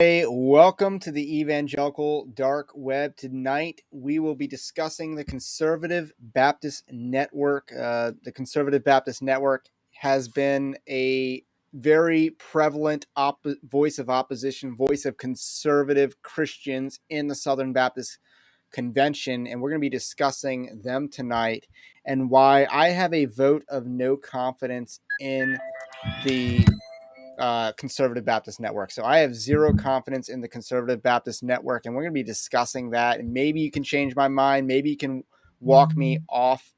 Hey, welcome to the Evangelical Dark Web. Tonight, we will be discussing the Conservative Baptist Network. The Conservative Baptist Network has been a very prevalent voice of opposition, voice of conservative Christians in the Southern Baptist Convention, and we're going to be discussing them tonight and why I have a vote of no confidence in the Conservative Baptist Network. So I have zero confidence in the Conservative Baptist Network, and we're going to be discussing that. And maybe you can change my mind. Maybe you can walk me off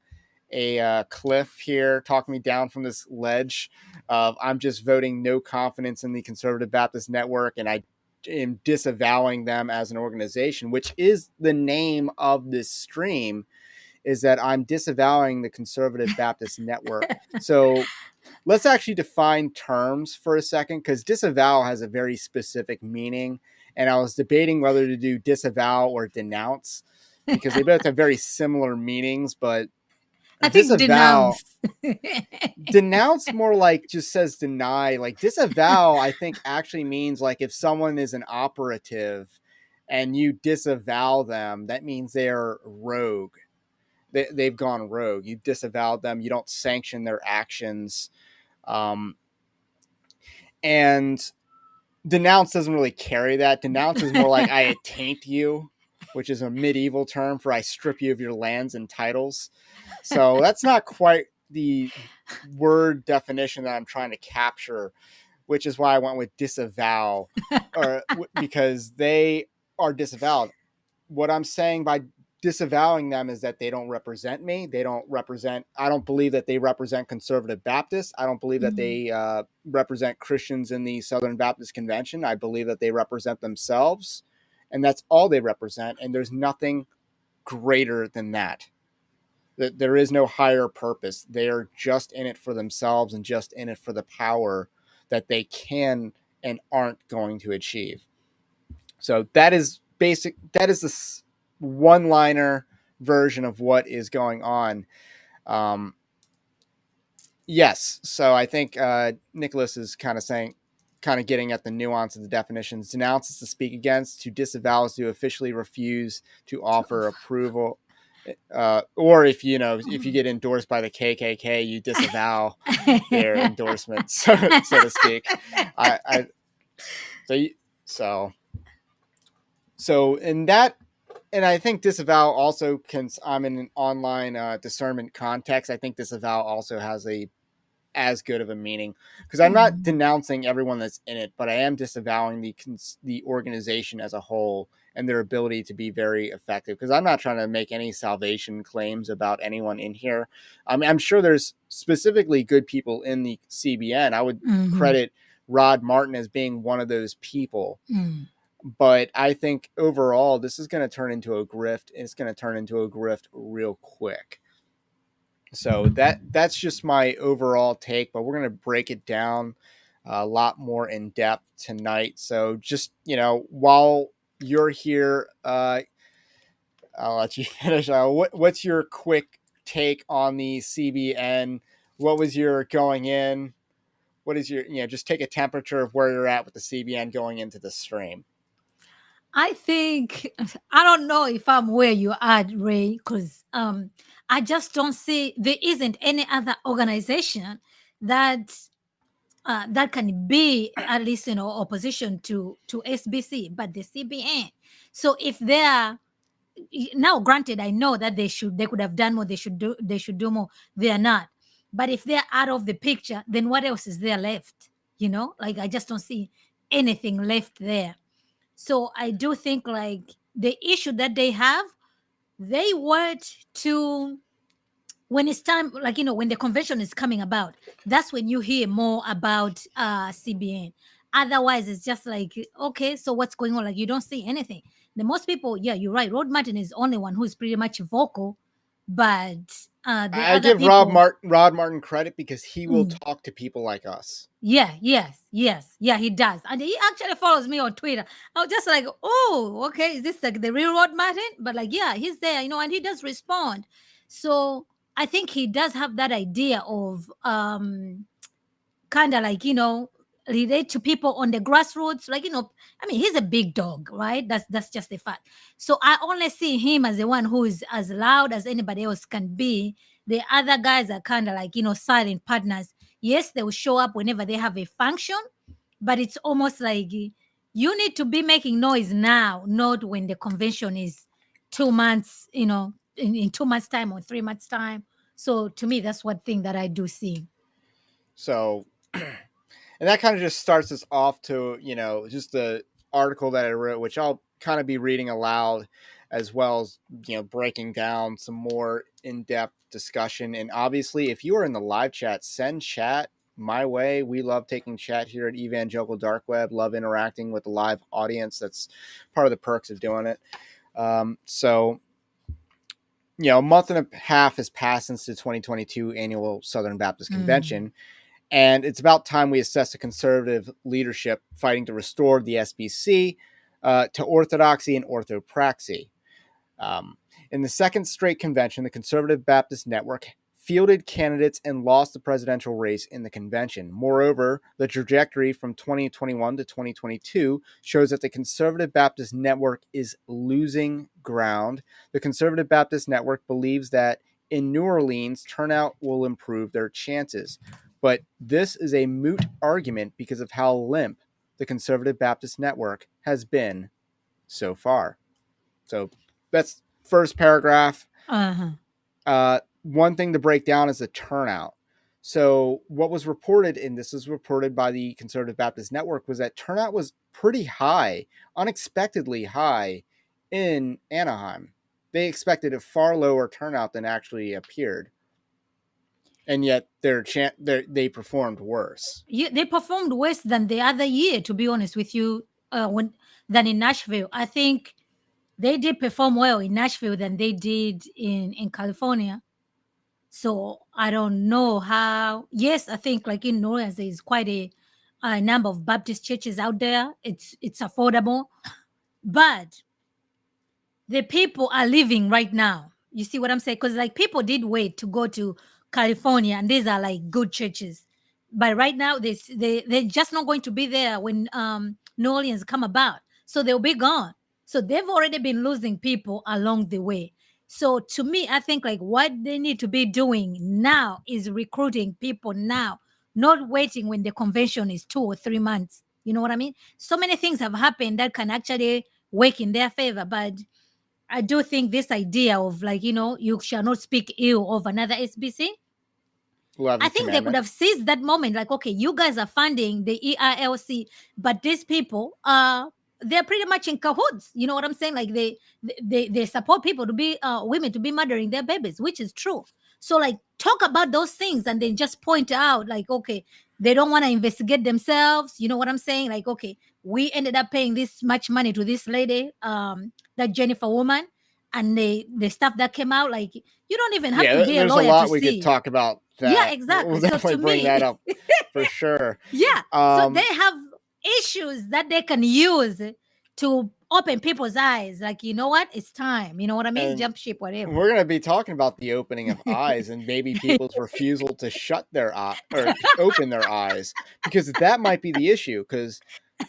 a cliff here, talk me down from this ledge of I'm just voting no confidence in the Conservative Baptist Network, and I am disavowing them as an organization, which is the name of this stream. Is that I'm disavowing the Conservative Baptist Network. So let's actually define terms for a second, because disavow has a very specific meaning. And I was debating whether to do disavow or denounce, because they both have very similar meanings. But I think disavow, denounce. more like just says deny. Like disavow, I think actually means like if someone is an operative and you disavow them, that means they're rogue. They've gone rogue. You disavowed them. You don't sanction their actions. And denounce doesn't really carry that. Denounce is more like I attaint you, which is a medieval term for I strip you of your lands and titles. So that's not quite the word definition that I'm trying to capture, which is why I went with disavow, because they are disavowed. What I'm saying by disavowing them is that they don't represent me. I don't believe that they represent conservative Baptists. I don't believe that they represent Christians in the Southern Baptist Convention. I believe that they represent themselves, and that's all they represent. And there's nothing greater than that. That there is no higher purpose. They are just in it for themselves and just in it for the power that they can and aren't going to achieve. So that is basic. That is the one-liner version of what is going on. Yes. So I think Nicholas is kind of getting at the nuance of the definitions. Denounce is to speak against. To disavow is to officially refuse to offer approval. Or if you get endorsed by the KKK, you disavow their endorsement, so to speak. So in that, and I think disavow also I'm in an online discernment context. I think disavow also has as good of a meaning, because I'm not denouncing everyone that's in it, but I am disavowing the organization as a whole and their ability to be very effective. Because I'm not trying to make any salvation claims about anyone in here. I mean, I'm sure there's specifically good people in the CBN. I would credit Rod Martin as being one of those people. But I think overall, this is going to turn into a grift, and it's going to turn into a grift real quick. So that's just my overall take, but we're going to break it down a lot more in depth tonight. So just, while you're here, I'll let you finish. What's your quick take on the CBN? What was your going in? What is your, just take a temperature of where you're at with the CBN going into the stream. I think I don't know if I'm where you are, Ray, because I just don't see there isn't any other organization that that can be at least opposition to SBC, but the CBN. So if they are now, granted, I know that they could have done more. They should do more. They are not. But if they're out of the picture, then what else is there left? Like I just don't see anything left there. So I do think like the issue that they have, they want to, when it's time, like when the convention is coming about, that's when you hear more about CBN. Otherwise, it's just like, okay, so what's going on? Like you don't see anything. The most people, yeah, you're right. Rod Martin is the only one who's pretty much vocal, but the I other give people, Rod Martin credit because he will talk to people like us. Yeah, he does. And he actually follows me on Twitter. I was just like, oh, okay, is this like the real Rod Martin? But like, yeah, he's there, and he does respond. So I think he does have that idea of kind of like, relate to people on the grassroots. Like, I mean, he's a big dog, right? That's just the fact. So I only see him as the one who is as loud as anybody else can be. The other guys are kind of like, silent partners. Yes, they will show up whenever they have a function, but it's almost like you need to be making noise now, not when the convention is 2 months, in 2 months' time or 3 months' time. So to me, that's one thing that I do see. So, and that kind of just starts us off to, just the article that I wrote, which I'll kind of be reading aloud, as well as, breaking down some more in-depth discussion. And obviously, if you are in the live chat, send chat my way. We love taking chat here at Evangelical Dark Web, love interacting with the live audience. That's part of the perks of doing it. So, a month and a half has passed since the 2022 annual Southern Baptist Convention. And it's about time we assess the conservative leadership fighting to restore the SBC to orthodoxy and orthopraxy. In the second straight convention, the Conservative Baptist Network fielded candidates and lost the presidential race in the convention. Moreover, the trajectory from 2021 to 2022 shows that the Conservative Baptist Network is losing ground. The Conservative Baptist Network believes that in New Orleans, turnout will improve their chances. But this is a moot argument because of how limp the Conservative Baptist Network has been so far. So that's first paragraph. One thing to break down is the turnout. So what was reported, and this is reported by the Conservative Baptist Network, was that turnout was pretty high, unexpectedly high in Anaheim. They expected a far lower turnout than actually appeared. And yet they performed worse. Yeah, they performed worse than the other year, to be honest with you, than in Nashville. I think they did perform well in Nashville than they did in California. So I don't know how. Yes, I think like in New Orleans, there is quite a number of Baptist churches out there. It's affordable, but the people are living right now. You see what I'm saying? Because like people did wait to go to California, and these are like good churches. But right now, they're just not going to be there when New Orleans come about. So they'll be gone. So they've already been losing people along the way. So to me, I think like what they need to be doing now is recruiting people now, not waiting when the convention is 2 or 3 months. You know what I mean? So many things have happened that can actually work in their favor, but I do think this idea of like, you shall not speak ill of another SBC. I 11th think they could commandment. have seized that moment, like, okay, you guys are funding the EILC, but these people are they're pretty much in cahoots. You know what I'm saying? Like they support people to be women to be murdering their babies, which is true. So like talk about those things and then just point out like, okay, they don't want to investigate themselves. You know what I'm saying? Like, okay, we ended up paying this much money to this lady, that Jennifer woman, and the stuff that came out, like you don't even have to Yeah, be a there's a lawyer to lot we could see. talk about Yeah, that. We'll exactly. So definitely to bring that me, up for sure. yeah. So they have issues that they can use to open people's eyes. Like, you know what? It's time. You know what I mean? And Jump ship, whatever. we're going to be talking about the opening of eyes and maybe people's refusal to shut their eye or open their eyes, because that might be the issue. Because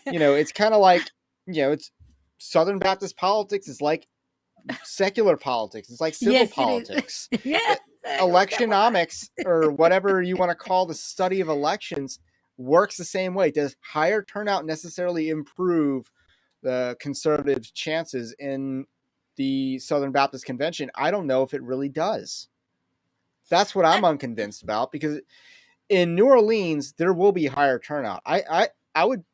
it's kind of like it's Southern Baptist politics is like secular politics. It's like civil Yes, it is. politics. Yeah. Electionomics, or whatever you want to call the study of elections, works the same way. Does higher turnout necessarily improve the conservatives' chances in the Southern Baptist Convention? I don't know if it really does. That's what I'm unconvinced about, because in New Orleans there will be higher turnout. I would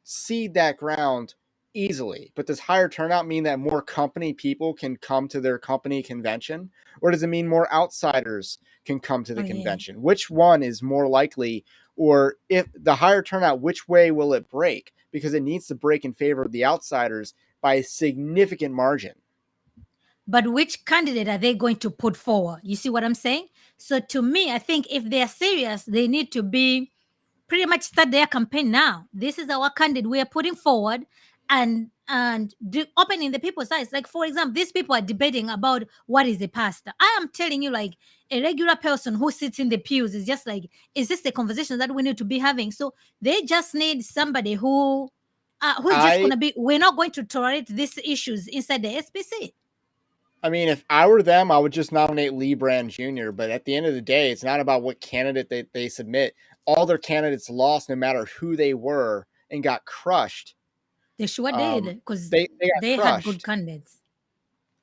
cede that ground easily. But does higher turnout mean that more company people can come to their company convention? Or does it mean more outsiders can come to the convention? Which one is more likely? Or if the higher turnout, which way will it break? Because it needs to break in favor of the outsiders by a significant margin. But which candidate are they going to put forward? You see what I'm saying? So to me, I think if they're serious, they need to be pretty much start their campaign now. This is our candidate we are putting forward, and opening the people's eyes. Like, for example, these people are debating about what is a pastor. I am telling you, like, a regular person who sits in the pews is just like, is this the conversation that we need to be having? So they just need somebody who's just I gonna be, we're not going to tolerate these issues inside the SPC. I mean, if I were them, I would just nominate Lee Brand Jr. But at the end of the day, it's not about what candidate they submit. All their candidates lost, no matter who they were, and got crushed. They sure did, because They got they had good crushed. candidates.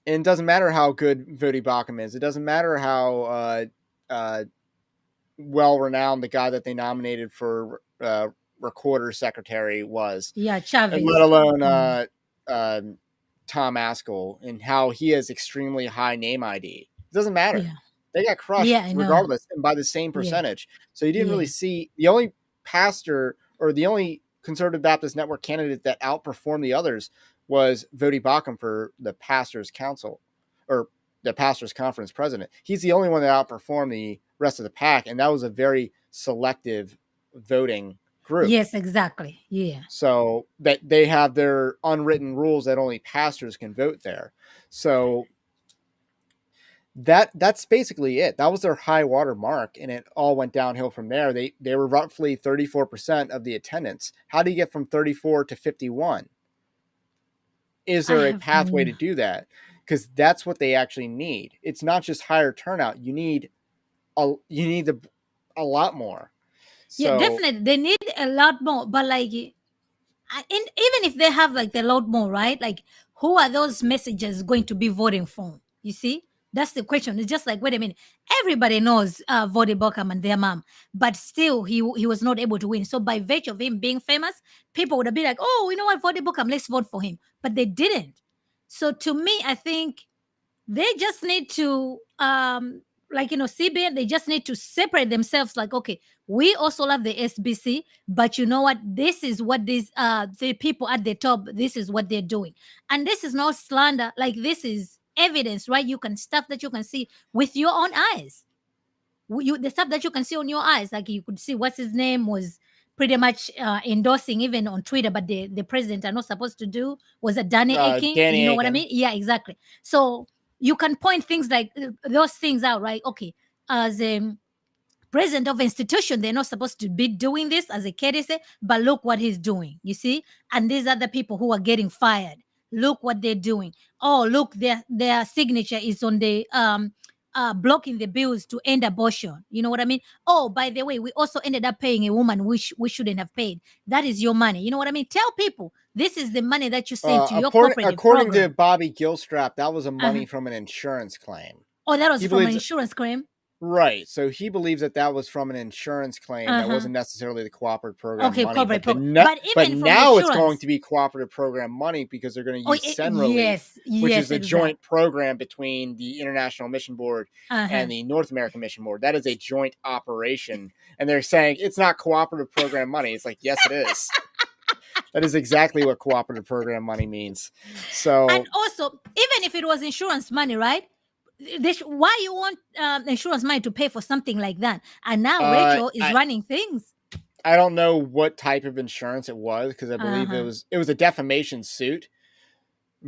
And it doesn't matter how good Vodi Bakum is. It doesn't matter how well renowned the guy that they nominated for recorder secretary was, Yeah, and let Chavez. alone Mm. Tom Askell and how he has extremely high name ID. It doesn't matter. Yeah. They got crushed Yeah, I know. regardless and by the same Yeah. percentage. So you didn't really Yeah. see the only pastor or the only Conservative Baptist Network candidate that outperformed the others was Vodi Bakum for the pastors' council or the pastors' conference president. He's the only one that outperformed the rest of the pack, and that was a very selective voting group. Yes, exactly. Yeah. So that they have their unwritten rules that only pastors can vote there. So that's basically it. That was their high water mark, and it all went downhill from there. They were roughly 34% of the attendance. How do you get from 34 to 51? Is I there a have pathway to do that? Because that's what they actually need. It's not just higher turnout. You need a lot more. Yeah, So definitely. They need a lot more. But like, even if they have like a lot more, right? Like, who are those messages going to be voting for? You see, that's the question. It's just like, wait a minute. Everybody knows Vodi Bokam and their mom, but still, he was not able to win. So by virtue of him being famous, people would have been like, oh, you know what, Vodi Bokam, let's vote for him. But they didn't. So to me, I think they just need to like, CBN, they just need to separate themselves. Like, okay, we also love the SBC, but you know what, this is what these the people at the top, this is what they're doing. And this is not slander, like, this is evidence, right? You can, stuff that you can see with your own eyes. The stuff that you can see on your eyes, like, you could see what's his name was pretty much endorsing even on Twitter, but the president are not supposed to do, was a Danny Akin, Danny you know what I Aiken, mean? Yeah, exactly. So you can point things like those things out, right? Okay, as a president of institution, they're not supposed to be doing this as a courtesy, but look what he's doing, you see? And these are the people who are getting fired. Look what they're doing. Oh, look, their signature is on the blocking the bills to end abortion. You know what I mean? Oh, by the way, we also ended up paying a woman which we shouldn't have paid. That is your money. You know what I mean? Tell people this is the money that you send to your cooperative according to program. Bobby Gilstrap, that was a Uh-huh. money from an insurance claim. Oh, that was He from an believes insurance claim. right. So he believes that that was from an insurance claim. That Uh-huh. wasn't necessarily the cooperative program Okay, money. cooperative But the program. But but even from the now it's going insurance. to be cooperative program money because they're going to Oh, use Sen Relief, yes, which is yes, a exactly. joint program between the International Mission Board Uh-huh. and the North American Mission Board. That is a joint operation, and they're saying it's not cooperative program money. It's like, yes, it is. That is exactly what cooperative program money means. And So also, even if it was insurance money, right? Why you want insurance money to pay for something like that? And now uh, Rachel is I running things. I don't know what type of insurance it was because I believe Uh-huh. it was a defamation suit,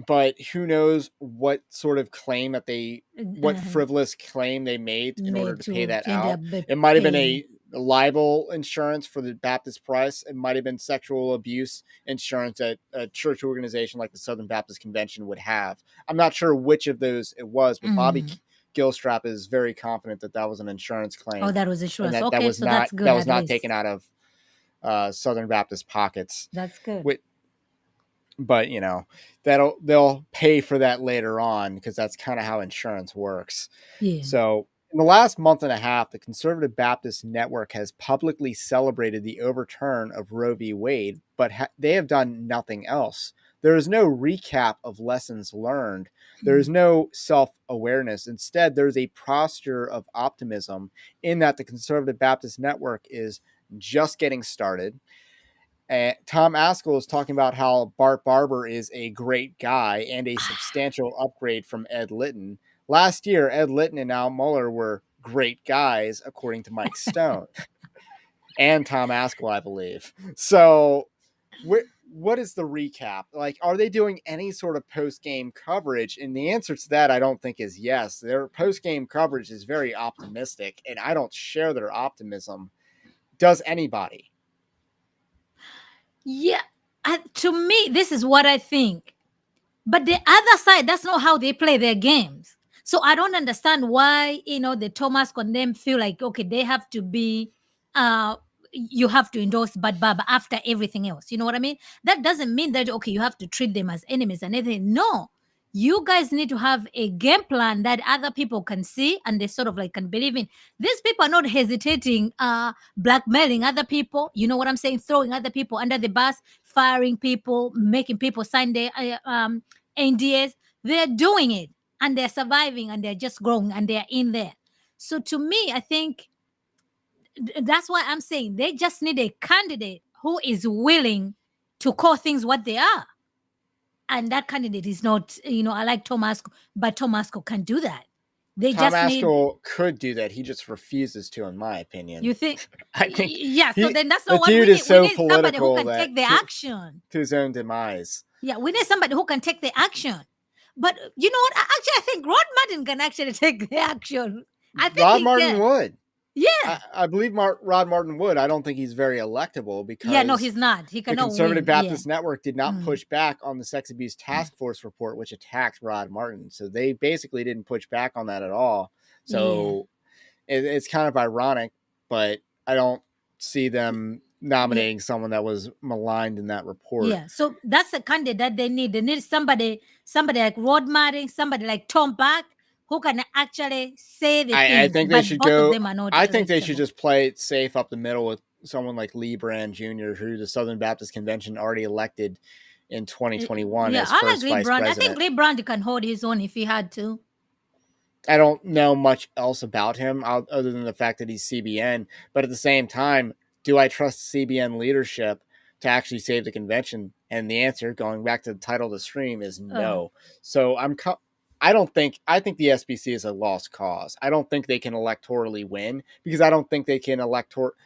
but who knows what sort of claim that what Uh-huh. frivolous claim they made in order Made to pay that to end out. up It might have been paying. a libel insurance for the Baptist press. It might have been sexual abuse insurance that a church organization like the Southern Baptist Convention would have. I'm not sure which of those it was, but Bobby Mm. Gilstrap is very confident that that was an insurance Oh, claim that was and insurance. Okay, so that's that good was at not taken least. out of Southern Baptist pockets. That's good. With but you know they'll pay for that later on because that's kind of how insurance works. Yeah. So in the last month and a half, the Conservative Baptist Network has publicly celebrated the overturn of Roe v. Wade, but they have done nothing else. There is no recap of lessons learned. There is Mm. no self-awareness. Instead, there's a posture of optimism in that the Conservative Baptist Network is just getting started. And Tom Askell is talking about how Bart Barber is a great guy and a substantial upgrade from Ed Litton. Last year, Ed Litton and Al Mueller were great guys, according to Mike Stone and Tom Askell, I believe. So what is the recap? Like, are they doing any sort of post game coverage? And the answer to that, I don't think, is yes. Their post game coverage is very optimistic, and I don't share their optimism. Does anybody? Yeah, to me, this is what I think. But the other side, that's not how they play their games. So I don't understand why, the Thomas condemn feel like, okay, they have to be, you have to endorse Bad Baba after everything else. You know what I mean? That doesn't mean that, okay, you have to treat them as enemies and everything. No, you guys need to have a game plan that other people can see and they sort of like can believe in. These people are not hesitating, blackmailing other people. You know what I'm saying? Throwing other people under the bus, firing people, making people sign their NDAs. They're doing it and they're surviving and they're just growing and they're in there. So to me, I think that's why I'm saying they just need a candidate who is willing to call things what they are. And that candidate is not, I like Tomasco, but Tomasco can't do that. They Tom just need, Askell could do that. He just refuses to, in my opinion. you think, I think yeah, so then that's the not what we dude need. is We so need somebody who political can that take the action. to his own demise. Yeah, we need somebody who can take the action. But you know what? Actually, I think Rod Martin can actually take the action. I think Rod he Martin can. would. Yeah. I believe Rod Martin would. I don't think he's very electable Yeah, no, because he's not. He the cannot Conservative win. Yeah. Baptist Network did not Mm. push back on the Sex Abuse Task Force report, which attacked Rod Martin. So they basically didn't push back on that at all. So it's kind of ironic, but I don't see them nominating someone that was maligned in that report. Yeah. So that's a candidate that they need. They need somebody like Rod Martin, somebody like Tom Bach, who can actually say the things. I think but they should both go. of them are not. I think they should electable. just play it safe up the middle with someone like Lee Brand Jr., who the Southern Baptist Convention already elected in 2021 Yeah, as I like first Lee vice Brand. I president. think Lee Brand can hold his own if he had to. I don't know much else about him other than the fact that he's CBN. But at the same time, do I trust CBN leadership to actually save the convention? And the answer, going back to the title of the stream, is no. So I think the SBC is a lost cause. I don't think they can electorally win because I don't think they can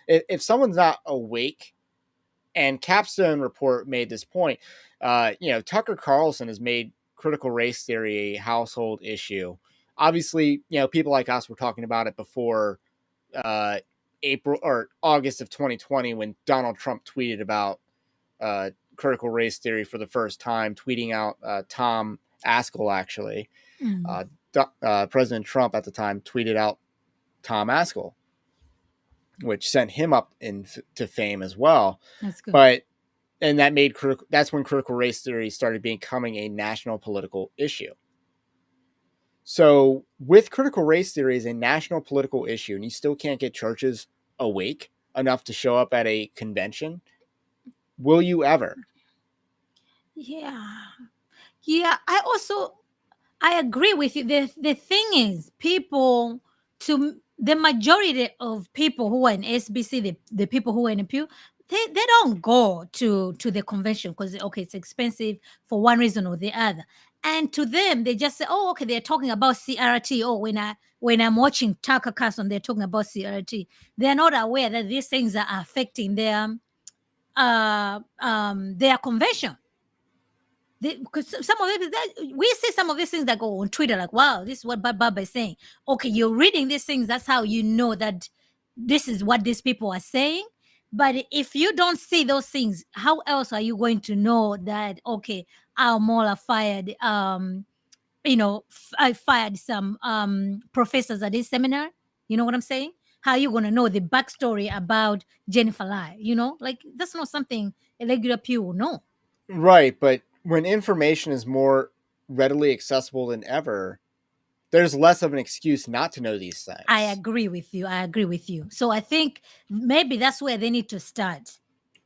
if someone's not awake. And Capstone Report made this point. Tucker Carlson has made critical race theory a household issue. Obviously, people like us were talking about it before April or August of 2020 when Donald Trump tweeted about critical race theory for the first time, tweeting out Tom Askell, actually. President Trump at the time tweeted out Tom Askell, which sent him up to fame as well. That's good. And that's when critical race theory started becoming a national political issue. So with critical race theory as a national political issue, and you still can't get churches awake enough to show up at a convention, will you ever? Yeah. I agree with you. The thing is, the majority of people who are in SBC, the people who are in the pew, they don't go to the convention because, okay, it's expensive for one reason or the other. And to them, they just say, oh, okay, they're talking about CRT. Oh, when I'm watching Tucker Carlson, they're talking about CRT. They're not aware that these things are affecting their convention. Because some of it, we see some of these things that go on Twitter, like, wow, this is what Baba is saying. Okay, you're reading these things, that's how you know that this is what these people are saying. But if you don't see those things, how else are you going to know that, okay, our Mola fired, I fired some professors at this seminar? You know what I'm saying? How are you going to know the backstory about Jennifer Lai? Like, that's not something a regular pew will know. Right, but when information is more readily accessible than ever, there's less of an excuse not to know these things. I agree with you. So I think maybe that's where they need to start.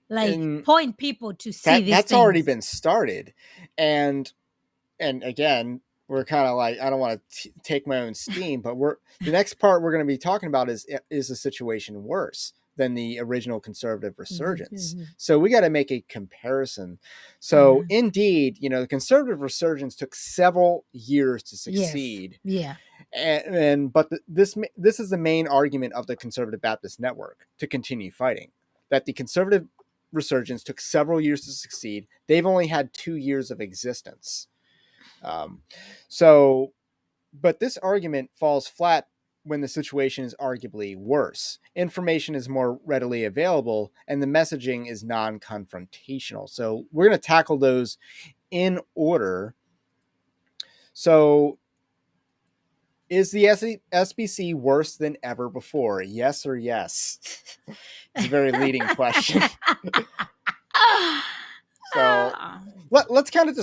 Like, point people to see these that's things. already been started. And again, we're kind of like, I don't want to take my own steam, but the next part we're going to be talking about is the situation worse than the original conservative resurgence? So we got to make a comparison. So indeed, the conservative resurgence took several years to succeed. Yes. Yeah. But this is the main argument of the Conservative Baptist Network to continue fighting, that the conservative resurgence took several years to succeed. They've only had 2 years of existence. Um, so, but this argument falls flat when the situation is arguably worse. Information is more readily available and the messaging is non confrontational. So, we're going to tackle those in order. So, is the SBC worse than ever before? Yes or yes? It's a very leading question. So let's kind of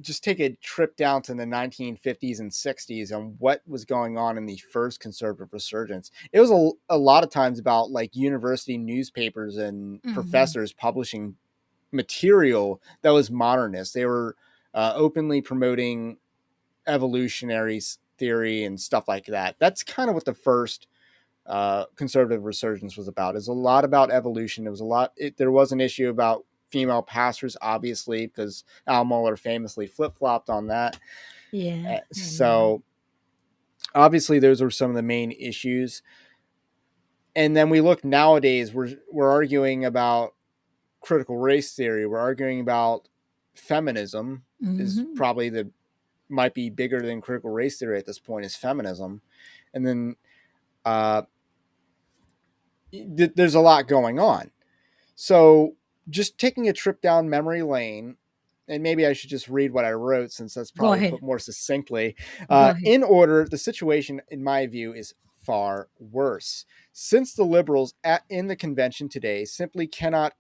just take a trip down to the 1950s and 60s and what was going on in the first conservative resurgence. It was a lot of times about like university newspapers and professors publishing material that was modernist. They were openly promoting evolutionary theory and stuff like that. That's kind of what the first conservative resurgence was about. It's a lot about evolution. There was an issue about female pastors, obviously, because Al Mohler famously flip-flopped on that. Yeah. So obviously those were some of the main issues. And then we look nowadays, we're arguing about critical race theory. We're arguing about feminism is probably might be bigger than critical race theory at this point, is feminism. And then there's a lot going on. So just taking a trip down memory lane, and maybe I should just read what I wrote since that's probably put more succinctly. In order, the situation, in my view, is far worse. Since the liberals in the convention today simply cannot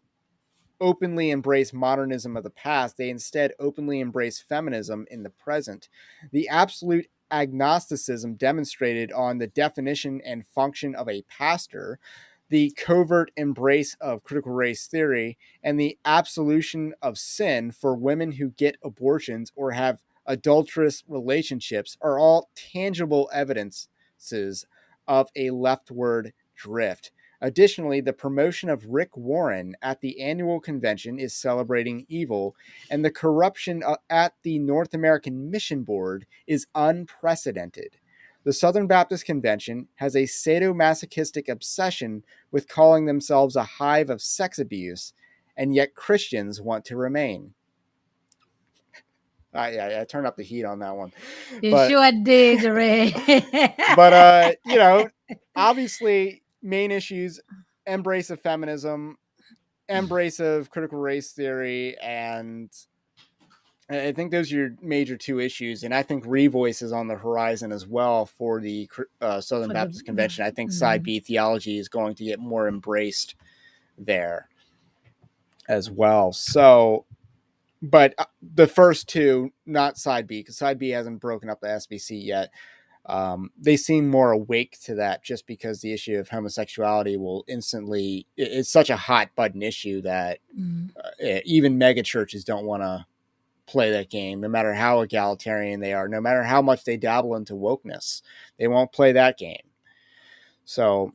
openly embrace modernism of the past, they instead openly embrace feminism in the present. The absolute agnosticism demonstrated on the definition and function of a pastor, the covert embrace of critical race theory, and the absolution of sin for women who get abortions or have adulterous relationships are all tangible evidences of a leftward drift. Additionally, the promotion of Rick Warren at the annual convention is celebrating evil, and the corruption at the North American Mission Board is unprecedented. The Southern Baptist Convention has a sadomasochistic obsession with calling themselves a hive of sex abuse, and yet Christians want to remain. I turned up the heat on that one. You sure did, Ray. But, obviously, main issues: embrace of feminism, embrace of critical race theory, and I think those are your major two issues. And I think Revoice is on the horizon as well for the Southern Baptist Convention. I think Side B theology is going to get more embraced there as well. So, but the first two, not Side B, because Side B hasn't broken up the SBC yet. They seem more awake to that just because the issue of homosexuality will instantly, it's such a hot button issue that even mega churches don't want to play that game, no matter how egalitarian they are, no matter how much they dabble into wokeness. They won't play that game. So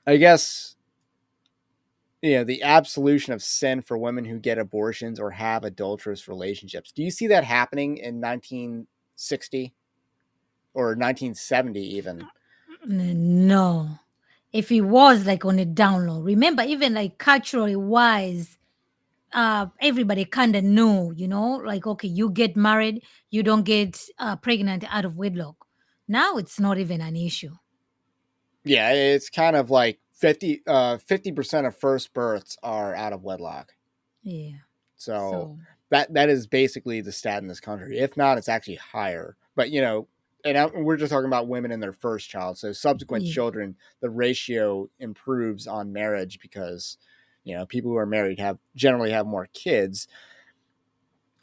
I guess, the absolution of sin for women who get abortions or have adulterous relationships. Do you see that happening in 1960 or 1970 even? No. If it was like on a down low, remember, even like culturally wise, everybody kind of know, like, okay, you get married, you don't get pregnant out of wedlock. Now it's not even an issue. Yeah, it's kind of like 50% of first births are out of wedlock. Yeah. So that is basically the stat in this country. If not, it's actually higher. But we're just talking about women in their first child. So subsequent children, the ratio improves on marriage because people who are married generally have more kids.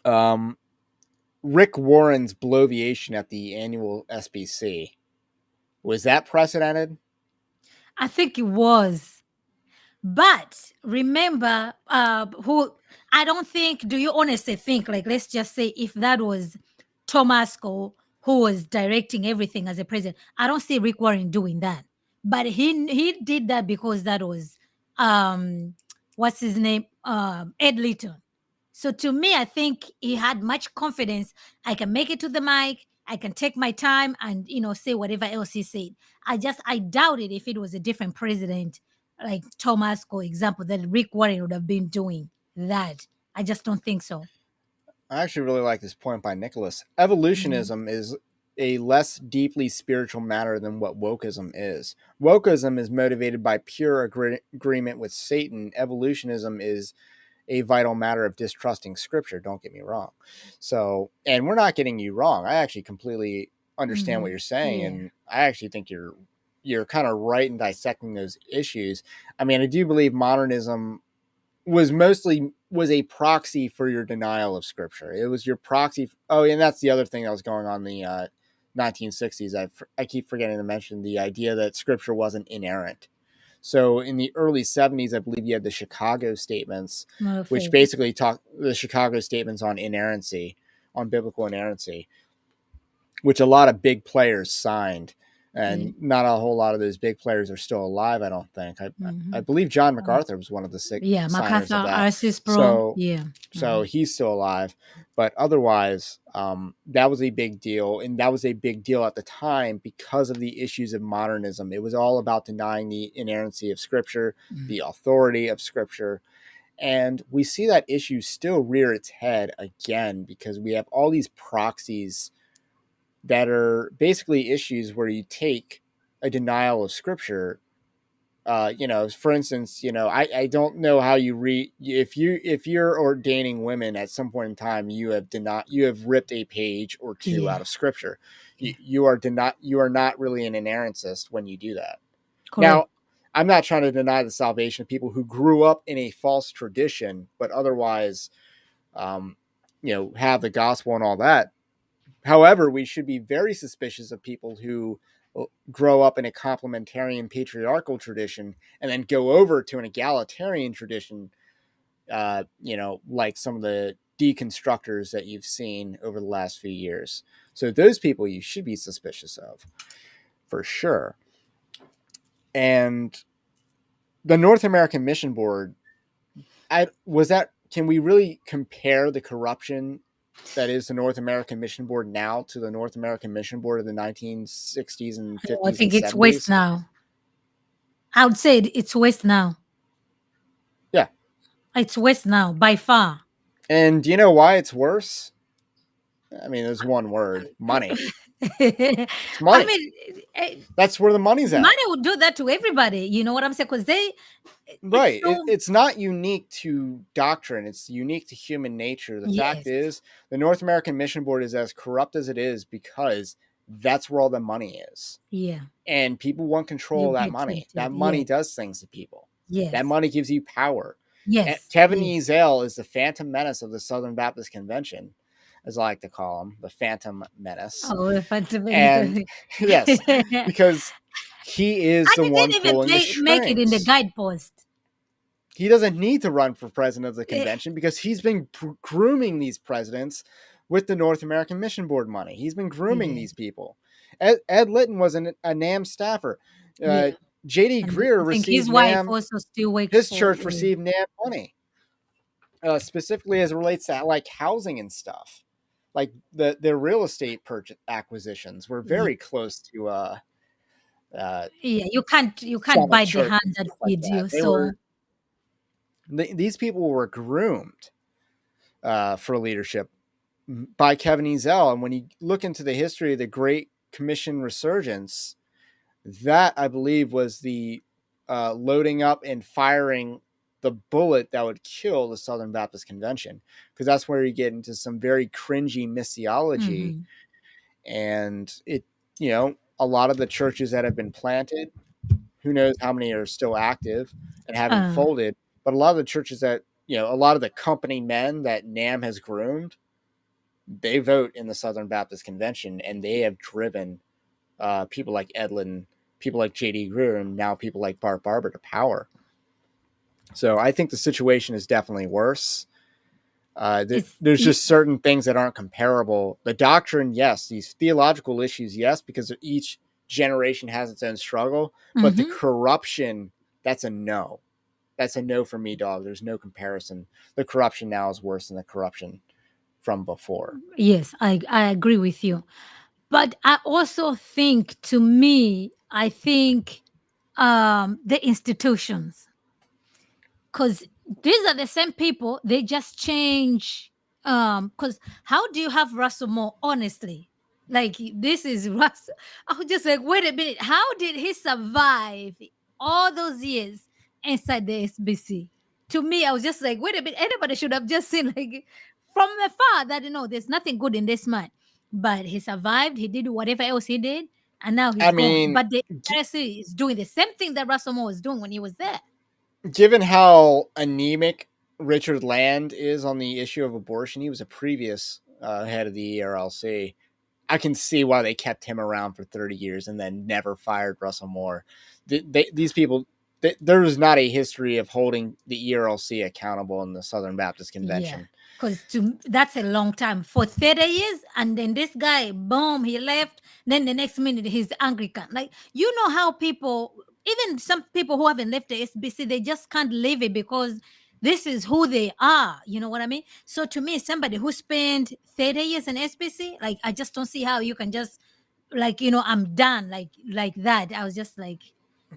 Rick Warren's bloviation at the annual SBC, was that precedented? I think it was. But remember, I don't think, do you honestly think, like, let's just say if that was Thomas Cole who was directing everything as a president, I don't see Rick Warren doing that. But he did that because that was, what's his name? Ed Litton. So to me, I think he had much confidence. I can make it to the mic. I can take my time and say whatever else he said. I doubt it if it was a different president like Thomas, for example, that Rick Warren would have been doing that. I just don't think so. I actually really like this point by Nicholas. Mhm. Evolutionism is a less deeply spiritual matter than what wokeism is. Wokeism is motivated by pure agreement with Satan. Evolutionism is a vital matter of distrusting scripture. Don't get me wrong. So, and we're not getting you wrong. I actually completely understand what Mhm. you're saying, Yeah. and I actually think you're kind of right in dissecting those issues. I mean, I do believe modernism was a proxy for your denial of scripture. It was your proxy. Oh, and that's the other thing that was going on in the 1960s. I keep forgetting to mention the idea that scripture wasn't inerrant. So in the early 70s, I believe you had the Chicago statements, which Perfect. basically talk the Chicago statements on inerrancy, on biblical inerrancy, which a lot of big players signed. Yeah. And not a whole lot of those big players are still alive, I don't think. I Hmm. believe John MacArthur was one of the Yeah. signers of MacArthur, that. RCS Pro. So Yeah. so Hmm. he's still alive, but otherwise, that was a big deal, and that was a big deal at the time because of the issues of modernism. It was all about denying the inerrancy of scripture, the authority of scripture, and we see that issue still rear its head again because we have all these proxies that are basically issues where you take a denial of scripture. For instance, I don't know how you read if you're ordaining women at some point in time, you have ripped a page or two Yeah. out of scripture. Yeah. You are not really an inerrantist when you do that. Correct. Now, I'm not trying to deny the salvation of people who grew up in a false tradition, but otherwise, um, have the gospel and all that. However, we should be very suspicious of people who grow up in a complementarian patriarchal tradition and then go over to an egalitarian tradition, like some of the deconstructors that you've seen over the last few years. So those people you should be suspicious of for sure. And the North American Mission Board, can we really compare the corruption that is the North American Mission Board now to the North American Mission Board of the 1960s and I 50s and think it's waste 70s? now. I would say it's waste now. Yeah. It's waste now by far. And do you know why it's worse? I mean, there's one word: money. It's I money. mean, eh, That's where the money's at. money would do that to everybody. You know what I'm saying? Because it's Right. so, It's not unique to doctrine. It's unique to human nature. The fact yes, is, the North American Mission Board is as corrupt as it is because that's where all the money is. yeah. And people want control You of that get money. tempted. That money Yes, does things to people. That yes, money gives you power. yes, Kevin yes. Ezell is the Phantom Menace of the Southern Baptist Convention, as I like to call him, the Phantom Menace. Oh, if I to be And I yes, because he is the one didn't even pulling the make it in the strings. guidepost. He doesn't need to run for president of the Eh, convention because he's been grooming these presidents with the North American Mission Board money. He's been grooming Yeah, these people. Ed Litton was a NAM staffer. yeah. Uh, JD And Greer I think his received wife NAM, also still works his for. church received NAM money, specifically as it relates to like housing and stuff. Like the real estate purchase acquisitions were Yeah, very close to uh, yeah. You can't Summit bite the Church hand and that stuff like feeds that. you. So These people were groomed for leadership by Kevin Ezell. And when you look into the history of the Great Commission resurgence, that I believe was the loading up and firing the bullet that would kill the Southern Baptist Convention, because that's where you get into some very cringy missiology. mhm. And a lot of the churches that have been planted, who knows how many are still active and haven't uh, folded, but a lot of the churches that, a lot of the company men that NAM has groomed, they vote in the Southern Baptist Convention, and they have driven people like Edlin, people like J.D. Greer, and now people like Bart Barber to power. So I think the situation is definitely worse. it's There's just certain things that aren't comparable. The doctrine, yes. These theological issues, yes, because each generation has its own struggle. But the mhm. corruption, that's a no. That's a no for me, dog. There's no comparison. The corruption now is worse than the corruption from before. Yes, I agree with you. But I also think, to me, I think the institutions, because these are the same people. They just change. Because how do you have Russell Moore? Honestly, like this is Russell. I was just like, wait a minute. How did he survive all those years inside the SBC? To me, I was just like, wait a minute. Anybody should have just seen like from afar that there's nothing good in this man. But he survived. He did whatever else he did, and now I he's gone. mean, But the SBC is doing the same thing that Russell Moore was doing when he was there. given how anemic Richard Land is on the issue of abortion, he was a previous head of the ERLC. I can see why they kept him around for 30 years and then never fired Russell Moore. These people, there is not a history of holding the ERLC accountable in the Southern Baptist Yeah, Convention. because that's a long time for 30 years, and then this guy, boom, he left. Then the next minute he's Anglican. Like how people, even some people who haven't left the SBC, they just can't leave it because this is who they are. You know what I mean? So to me, somebody who spent 30 years in SBC, like I just don't see how you can just like I'm done like that. I was just like,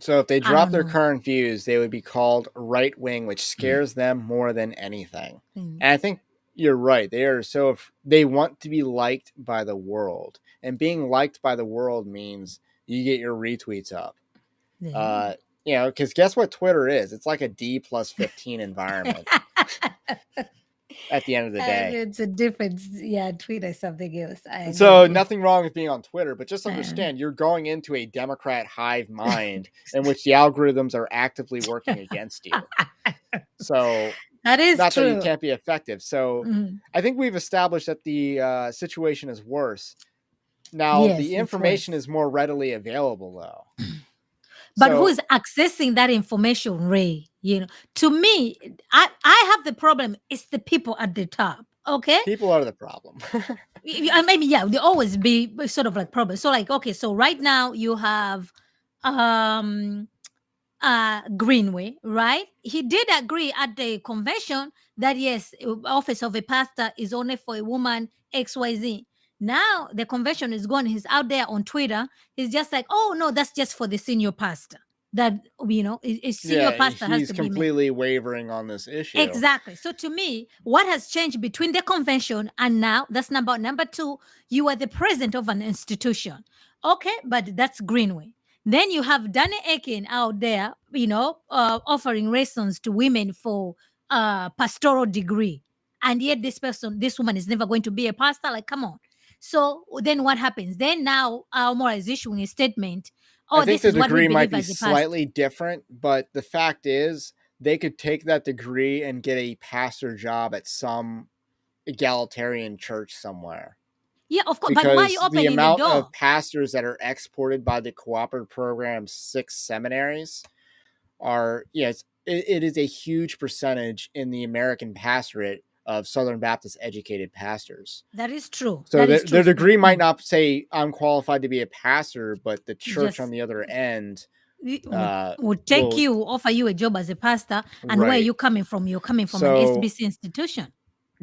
So if they I drop don't their know. current views, they would be called right wing, which scares them more than anything. Mm, And I think you're right. They are they want to be liked by the world, and being liked by the world means you get your retweets up. yeah. Uh, because guess what Twitter is? It's like a D+15 environment at the end of the And day. it's a difference. Yeah, tweet or something else. I agree So with you. nothing wrong with being on Twitter, but just Uh, understand you're going into a Democrat hive mind in which the algorithms are actively working against you. So that is not that you true. can't be effective. So Mhm. I think we've established that the situation is worse. Now Yes, the it's information worse. is more readily available though. But who So is accessing that information, Ray? To me, I have the problem. It's the people at the top. Okay, people are the problem. maybe yeah, they always be sort of like problem. So like okay, so right now you have um Greenway, right? He did agree at the convention that yes, office of a pastor is only for a woman XYZ. Now the convention is gone. He's out there on Twitter. He's just like, oh no, that's just for the senior pastor. That a senior Yeah, pastor has he's to be male. completely wavering on this issue. Exactly. So to me, what has changed between the convention and now? That's number two. You are the president of an institution, okay, but that's Greenway. Then you have Danny Akin out there, offering lessons to women for pastoral degree, and yet this woman is never going to be a pastor. Like, come on. So then what happens? Then now Almora is issuing a statement. I Oh, think this the is what we degree might believe be as a pastor. slightly different, but the fact is they could take that degree and get a pastor job at some egalitarian church somewhere. Yeah, of course. But why are you Because the opening the amount of door? pastors that are exported by the cooperative program's 6 seminaries are, yes, it is a huge percentage in the American pastorate of Southern Baptist educated pastors. That is true. So That is their true. degree might not say I'm qualified to be a pastor, but the church on Just the other end it uh, would take will, you, offer you a job as a pastor, and where are right. you coming from? You're coming from an So SBC institution.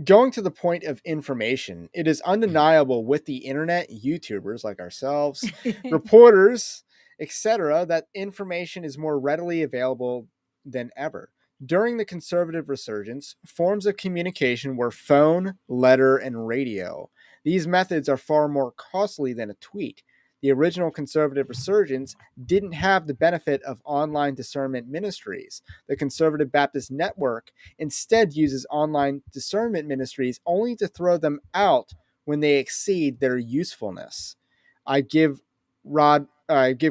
going to the point of information, it is undeniable with the internet, YouTubers like ourselves, reporters, etc., that information is more readily available than ever. During the conservative resurgence, forms of communication were phone, letter, and radio. These methods are far more costly than a tweet. The original conservative resurgence didn't have the benefit of online discernment ministries. The Conservative Baptist Network instead uses online discernment ministries only to throw them out when they exceed their usefulness. I give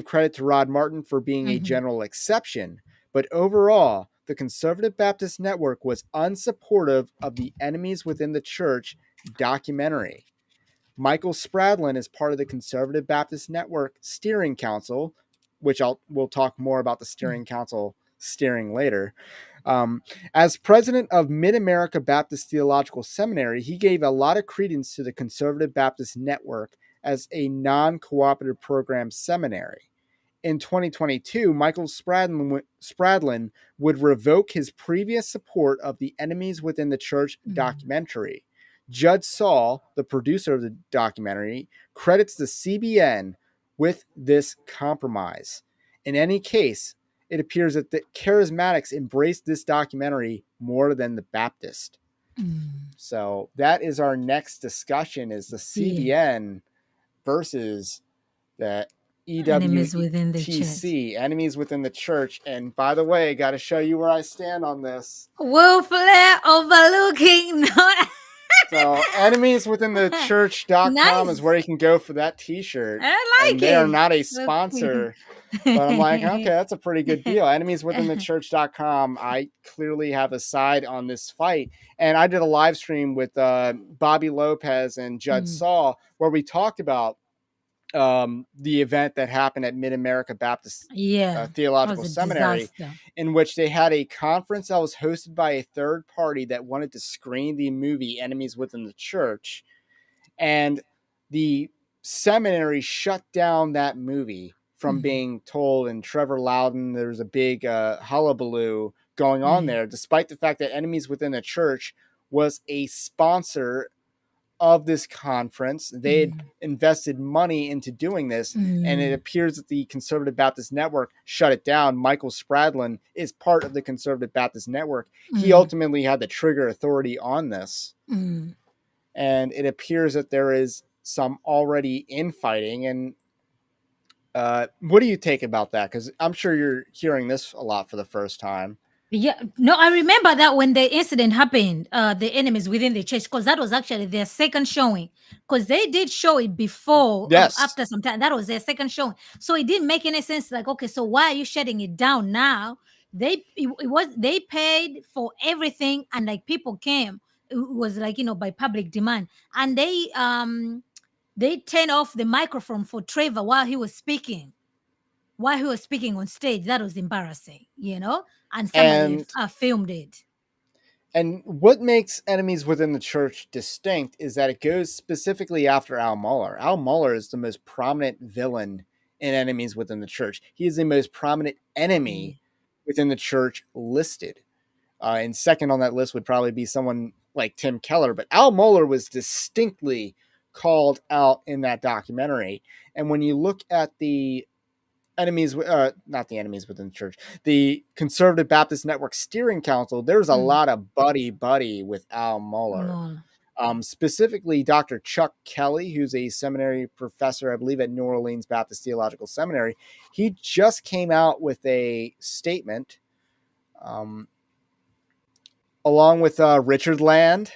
credit to Rod Martin for being a Mhm. general exception, but overall, the Conservative Baptist Network was unsupportive of the Enemies Within the Church documentary. Michael Spradlin is part of the Conservative Baptist Network Steering Council, which we'll talk more about the Mm. Steering Council steering later. Um, as president of Mid America Baptist Theological Seminary, he gave a lot of credence to the Conservative Baptist Network as a non cooperative program seminary. In 2022, Michael Spradlin would revoke his previous support of the Enemies Within the Church Mm. documentary. Judd Saul, the producer of the documentary, credits the CBN with this compromise. In any case, it appears that the charismatics embraced this documentary more than the Baptist. So that is our next discussion: is the Yeah. CBN versus the Enemies within the church. EWTC, enemies within the church. And by the way, got to show you where I stand on this. Wolf Lair overlooking. So enemies within the church.com is where Nice. you can go for that t-shirt. I And like they are it. not a sponsor, but I'm like, okay, that's a pretty good deal. Enemies within the church.com. I clearly have a side on this fight. And I did a live stream with Bobby Lopez and Judd Saw where we talked about the event that happened at Mid-America Baptist Yeah, that was Theological a Seminary, disaster. in which they had a conference that was hosted by a third party that wanted to screen the movie Enemies Within the Church. And the seminary shut down that movie from being told. And Trevor Loudon, there was a big hullabaloo going on there, despite the fact that Enemies Within the Church was a sponsor of this conference. They had invested money into doing this, and it appears that the Conservative Baptist Network shut it down. Michael Spradlin is part of the Conservative Baptist Network. He ultimately had the trigger authority on this. And it appears that there is some already infighting. And what do you take about that? Because I'm sure you're hearing this a lot for the first time. Yeah, no, I remember that when the incident happened, the enemies within the church, because that was actually their second showing. Because they did show it before, Yes. after some time. That was their second showing. So it didn't make any sense. Like, okay, so why are you shutting it down now? It was they paid for everything, and like people came. It was like by public demand, and they turned off the microphone for Trevor while he was speaking. While he was speaking on stage, that was embarrassing. And somebody And filmed it. And what makes Enemies Within the Church distinct is that it goes specifically after Al Mohler. Al Mohler is the most prominent villain in Enemies Within the Church. He is the most prominent enemy within the church listed. And second on that list would probably be someone like Tim Keller. But Al Mohler was distinctly called out in that documentary. And when you look at the enemies, not the enemies within the church, the Conservative Baptist Network Steering Council, there's a lot of buddy with Al Mohler. Specifically, Dr. Chuck Kelly, who's a seminary professor, I believe, at New Orleans Baptist Theological Seminary, he just came out with a statement, along with Richard Land,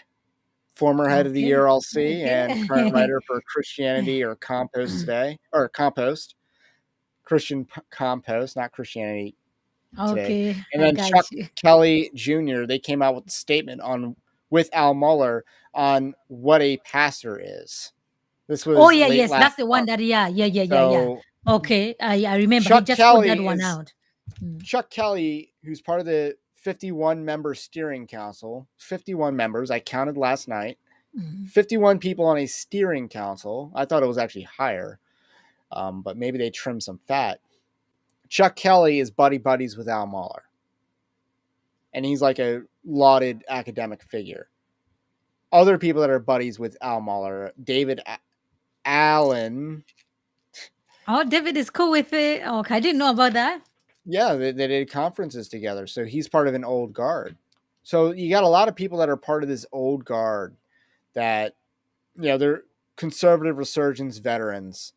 former head of the Okay. ERLC and current Okay. writer for Christianity or Compost Today, or Compost, Christian Compost, not Christianity Today. Okay. And I then got Chuck you. Kelly Jr., they came out with a statement with Al Mohler on what a pastor is. This Oh was yeah, late yes, last that's the one month. that yeah. So Okay. I remember he Chuck just put that Kelly one is out. Chuck Kelly, who's part of the 51 member steering council. 51 members. I counted last night. 51 people on a steering council. I thought it was actually higher, but maybe they trimmed some fat. Chuck Kelly is buddies with Al Mohler, and he's like a lauded academic figure. Other people that are buddies with Al Mohler, David Allen. Oh, David is cool with it. Okay, I didn't know about that. Yeah, they did conferences together. So he's part of an old guard. So you got a lot of people that are part of this old guard that, they're conservative resurgence veterans,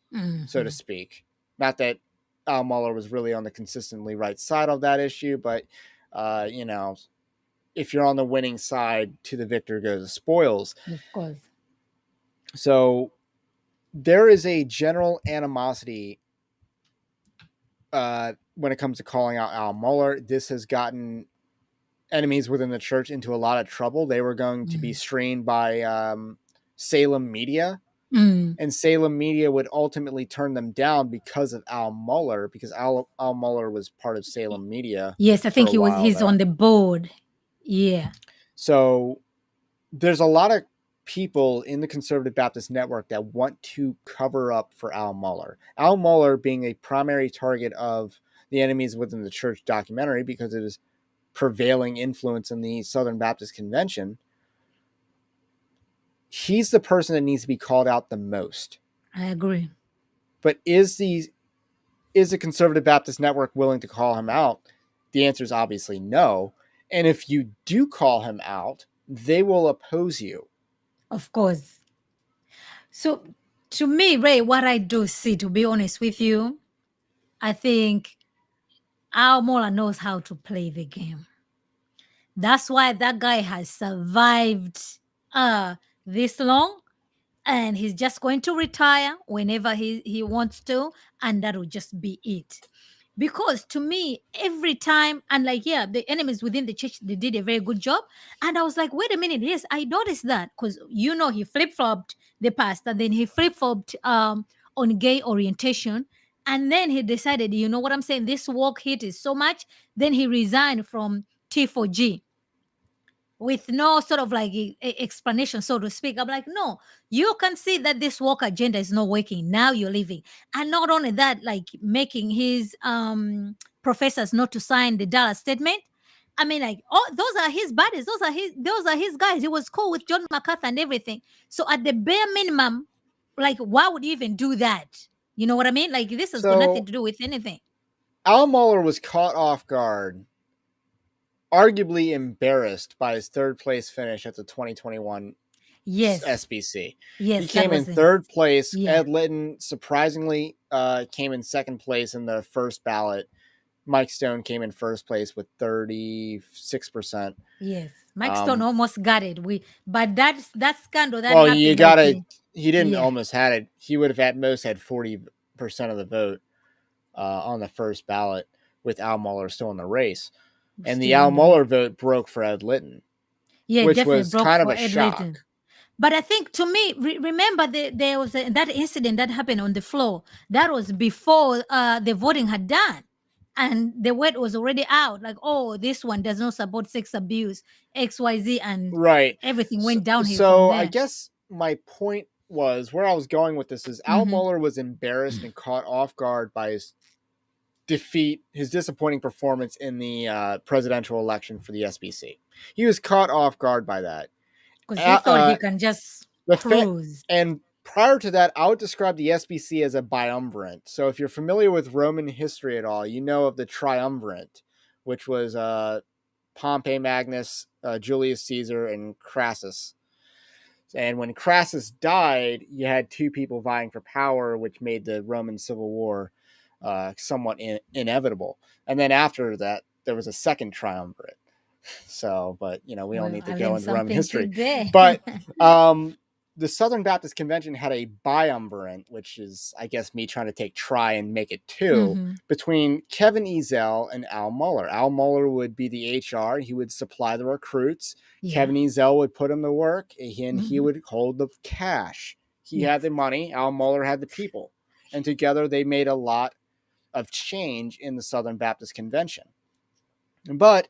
so to speak. Not that Al Mohler was really on the consistently right side of that issue, but, if you're on the winning side, to the victor goes the spoils. Of course. So there is a general animosity when it comes to calling out Al Mohler. This has gotten enemies within the church into a lot of trouble. They were going to be streamed by Salem Media, and Salem Media would ultimately turn them down because of Al Mohler, because Al Mohler was part of Salem Media Yes, I for think a while he's on there. the board. Yeah. So there's a lot of people in the Conservative Baptist Network that want to cover up for Al Mohler. Al Mohler being a primary target of the Enemies Within the Church documentary because of his prevailing influence in the Southern Baptist Convention. He's the person that needs to be called out the most. I agree. But is the is the Conservative Baptist Network willing to call him out? The answer is obviously no. And if you do call him out, they will oppose you. Of course. So to me, Ray, what I do see, to be honest with you, I think Al Mola knows how to play the game. That's why that guy has survived uh this long, and he's just going to retire whenever he wants to, and that will just be it. Because to me, every time, and like, yeah, the enemies within the church, they did a very good job. And I was like, wait a minute, yes, I noticed that, because he flip-flopped the past, and then he flip-flopped on gay orientation, and then he decided, you know what I'm saying, this work hit is so much, then he resigned from T4G with no sort of like explanation, so to speak. I'm like, no, you can see that this work agenda is not working. Now you're leaving. And not only that, like making his professors not to sign the Dallas statement. I mean, like, oh, those are his buddies, those are his guys. He was cool with John MacArthur and everything. So at the bare minimum, like, why would you even do that? You know what I mean? Like, this has got nothing So to do with anything. Al Mueller was caught off guard, arguably embarrassed by his third place finish at the 2021 Yes. SBC. He Yes, that came in was it. third place. Yeah. Ed Litton surprisingly came in second place in the first ballot. Mike Stone came in first place with 36%. Yes, Mike Stone almost got it. But that scandal that Well, you happened, like, gotta. He didn't yeah, almost had it. He would have at most had 40% of the vote on the first ballot with Al Mueller still in the race, and the still Al in the Mueller vote broke for Ed Litton, yeah, which definitely was broke kind of for a Ed Layton. shock. But I think, to me, remember there was that incident that happened on the floor. That was before the voting had done, and the word was already out. Like, oh, this one does not support sex abuse, XYZ, and Right. everything So, went downhill from so I there. guess my point was where I was going with this is Al Mm-hmm. Mueller was embarrassed and caught off guard by his defeat, his disappointing performance in the presidential election for the SBC. He was caught off guard by that. Because he thought Uh, he can just the fa- cruise. and prior to that, I would describe the SBC as a biumvirate. So if you're familiar with Roman history at all, you know of the triumvirate, which was Pompey Magnus, Julius Caesar, and Crassus. And when Crassus died, you had two people vying for power, which made the Roman Civil War somewhat inevitable. And then after that, there was a second triumvirate. So, but we don't Well, need to I go learned into Roman something history. today. But the Southern Baptist Convention had a biumvirate, which is, I guess, me trying to try and make it two, Mm-hmm. between Kevin Ezell and Al Mueller. Al Mueller would be the HR. He would supply the recruits. Yeah. Kevin Ezell would put him to work, and he Mm-hmm. would hold the cash. He had Yes. the money. Al Mueller had the people. And together they made a lot of change in the Southern Baptist Convention. But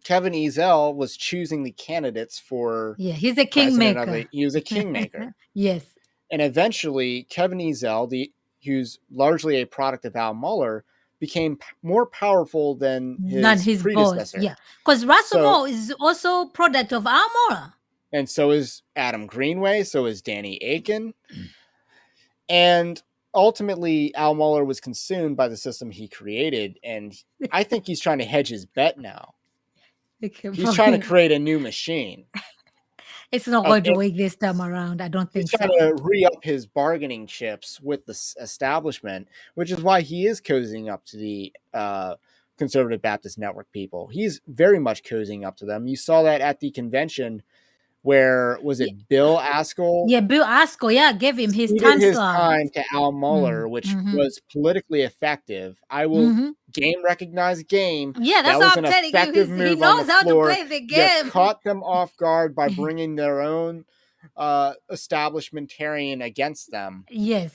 Kevin Ezell was choosing the candidates for Yeah, he's a president kingmaker. he was a kingmaker. Yes. And eventually Kevin Ezell, who's largely a product of Al Mueller, became more powerful than Than his his boss. predecessor. Yeah. Because Russell So Moore is also product of Almora. and so is Adam Greenway, so is Danny Aiken. And ultimately Al Mueller was consumed by the system he created, and I think he's trying to hedge his bet now. He's trying to create a new machine. It's not Of going to work this time around. I don't He's think trying so. to re-up his bargaining chips with the establishment, which is why he is cozying up to the Conservative Baptist Network people. He's very much cozying up to them. You saw that at the convention where, was Yeah, it Bill Askell? yeah, Bill Askell, yeah, gave him his Ceded time his slot. time to Al Mueller, which Mm-hmm. was politically effective. I will Mm-hmm. game recognize game. Yeah, that's That what was I'm an telling you. effective He move on the knows how to floor. play the You game. caught them off guard by bringing their own establishmentarian against them. Yes.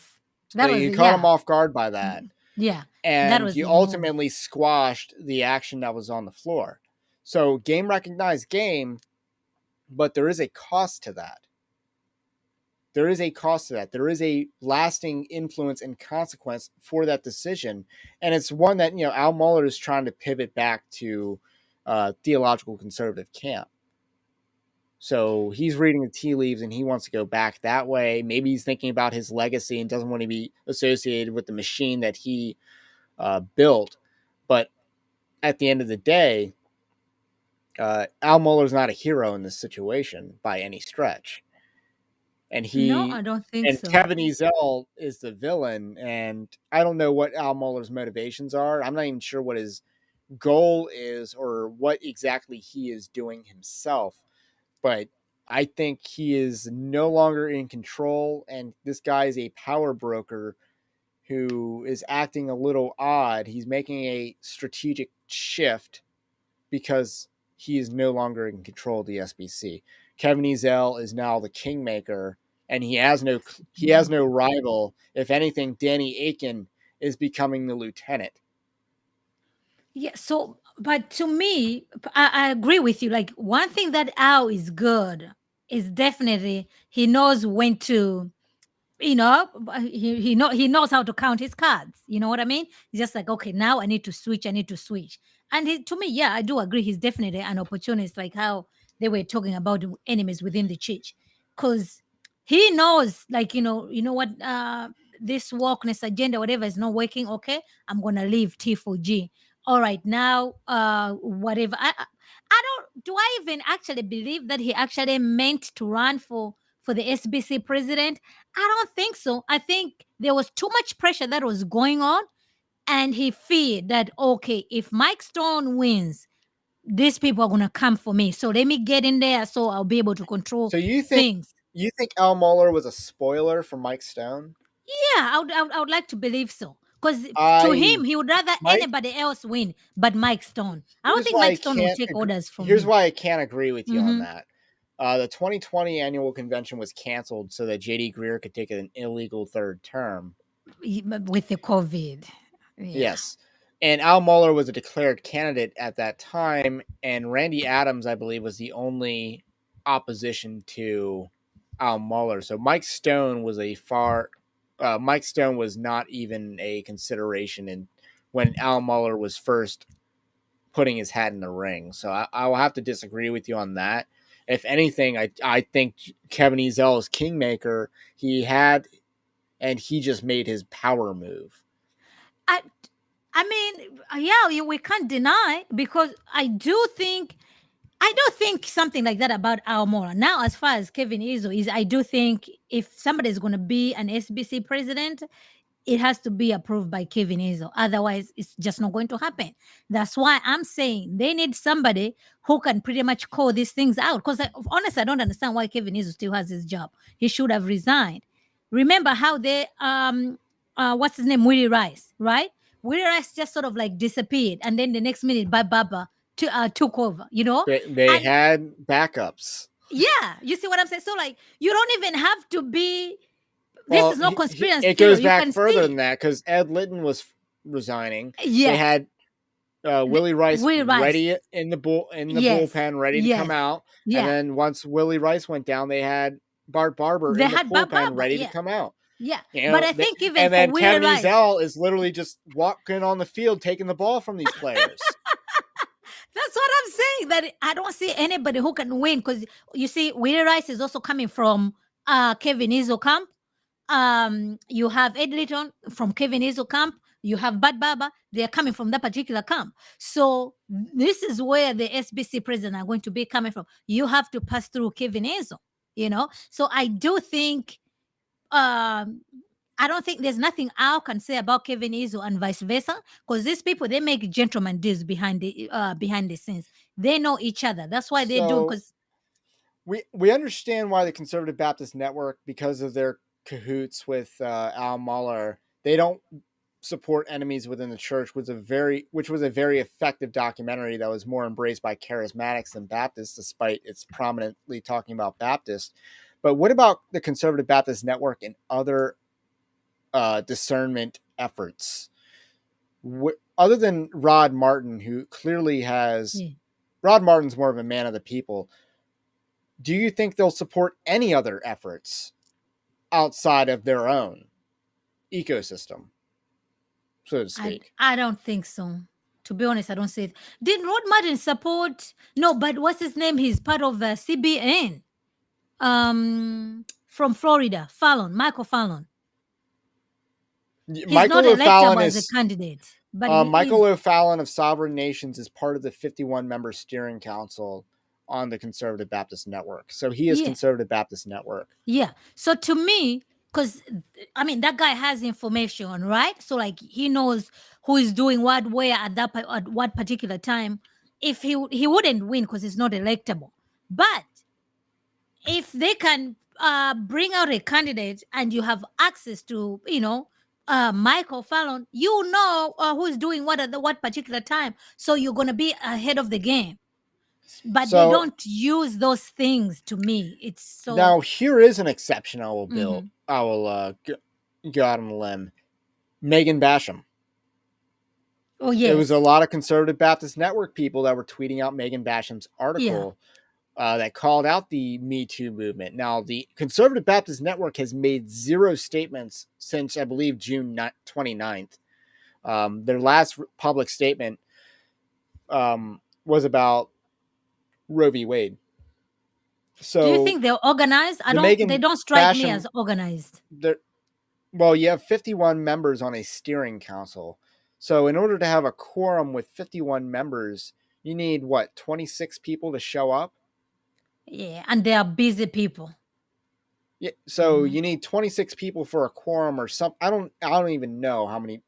So That was you it. caught them Yeah. off guard by that. Yeah. That And was you the move. ultimately squashed the action that was on the floor. So game recognized game, but there is a cost to that. There is a cost to that. There is a lasting influence and consequence for that decision. And it's one that, Al Mueller is trying to pivot back to theological conservative camp. So he's reading the tea leaves and he wants to go back that way. Maybe he's thinking about his legacy and doesn't want to be associated with the machine that he built. But at the end of the day, Al Mueller's not a hero in this situation by any stretch, and No, I don't think so. Kevin Ezell is the villain. And I don't know what Al Mueller's motivations are. I'm not even sure what his goal is or what exactly he is doing himself. But I think he is no longer in control, and this guy is a power broker who is acting a little odd. He's making a strategic shift because he is no longer in control of the SBC. Kevin Ezell is now the kingmaker, and he has no rival. If anything, Danny Aiken is becoming the lieutenant. Yeah, so but to me, I agree with you. Like one thing that Al is good is definitely he knows when to, he knows how to count his cards. You know what I mean? He's just like, okay, now I need to switch. And to me, yeah, I do agree. He's definitely an opportunist, like how they were talking about the enemies within the church, because he knows, like, what, this wokeness agenda, whatever, is not working. Okay, I'm gonna leave T4G. All right, now, whatever. I don't. Do I even actually believe that he actually meant to run for the SBC president? I don't think so. I think there was too much pressure that was going on, and he feared that, okay, if Mike Stone wins, these people are gonna come for me. So let me get in there so I'll be able to control So things. you think Al Mueller was a spoiler for Mike Stone? Yeah, I would like to believe so. Because to I him, he would rather Mike anybody else win but Mike Stone. I don't Here's think why Mike Stone will take orders from here's him. why I can't agree with you on Hmm. that. The 2020 annual convention was canceled so that JD Greer could take an illegal third term. With the COVID. Yeah. Yes. And Al Mueller was a declared candidate at that time, and Randy Adams, I believe, was the only opposition to Al Mueller. So Mike Stone was not even a consideration in when Al Mueller was first putting his hat in the ring. So I will have to disagree with you on that. If anything, I think Kevin Ezell is kingmaker. And he just made his power move. I I mean, yeah, we can't deny, because I do think something like that about Aomora. Now, as far as Kevin Izzo is, I do think if somebody is going to be an SBC president, it has to be approved by Kevin Izzo. Otherwise, it's just not going to happen. That's why I'm saying they need somebody who can pretty much call these things out. Because honestly, I don't understand why Kevin Izzo still has his job. He should have resigned. Remember how they what's his name, Willie Rice, right? Willie Rice just sort of like disappeared, and then the next minute, Baba took over. They And had backups. yeah, you see what I'm saying? So like, you don't even have to be. This Well, is no conspiracy it theory. goes You back can further than see. that because Ed Litton was resigning. They Yeah, had Willie Rice Will Rice. ready in the Yes, bullpen, ready to come yes, out. And yeah. then once Willie Rice went down, they had Bart Barber They in the had bullpen, Baba, ready to yeah, come out. yeah. You But know, I think even and for then Will Kevin Rice, Ezell is literally just walking on the field, taking the ball from these players. that's what I'm saying. That I don't see anybody who can win, because you see, Will Rice is also coming from Kevin Izzo camp. You have Ed Litton from Kevin Izzo camp. You have Bad Baba. They are coming from that particular camp. So this is where the SBC president are going to be coming from. You have to pass through Kevin Izzo. So I do think, um I don't think there's nothing Al can say about Kevin Izzo and vice versa, because these people, they make gentleman deals behind the scenes. They know each other. That's why they're doing. So Because we understand why the Conservative Baptist Network, because of their cahoots with Al Mueller, they don't support enemies within the church, which was a very effective documentary that was more embraced by charismatics than Baptists, despite its prominently talking about Baptists. But what about the Conservative Baptist Network and other discernment efforts? Other than Rod Martin, who clearly has yeah, Rod Martin's more of a man of the people. Do you think they'll support any other efforts outside of their own ecosystem, so to I speak? I don't think so. To be honest, I don't see it. Did Rod Martin support? No, but what's his name? He's part of CBN. From Florida, Michael Fallon. He's not Michael electable O'Fallon as a is candidate. but he Michael is. O'Fallon of Sovereign Nations is part of the 51-member steering council on the Conservative Baptist Network. So he is Yeah, Conservative Baptist Network. yeah. So to me, because I mean that guy has information, right? So like he knows who is doing what, where at at what particular time. If he wouldn't win because he's not electable, but if they can bring out a candidate and you have access to, Michael Fallon, who is doing what at what particular time. So you're going to be ahead of the game. But they So don't use those things to me. It's so. now here is an exception I will build. Mhm. I will go out on a limb. Megan Basham. Oh, It was a yes. lot of Conservative Baptist Network people that were tweeting out Megan Basham's Yeah. article that called out the Me Too movement. Now, the Conservative Baptist Network has made zero statements since, I believe, June 29th. Their last public statement was about Roe v. Wade. Do you So think they're organized? the They Megan don't strike me Basham, as organized. well, you have 51 members on a steering council. So in order to have a quorum with 51 members, you need what, 26 people to show up? Yeah. And they are busy people. Yeah, so Mhm. you need 26 people for a quorum or some I don't even know how many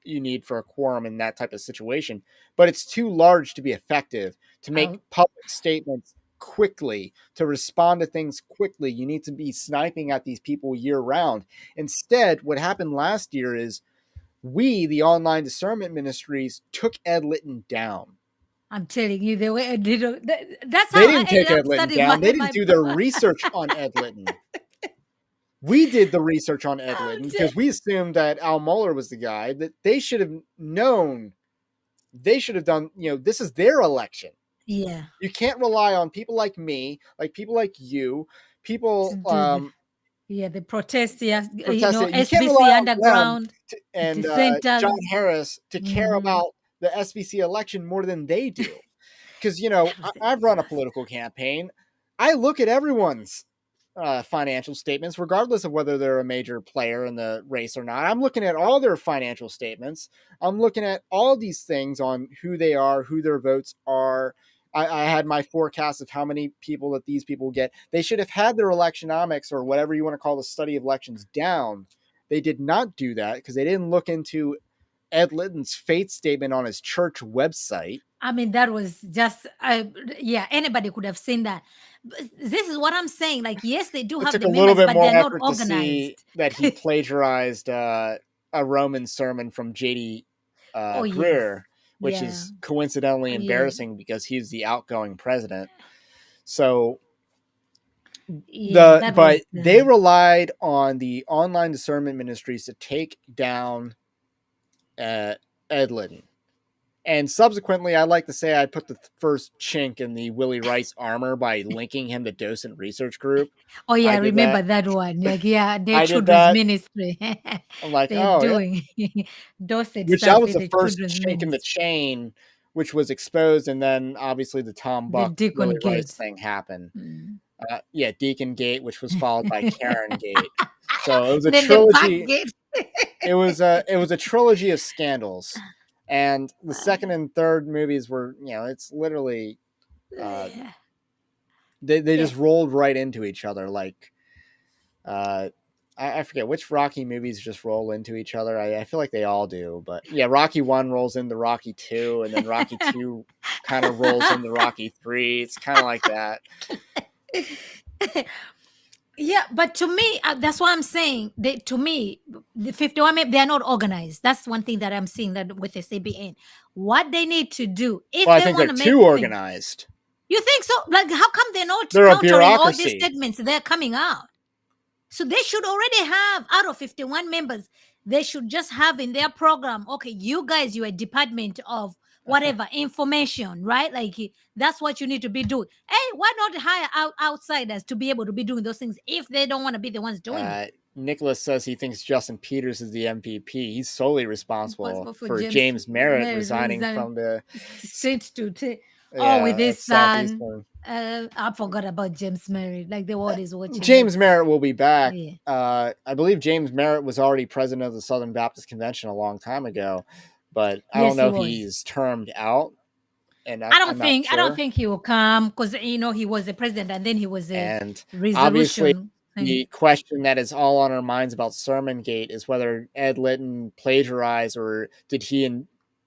you need for a quorum in that type of situation, but it's too large to be effective to make Oh, public statements quickly, to respond to things quickly. You need to be sniping at these people year round. Instead, what happened last year is we, the online discernment ministries, took Ed Litton down. I'm telling you, the way that's They how I didn't ended take up Ed Litton starting my down. They didn't my. do their research on Ed Litton. We did the research on Ed I'm Litton te- because we assumed that Al Mohler was the guy that they should have known. They should have done, this is their election. yeah. You can't rely on people like me, like people like you, To people do yeah, the protest, yeah, protesting. You can't rely SBC on them underground and dissenters. John Harris to care Hmm. about the SBC election more than they do. Because, That was a I've run a disaster. political campaign. I look at everyone's financial statements, regardless of whether they're a major player in the race or not. I'm looking at all their financial statements. I'm looking at all these things on who they are, who their votes are. I had my forecast of how many people that these people get. They should have had their electionomics or whatever you want to call the study of elections down. They did not do that because they didn't look into Ed Litton's faith statement on his church website. I mean, that was just, yeah, anybody could have seen that. But this is what I'm saying. Like, yes, they do It have took the a little members, bit but more they're not effort to see organized. that he plagiarized a Roman sermon from J.D. Oh, yes. Greer, which Yeah. is coincidentally Yeah. embarrassing because he's the outgoing president. So Yeah. That was, but they relied on the online discernment ministries to take down Ed Litton. And subsequently, I like to say I put the first chink in the Willie Rice armor by linking him to Docent Research Group. oh, yeah, I I did remember that. that one. Like, yeah, their I did children's that. ministry. I'm like, They're oh yeah, doing Dorset which that stuff was in the the first children's chink in the ministry. chain, which was exposed, and then obviously the Tom The Buck Deacon Willie Rice Gate. thing happened. Mm. Yeah, Deacon Gate, which was followed by Karen Gate. So it was a Then the back trilogy. gate. It was a trilogy of scandals, and the second and third movies were, it's literally Yeah. they Yeah. just rolled right into each other like uh I forget which Rocky movies just roll into each other. I feel like they all do, but yeah, Rocky 1 rolls into Rocky 2, and then Rocky 2 kind of rolls into Rocky 3. It's kind of like that. Yeah, but to me, that's why I'm saying that to me, the 51 they are not organized. That's one thing that I'm seeing that with the CBN. What they need to do if Well, I they think they're want to make too things. organized. You think so? Like, how come they're not They're a countering all these bureaucracy. statements they're coming out? So they should already have out of 51 members, they should just have in their program, okay, you guys, you're a department of whatever information, right? Like that's what you need to be doing. Hey, why not hire outsiders to be able to be doing those things if they don't want to be the ones doing it? Nicholas says he thinks Justin Peters is the MVP. He's solely responsible Impossible for for James James Merritt Mary resigning resign from the straight to oh, with yeah, his son. Southeastern. I forgot about James Mary. Like the world is watching. James That's Merritt will be back. yeah. I believe James Merritt was already president of the Southern Baptist Convention a long time ago, but I don't Yes, he know if was. he's termed out, and I'm not I don't sure. think he will come because he was the president and then he was a And obviously, resolution the thing. question that is all on our minds about Sermongate is whether Ed Litton plagiarized or did he and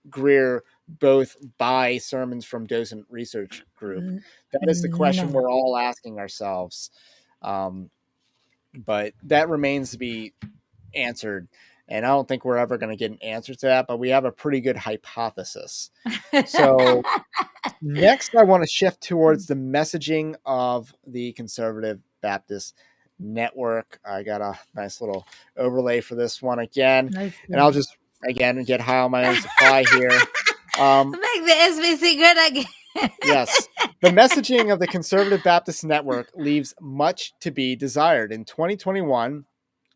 Greer both buy sermons from Docent Research Group. That is the question No. we're all asking ourselves. Um, but that remains to be answered. And I don't think we're ever going to get an answer to that, but we have a pretty good hypothesis. So next, I want to shift towards the messaging of the Conservative Baptist Network. I got a nice little overlay for this one again, That's and I'll good. just again get high on my own supply here. Um, Make the SBC great again. yes, the messaging of the Conservative Baptist Network leaves much to be desired. In 2021,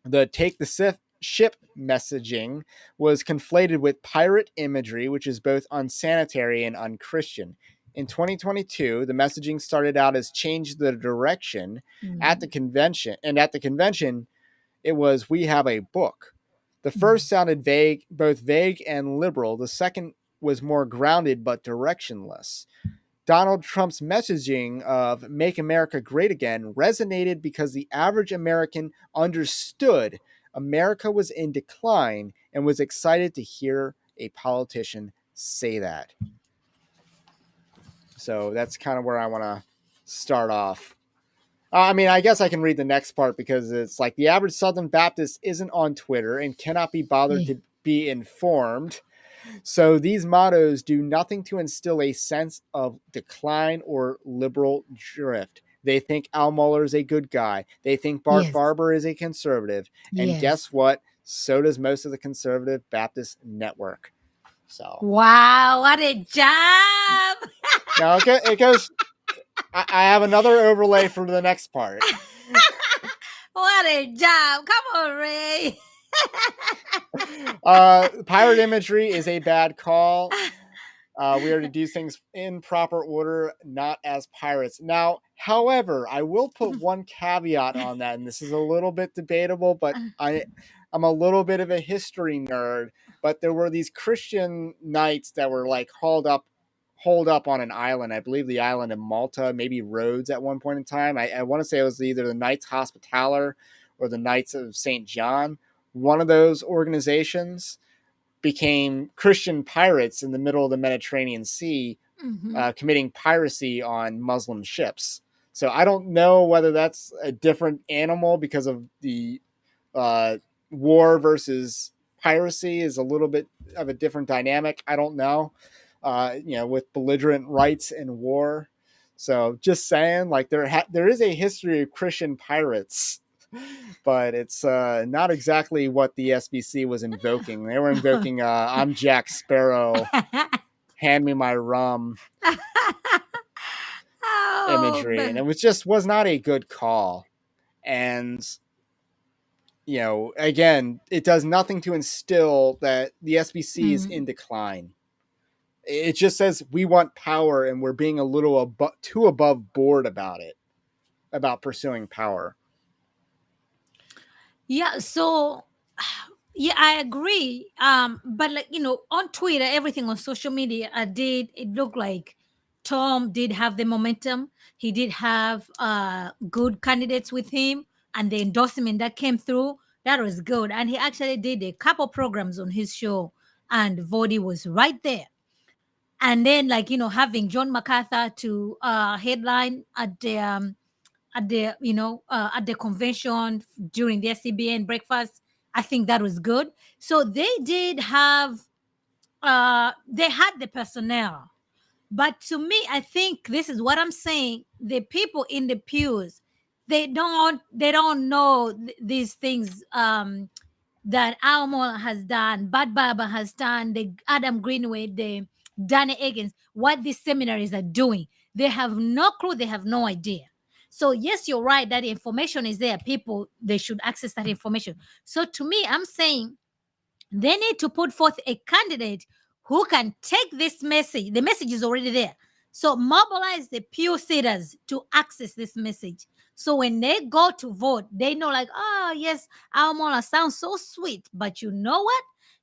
the take the ship messaging was conflated with pirate imagery, which is both unsanitary and unchristian. In 2022, the messaging started out as change the direction at the Mm, convention, and at the convention, it was we have a book. The mm, first sounded vague, both vague and liberal. The second was more grounded but directionless. Donald Trump's messaging of Make America Great Again resonated because the average American understood America was in decline and was excited to hear a politician say that. So that's kind of where I want to start off. I mean, I guess I can read the next part because it's like the average Southern Baptist isn't on Twitter and cannot be bothered yeah. to be informed. So these mottos do nothing to instill a sense of decline or liberal drift. They think Al Mohler is a good guy. They think Bart Yes. Barber is a conservative. And Yes. guess what? So does most of the Conservative Baptist Network. So Wow, what a job! now it goes. I have another overlay for the next part. What a job! Come on, Ray. Pirate imagery is a bad call. We are to do things in proper order, not as pirates. Now, however, I will put one caveat on that, and this is a little bit debatable, but I'm a little bit of a history nerd. But there were these Christian knights that were like holed up on an island. I believe the island of Malta, maybe Rhodes at one point in time. I want to say it was either the Knights Hospitaller or the Knights of St. John. One of those organizations became Christian pirates in the middle of the Mediterranean Sea, Mhm. committing piracy on Muslim ships. So I don't know whether that's a different animal because of the uh, war versus piracy is a little bit of a different dynamic. I don't know, with belligerent rights and war. So just saying, like there is a history of Christian pirates, but it's not exactly what the SBC was invoking. They were invoking "I'm Jack Sparrow, hand me my rum" Oh, imagery, and it was not a good call. And again, it does nothing to instill that the SBC is in mm. decline. It just says we want power, and we're being a little too above board about it, about pursuing power. Yeah, so yeah, I agree. But like on Twitter, everything on social media, it looked like Tom did have the momentum. He did have good candidates with him, and the endorsement that came through, that was good. And he actually did a couple programs on his show, and Vodi was right there. And then like having John MacArthur to headline at the convention during the SCBN breakfast. I think that was good. So they did have they had the personnel. But to me, I think this is what I'm saying. The people in the pews, they don't know these things that Almond has done, Bad Baba has done, the Adam Greenway, the Danny Higgins, what these seminaries are doing. They have no clue, they have no idea. So yes, you're right that information is there. People they should access that information. So to me, I'm saying they need to put forth a candidate who can take this message. The message is already there. So mobilize the pew sitters to access this message. So when they go to vote, they know, like, oh, yes, Almola sounds so sweet. But you know what?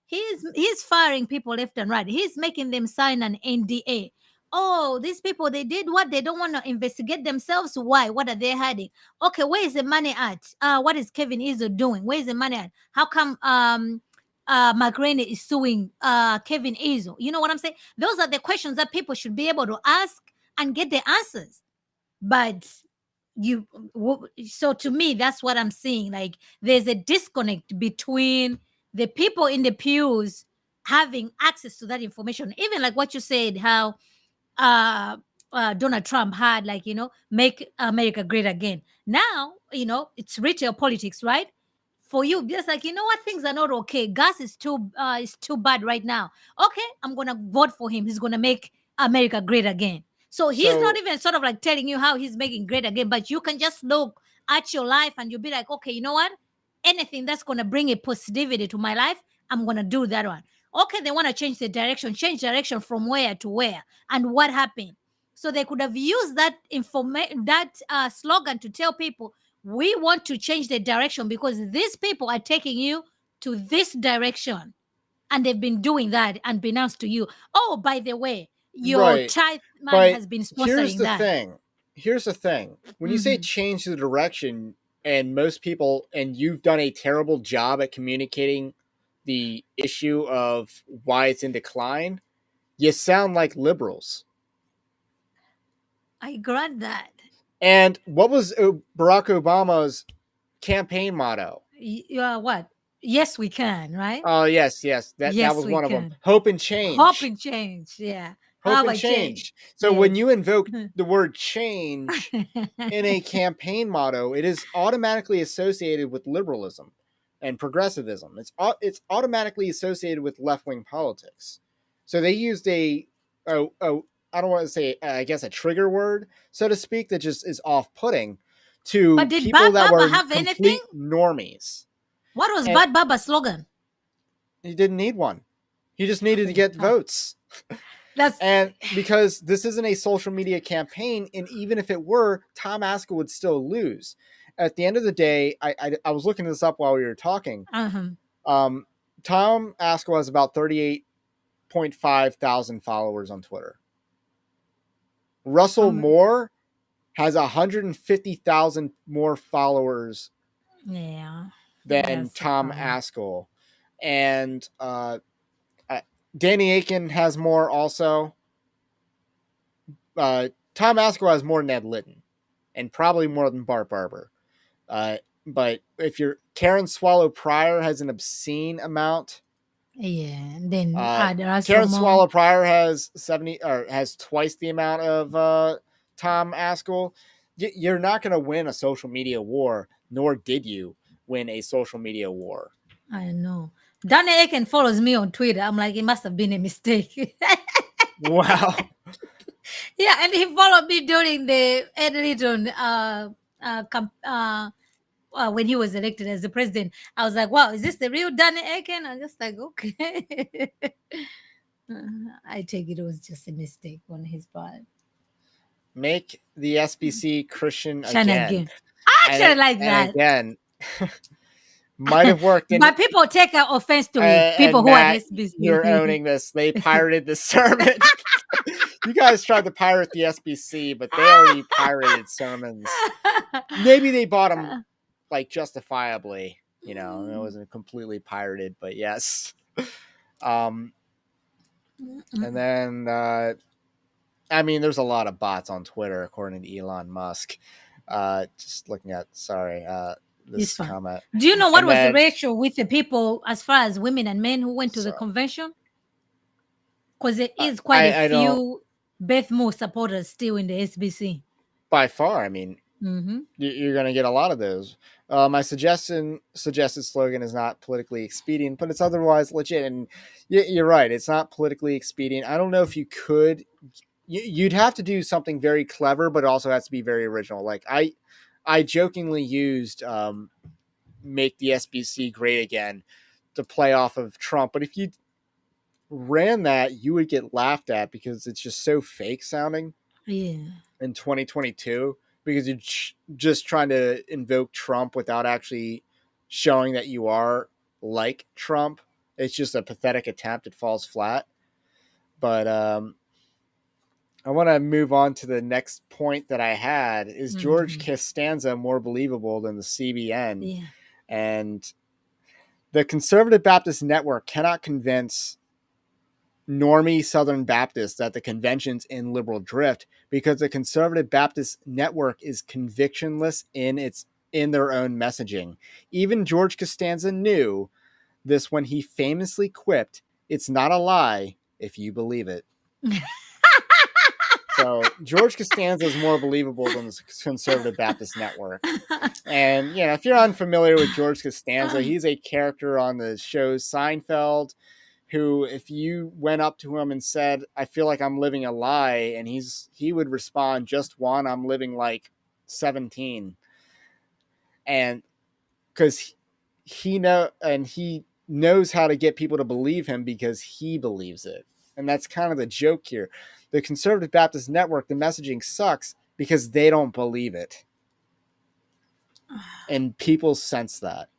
He's firing people left and right. He's making them sign an NDA. Oh, these people, they did what? They don't want to investigate themselves. Why? What are they hiding? Okay, where is the money at? What is Kevin Izzo doing? Where is the money at? How come McGrane is suing Kevin Izzo? You know what I'm saying? Those are the questions that people should be able to ask and get the answers. But so to me, that's what I'm seeing. Like, there's a disconnect between the people in the pews having access to that information. Even like what you said, how uh, Donald Trump had, like, make America great again. Now, it's retail politics, right? For you, just like, what, things are not okay. Gas is too bad right now. Okay, I'm gonna vote for him. He's gonna make America great again. So he's not So even sort of like telling you how he's making great again, but you can just look at your life and you'll be like, okay, you know what? Anything that's gonna bring a positivity to my life, I'm gonna do that one. Okay, they want to change the direction. Change direction from where to where? And what happened? So they could have used that slogan to tell people, we want to change the direction because these people are taking you to this direction, and they've been doing that and been announced to you. Oh, by the way, your right, tithe money but has been here's sponsoring the that. thing. Here's the thing. When you say Hmm. change the direction, and most people, and you've done a terrible job at communicating the issue of why it's in decline, you sound like liberals. I grant that. And what was Barack Obama's campaign motto? You are what? Yes, we can, right? Oh, yes, yes. That Yes, was we one of them. can. Hope and Hope change. and change. Yeah. How Hope and about change? change. So when Yes. you invoke the word change in a campaign motto, it is automatically associated with liberalism and progressivism. It's automatically associated with left wing politics. So they used I don't want to say, I guess, a trigger word, so to speak, that just is off putting But to did people Bad that Baba were have anything? complete normies. What was And Bad Baba's slogan? he didn't need one. He just needed to Oh, get votes. that's And because this isn't a social media campaign, and even if it were, Tom Askell would still lose. At the end of the day, I was looking this up while we were talking. uh-huh. Um, Tom Askell has about 38.5 thousand followers on Twitter. Russell um, Moore has 150,000 more followers yeah, than that's the Tom problem. Askell. And Danny Aiken has more also. Tom Askell has more than Ed Litton, and probably more than Bart Barber. Uh, but if you're Karen Swallow Pryor has an obscene amount. Yeah, then Uh, there are some Karen more. Swallow Pryor has 70 or has twice the amount of Tom Askell. You're not going to win a social media war, nor did you win a social media war. I know. Danny Aiken follows me on Twitter. I'm like, it must have been a mistake. Wow. Yeah, and he followed me during the Ed Litton when he was elected as the president. I was like, wow, is this the real Danny Aiken? I'm just like, okay. I take it was just a mistake on his part. Make the SBC Christian Shine again. again. I actually And, like and that. again, might have worked. And But people take offense to it. People and who are Matt, you're SBC. owning this. They pirated the sermon. You guys tried to pirate the SBC, but they already pirated sermons. Maybe they bought them like justifiably. You know, it wasn't completely pirated, but yes. Um, and then I mean, there's a lot of bots on Twitter, according to Elon Musk. Just looking at, sorry, It's this fine. comment, Do you know what and was the then ratio with the people as far as women and men who went to the so convention? Because there I is quite a I don't few Beth Moore supporters still in the SBC. by far. I mean, Mm-hmm. you're going to get a lot of those. My suggested slogan is not politically expedient, but it's otherwise legit. And you're right; it's not politically expedient. I don't know if you could. You'd have to do something very clever, but it also has to be very original. Like I jokingly used "Make the SBC Great Again" to play off of Trump, but if you ran that, you would get laughed at because it's just so fake sounding Yeah. in 2022 because you're just trying to invoke Trump without actually showing that you are like Trump It's just a pathetic attempt. It falls flat. But I want to move on to the next point that I had. Is George Mhm. Costanza more believable than the CBN? Yeah. And the Conservative Baptist Network cannot convince normie Southern Baptists that the convention's in liberal drift, because the Conservative Baptist Network is convictionless in their own messaging. Even George Costanza knew this when he famously quipped, "It's not a lie if you believe it." So George Costanza is more believable than the Conservative Baptist Network. And if you're unfamiliar with George Costanza, he's a character on the show Seinfeld, who, if you went up to him and said, "I feel like I'm living a lie," and he would respond, "Just one, I'm living like 17." And because he knows how to get people to believe him because he believes it. And that's kind of the joke here. The Conservative Baptist Network, the messaging sucks because they don't believe it. And people sense that.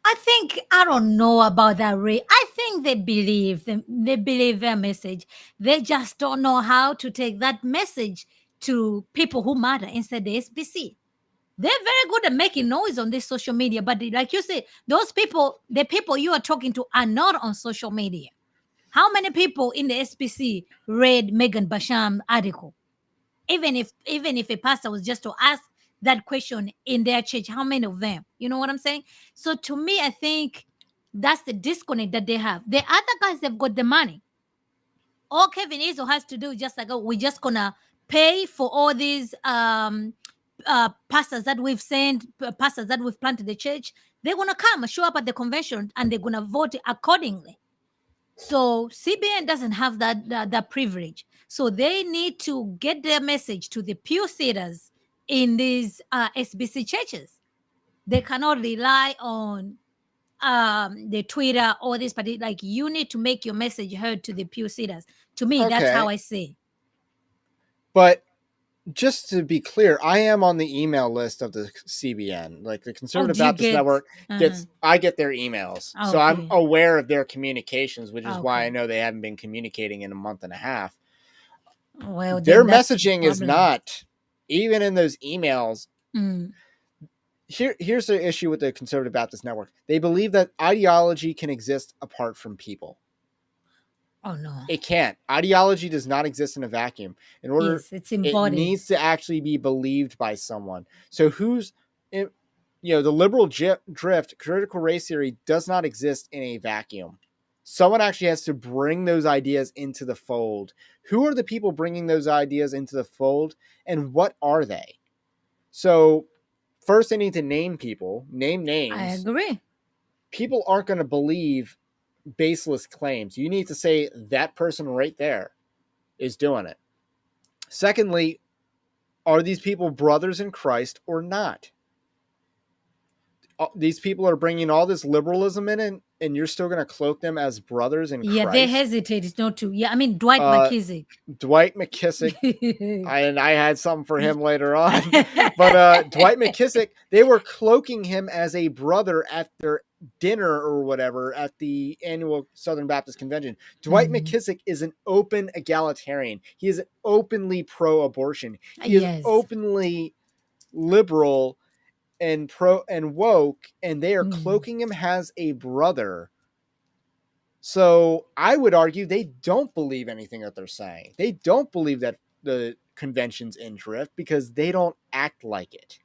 I don't know about that, Ray. I think they believe their message. They just don't know how to take that message to people who matter inside the SBC. They're very good at making noise on this social media, but like you said, those people, the people you are talking to, are not on social media. How many people in the SBC read Megan Basham's article? Even if a pastor was just to ask that question in their church, how many of them? You know what I'm saying? So to me, I think that's the disconnect that they have. The other guys, they've got the money. All Kevin Izzo has to do is just like, oh, we're just gonna pay for all these pastors that we've sent, pastors that we've planted the church. They're gonna come show up at the convention and they're gonna vote accordingly. So CBN doesn't have that privilege. So they need to get their message to the pew sitters in these SBC churches. They cannot rely on the Twitter or this, but like you need to make your message heard to the pew sitters. To me, that's how Okay. I see. But just to be clear, I am on the email list of the CBN. Like the Oh, Conservative do you Baptist get? Network Uh-huh. I get their emails. So I'm Okay. aware of their communications, which is why I Okay. know they haven't been communicating in a month and a half. Well, Their then that's the messaging is problem. not, even in those emails. Mm. Here's the issue with the Conservative Baptist Network. They believe that ideology can exist apart from people. Oh no. It can't. Ideology does not exist in a vacuum. Yes, it's It embodied. needs to actually be believed by someone. So the liberal drift, critical race theory does not exist in a vacuum. Someone actually has to bring those ideas into the fold. Who are the people bringing those ideas into the fold, and what are they? So first, they need to name people, name I names. agree. People aren't going to believe baseless claims. You need to say that person right there is doing it. Secondly, are these people brothers in Christ or not? These people are bringing all this liberalism in, and you're still going to cloak them as brothers in Yeah, they Christ. hesitated not to. Yeah, I mean Dwight Uh, McKissick. Dwight McKissick, and I had something for him later on, but Dwight McKissick, they were cloaking him as a brother at their dinner or whatever at the annual Southern Baptist Convention. Dwight Mhm. McKissick is an open egalitarian. He is openly pro-abortion. He is Yes. openly liberal and pro and woke, and they are Mm. cloaking him as a brother. So I would argue they don't believe anything that they're saying. They don't believe that the convention's in drift because they don't act like it.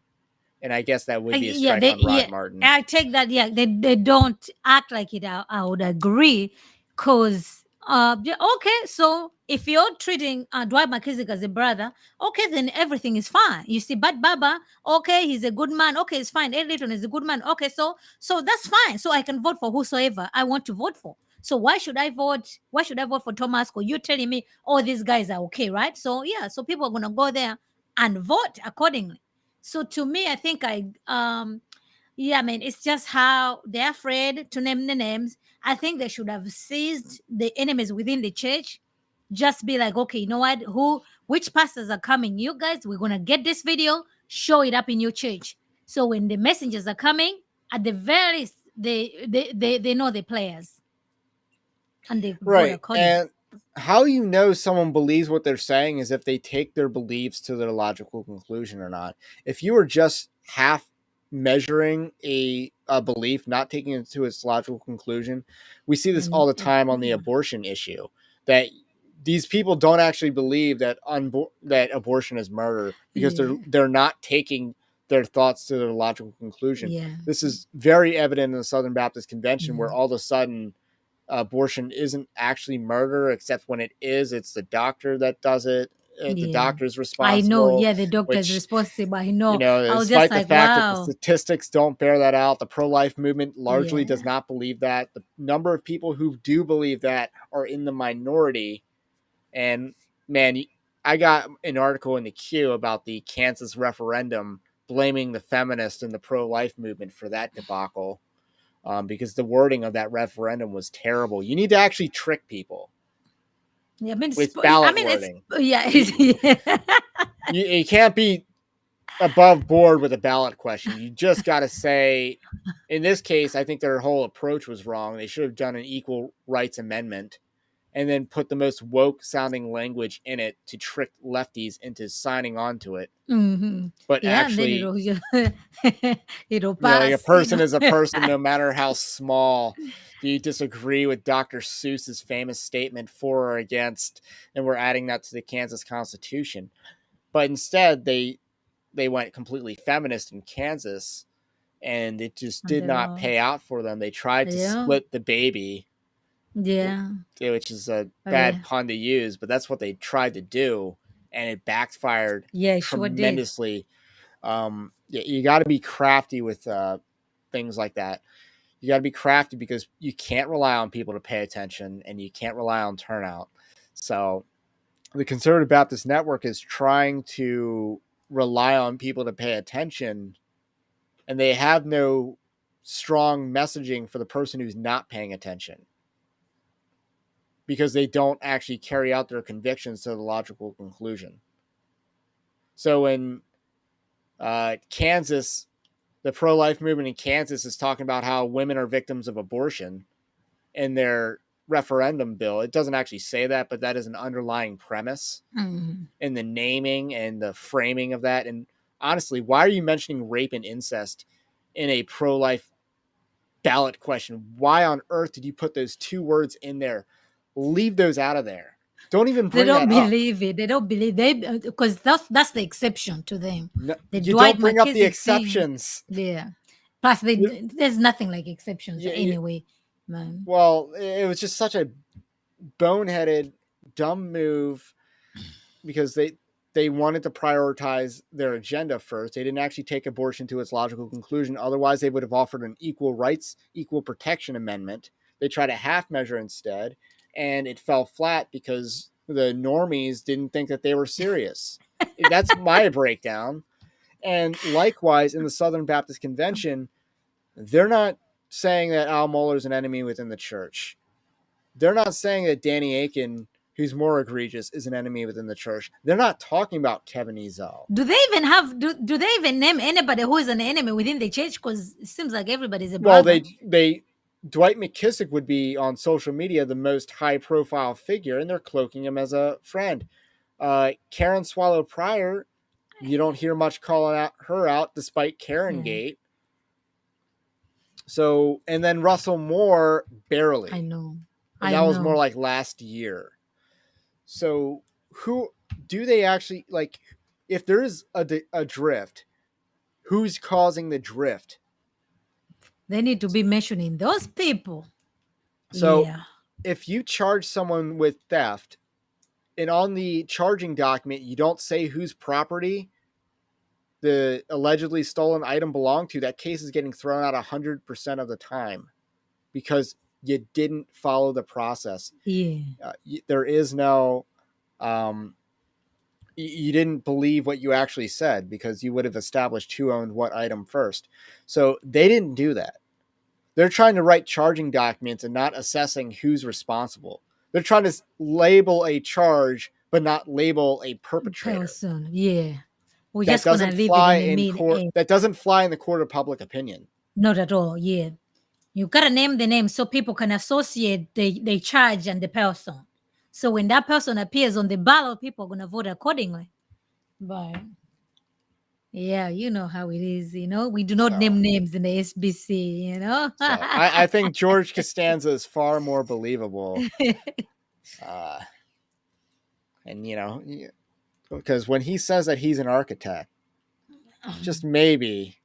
And I guess that would be a Yeah, strike they on yeah. Rod Martin. I take that. Yeah, they don't act like it. I would agree, cause yeah, okay. So if you're treating Dwight McKissick as a brother, okay, then everything is fine. You see, Bad Baba, okay, he's a good man. Okay, it's fine. Ed Litton is a good man. Okay, so that's fine. So I can vote for whosoever I want to vote for. So why should I vote? Why should I vote for Thomas? You're telling me all these guys are okay, right? So yeah, so people are gonna go there and vote accordingly. So to me, I think yeah, I mean, it's just how they're afraid to name the names. I think they should have seized the enemies within the church. Just be like, okay, you know what? Which pastors are coming? You guys, we're gonna get this video, show it up in your church. So when the messengers are coming, at the very they know the players and they vote Right. accordingly. And how you know someone believes what they're saying is if they take their beliefs to their logical conclusion or not. If you are just half measuring a belief, not taking it to its logical conclusion, we see this all And the time on the yeah, abortion issue, that these people don't actually believe that that abortion is murder because yeah, they're not taking their thoughts to their logical conclusion. yeah, This is very evident in the Southern Baptist Convention, where mm, all of a sudden abortion isn't actually murder, except when it is, it's the doctor that does it. The yeah. doctor's I know. responsible, Yeah, the doctor is which, responsible. I know. I was just despite the like, fact that the wow. statistics don't bear that out, the pro-life movement largely Yeah. does not believe that. The number of people who do believe that are in the minority. And man, I got an article in the queue about the Kansas referendum blaming the feminists and the pro-life movement for that debacle, because the wording of that referendum was terrible. You need to actually trick people Yeah, I mean, with I ballot mean, it's wording. yeah, You, yeah. you can't be above board with a ballot question. You just got to say, in this case, I think their whole approach was wrong. They should have done an equal rights amendment and then put the most woke sounding language in it to trick lefties into signing on to it. Hmm. But Yeah, and then actually, it'll like a pass. You person know. is a person, no matter how small. Do you disagree with Dr. Seuss's famous statement for or against? And we're adding that to the Kansas Constitution. But instead, they went completely feminist in Kansas, and it just And did the not law. pay out for them. They tried to Yeah, split the baby, yeah, which is a yeah, bad pun to use, but that's what they tried to do, and it backfired yeah. It sure did. tremendously. You got to be crafty with things like that. You got to be crafty because you can't rely on people to pay attention, and you can't rely on turnout. So the Conservative Baptist Network is trying to rely on people to pay attention, and they have no strong messaging for the person who's not paying attention, because they don't actually carry out their convictions to the logical conclusion. So in Kansas, the pro-life movement in Kansas is talking about how women are victims of abortion in their referendum bill. It doesn't actually say that, but that is an underlying premise Mhm. in the naming and the framing of that. And honestly, why are you mentioning rape and incest in a pro-life ballot question? Why on earth did you put those two words in there? Leave those out of there. Don't even They bring don't that up. believe it. They don't believe they because that's the exception to them. No, The you Dwight don't bring up the McKissick thing. exceptions. Yeah. Plus, You, there's nothing like exceptions you, anyway, man. well, it was just such a boneheaded, dumb move, because they wanted to prioritize their agenda first. They didn't actually take abortion to its logical conclusion. Otherwise, they would have offered an equal rights, equal protection amendment. They tried a half measure instead, and it fell flat because the normies didn't think that they were serious. That's my breakdown. And likewise, in the Southern Baptist Convention, they're not saying that Al Mohler is an enemy within the church. They're not saying that Danny Aiken, who's more egregious, is an enemy within the church. They're not talking about Kevin Izzo. Do they even have do they even name anybody who is an enemy within the church? Because it seems like everybody's a Well, brother. they Dwight McKissick would be on social media the most high profile figure, and they're cloaking him as a friend. Karen Swallow Pryor, you don't hear much calling her out, despite Karen Yeah, Gate. So, and then Russell Moore, I barely. know. And I that was more know. like last year. So, who do they actually like? If there is a drift, who's causing the drift? They need to be mentioning those people. So, Yeah. if you charge someone with theft, and on the charging document you don't say whose property the allegedly stolen item belonged to, that case is getting thrown out 100% of the time, because you didn't follow the process. Yeah. There is no you didn't believe what you actually said, because you would have established who owned what item first. So they didn't do that. They're trying to write charging documents and not assessing who's responsible. They're trying to label a charge but not label a perpetrator. Person. Yeah. We're That just gonna doesn't leave it fly in the in mid court. end. That doesn't fly in the court of public opinion. Not at all. Yeah. You gotta name the name so people can associate the charge and the person. So when that person appears on the ballot, people are gonna vote accordingly. But yeah, you know how it is. We do not So name names in the SBC. I think George Costanza is far more believable. Uh, and because when he says that he's an architect, just maybe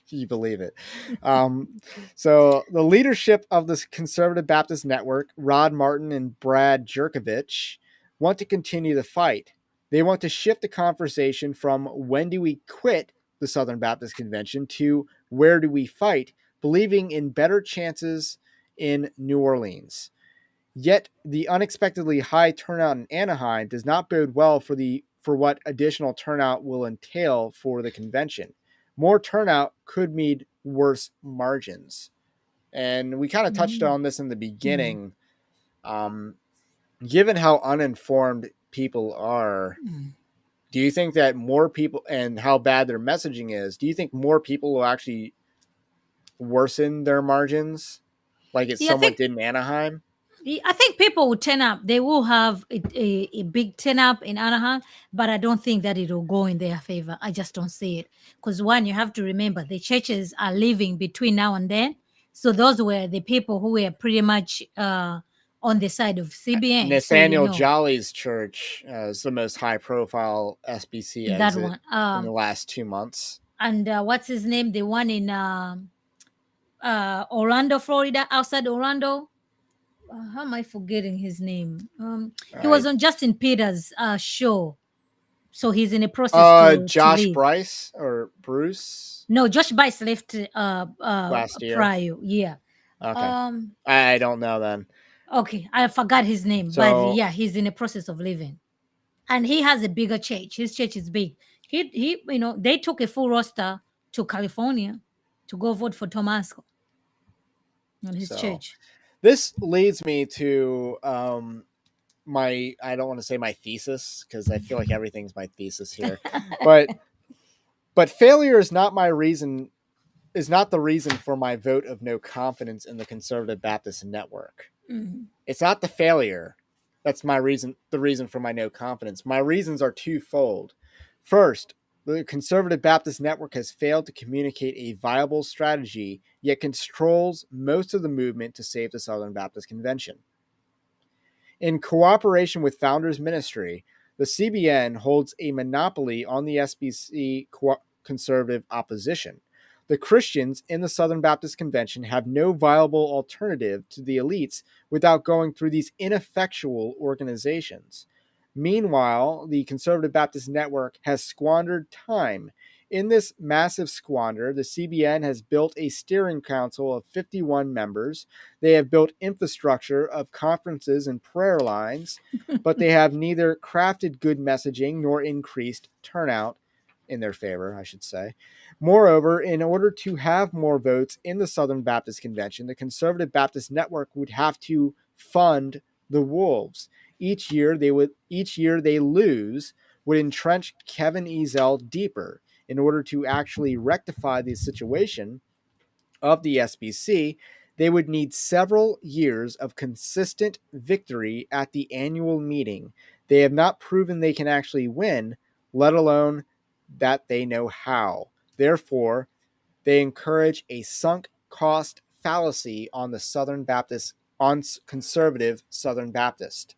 you believe it. Um, so the leadership of the Conservative Baptist Network, Rod Martin and Brad Jerkovich, want to continue the fight. They want to shift the conversation from when do we quit the Southern Baptist Convention to where do we fight, believing in better chances in New Orleans. Yet the unexpectedly high turnout in Anaheim does not bode well for what additional turnout will entail for the convention. More turnout could mean worse margins. And we kind of touched Mm. on this in the Mm. beginning. Um, Given how uninformed people are, Mm. do you think that more people and how bad their messaging is, do you think more people will actually worsen their margins like it Yeah, somewhat did in Anaheim? I think people will turn up. They will have a big turn up in Anaheim, but I don't think that it will go in their favor. I just don't see it. Because one, you have to remember the churches are living between now and then. So those were the people who were pretty much on the side of CBN. So Nathaniel Jolly's church is the most high profile SBC that exit one. in the last 2 months. And what's his name? The one in Orlando, Florida, outside Orlando. How am I forgetting his name? He I was on Justin Peters' show, so he's in a process to Josh leave. Bryce or Bruce No, Josh Bice left last year. prior. Yeah. Okay. Um. I don't know then. Okay, I forgot his name, but So yeah, he's in a process of leaving, and he has a bigger church. His church is big. They took a full roster to California to go vote for Tomasco on his so church. this leads me to my I don't want to say my thesis because I feel like everything's my thesis here. But failure is not the reason for my vote of no confidence in the Conservative Baptist Network. Mhm. It's not the failure. That's the reason for my no confidence. My reasons are twofold. First, the Conservative Baptist Network has failed to communicate a viable strategy, yet controls most of the movement to save the Southern Baptist Convention. In cooperation with Founders Ministry, the CBN holds a monopoly on the SBC conservative opposition. The Christians in the Southern Baptist Convention have no viable alternative to the elites without going through these ineffectual organizations. Meanwhile, the Conservative Baptist Network has squandered time. In this massive squander, the CBN has built a steering council of 51 members. They have built infrastructure of conferences and prayer lines, but they have neither crafted good messaging nor increased turnout in their favor, I should say. Moreover, in order to have more votes in the Southern Baptist Convention, the Conservative Baptist Network would have to fund the wolves. Each year they lose would entrench Kevin Ezell deeper. In order to actually rectify the situation of the SBC, they would need several years of consistent victory at the annual meeting. They have not proven they can actually win, let alone that they know how. Therefore, they encourage a sunk cost fallacy on the Southern Baptist, on conservative Southern Baptist.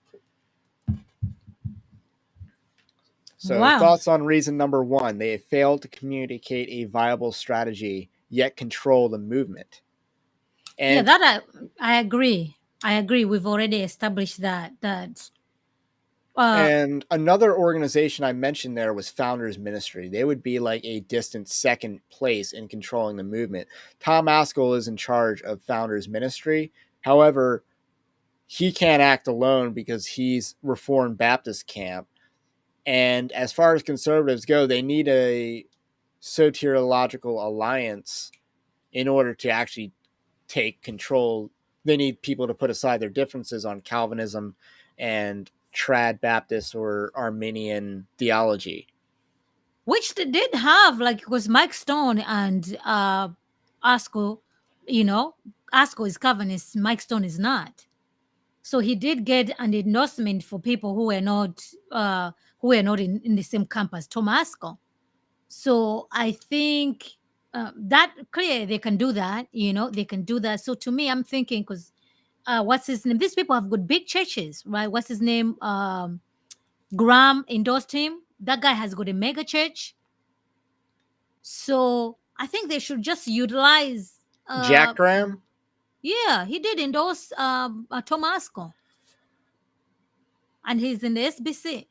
So, Wow. thoughts on reason number one: they have failed to communicate a viable strategy, yet control the movement. Yeah, And that I agree. I agree. We've already established that. Uh, And another organization I mentioned there was Founders Ministry. They would be like a distant second place in controlling the movement. Tom Askell is in charge of Founders Ministry. However, he can't act alone because he's Reformed Baptist camp. And as far as conservatives go, they need a soteriological alliance in order to actually take control. They need people to put aside their differences on Calvinism and trad Baptist or Arminian theology. which they did have, like, it was Mike Stone and Asko. you know, Asco is Calvinist, Mike Stone is not. So he did get an endorsement for people who were not in the same camp as Tom Asco. So I think that clearly they can do that. You know, they can do that. So to me, I'm thinking because what's his name? These people have got big churches, right? What's his name? Graham endorsed him. That guy has got a mega church. So I think they should just utilize. Jack Graham. Yeah, he did endorse Tom Asco, and he's in the SBC.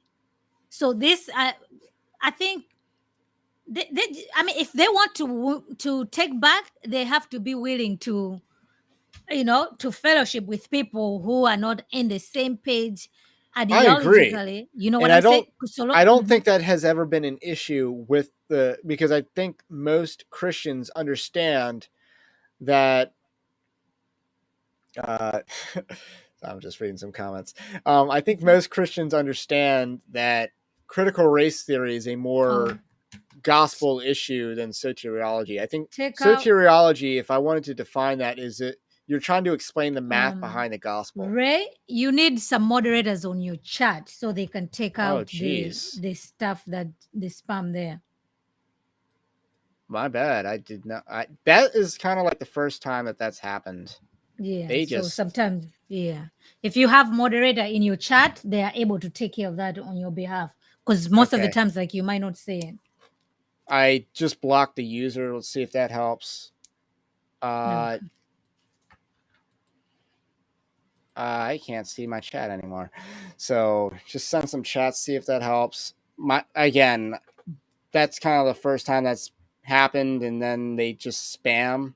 So this, I think, I mean, if they want to take back, they have to be willing to, you know, to fellowship with people who are not in the same page I agree. ideologically. You know And what I'm saying? I don't Mhm. think that has ever been an issue with the, because I think most Christians understand that uh I'm just reading some comments. I think most Christians understand that critical race theory is a more Oh, gospel issue than soteriology. I think take out soteriology, if I wanted to define that, is that you're trying to explain the math um behind the gospel. Ray. You need some moderators on your chat so they can take Oh out geez. the stuff that the spam there. My bad. I did not. That is kind of like the first time that that's happened. Yeah. They So just sometimes, yeah, if you have moderator in your chat, they are able to take care of that on your behalf. Because most of the okay. times, like, you might not see it. I just blocked the user. Let's see if that helps. Uh, Okay. I can't see my chat anymore. So just send some chats, see if that helps. My again, that's kind of the first time that's happened, and then they just spam.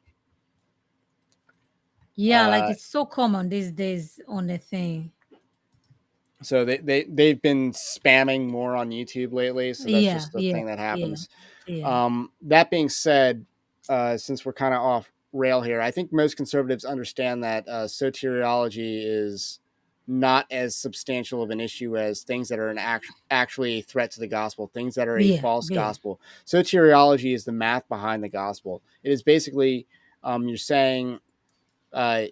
Yeah, like Uh, it's so common these days on the thing. so they've been spamming more on YouTube lately. So that's Yeah, just the yeah, thing that yeah, happens. yeah, That being said, since we're kind of off rail here, I think most conservatives understand that soteriology is not as substantial of an issue as things that are actually a threat to the gospel, things that are a yeah, false yeah, gospel. Soteriology is the math behind the gospel. It is basically you're saying uh,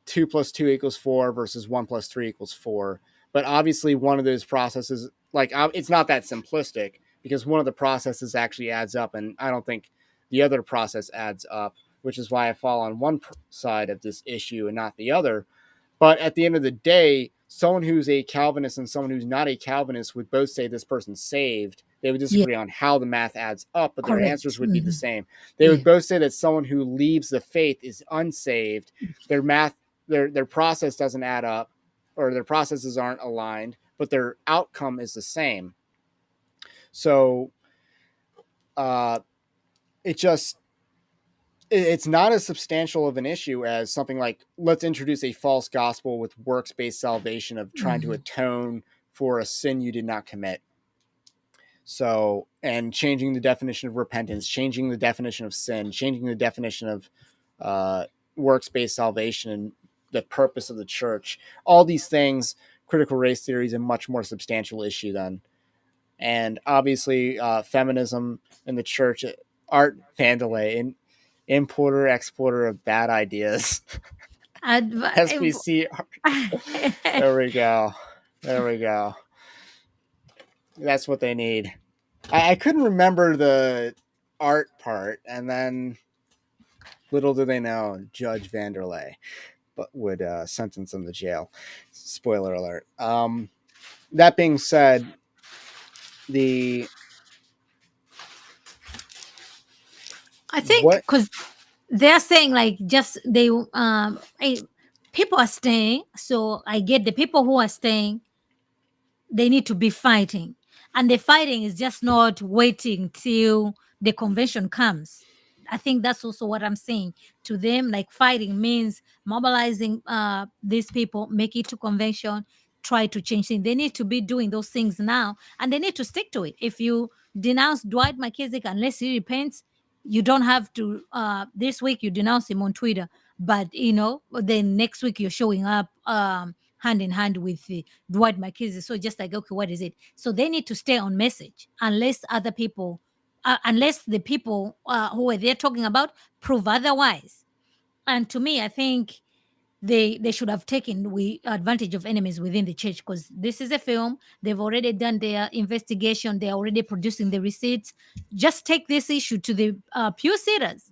2 + 2 = 4 versus 1 + 3 = 4. But obviously, one of those processes, like it's not that simplistic because one of the processes actually adds up, and I don't think the other process adds up, which is why I fall on one side of this issue and not the other. But at the end of the day, someone who's a Calvinist and someone who's not a Calvinist would both say this person's saved. They would yeah. disagree on how the math adds up, but their answers Correct. would be the same. They would Yeah, both say that someone who leaves the faith is unsaved. Their math, their process doesn't add up, or their processes aren't aligned, but their outcome is the same. So uh, it just it's not as substantial of an issue as something like let's introduce a false gospel with works-based salvation of trying to mhm. atone for a sin you did not commit. So, and changing the definition of repentance, changing the definition of sin, changing the definition of uh, works-based salvation and the purpose of the church. All these things, critical race theory is a much more substantial issue then. And obviously, feminism in the church, art vandalay, and importer exporter of bad ideas. SBC. There we go. There we go. That's what they need. I couldn't remember the art part, and then little do they know, Judge Vanderlei but would sentence them to jail. Spoiler alert. That being said, the I think what because they're saying like just they people are staying. So I get the people who are staying, they need to be fighting. And the fighting is just not waiting till the convention comes. I think that's also what I'm saying to them. Like, fighting means mobilizing these people, make it to convention, try to change things. They need to be doing those things now, and they need to stick to it. If you denounce Dwight McKissick unless he repents, you don't have to. This week you denounce him on Twitter, but then next week you're showing up hand in hand with Dwight McKissick. So just like, okay, what is it? So they need to stay on message unless other people, unless the people who are there talking about prove otherwise. And to me, I think they should have taken advantage of enemies within the church, because this is a film. They've already done their investigation. They're already producing the receipts. Just take this issue to the pew sitters.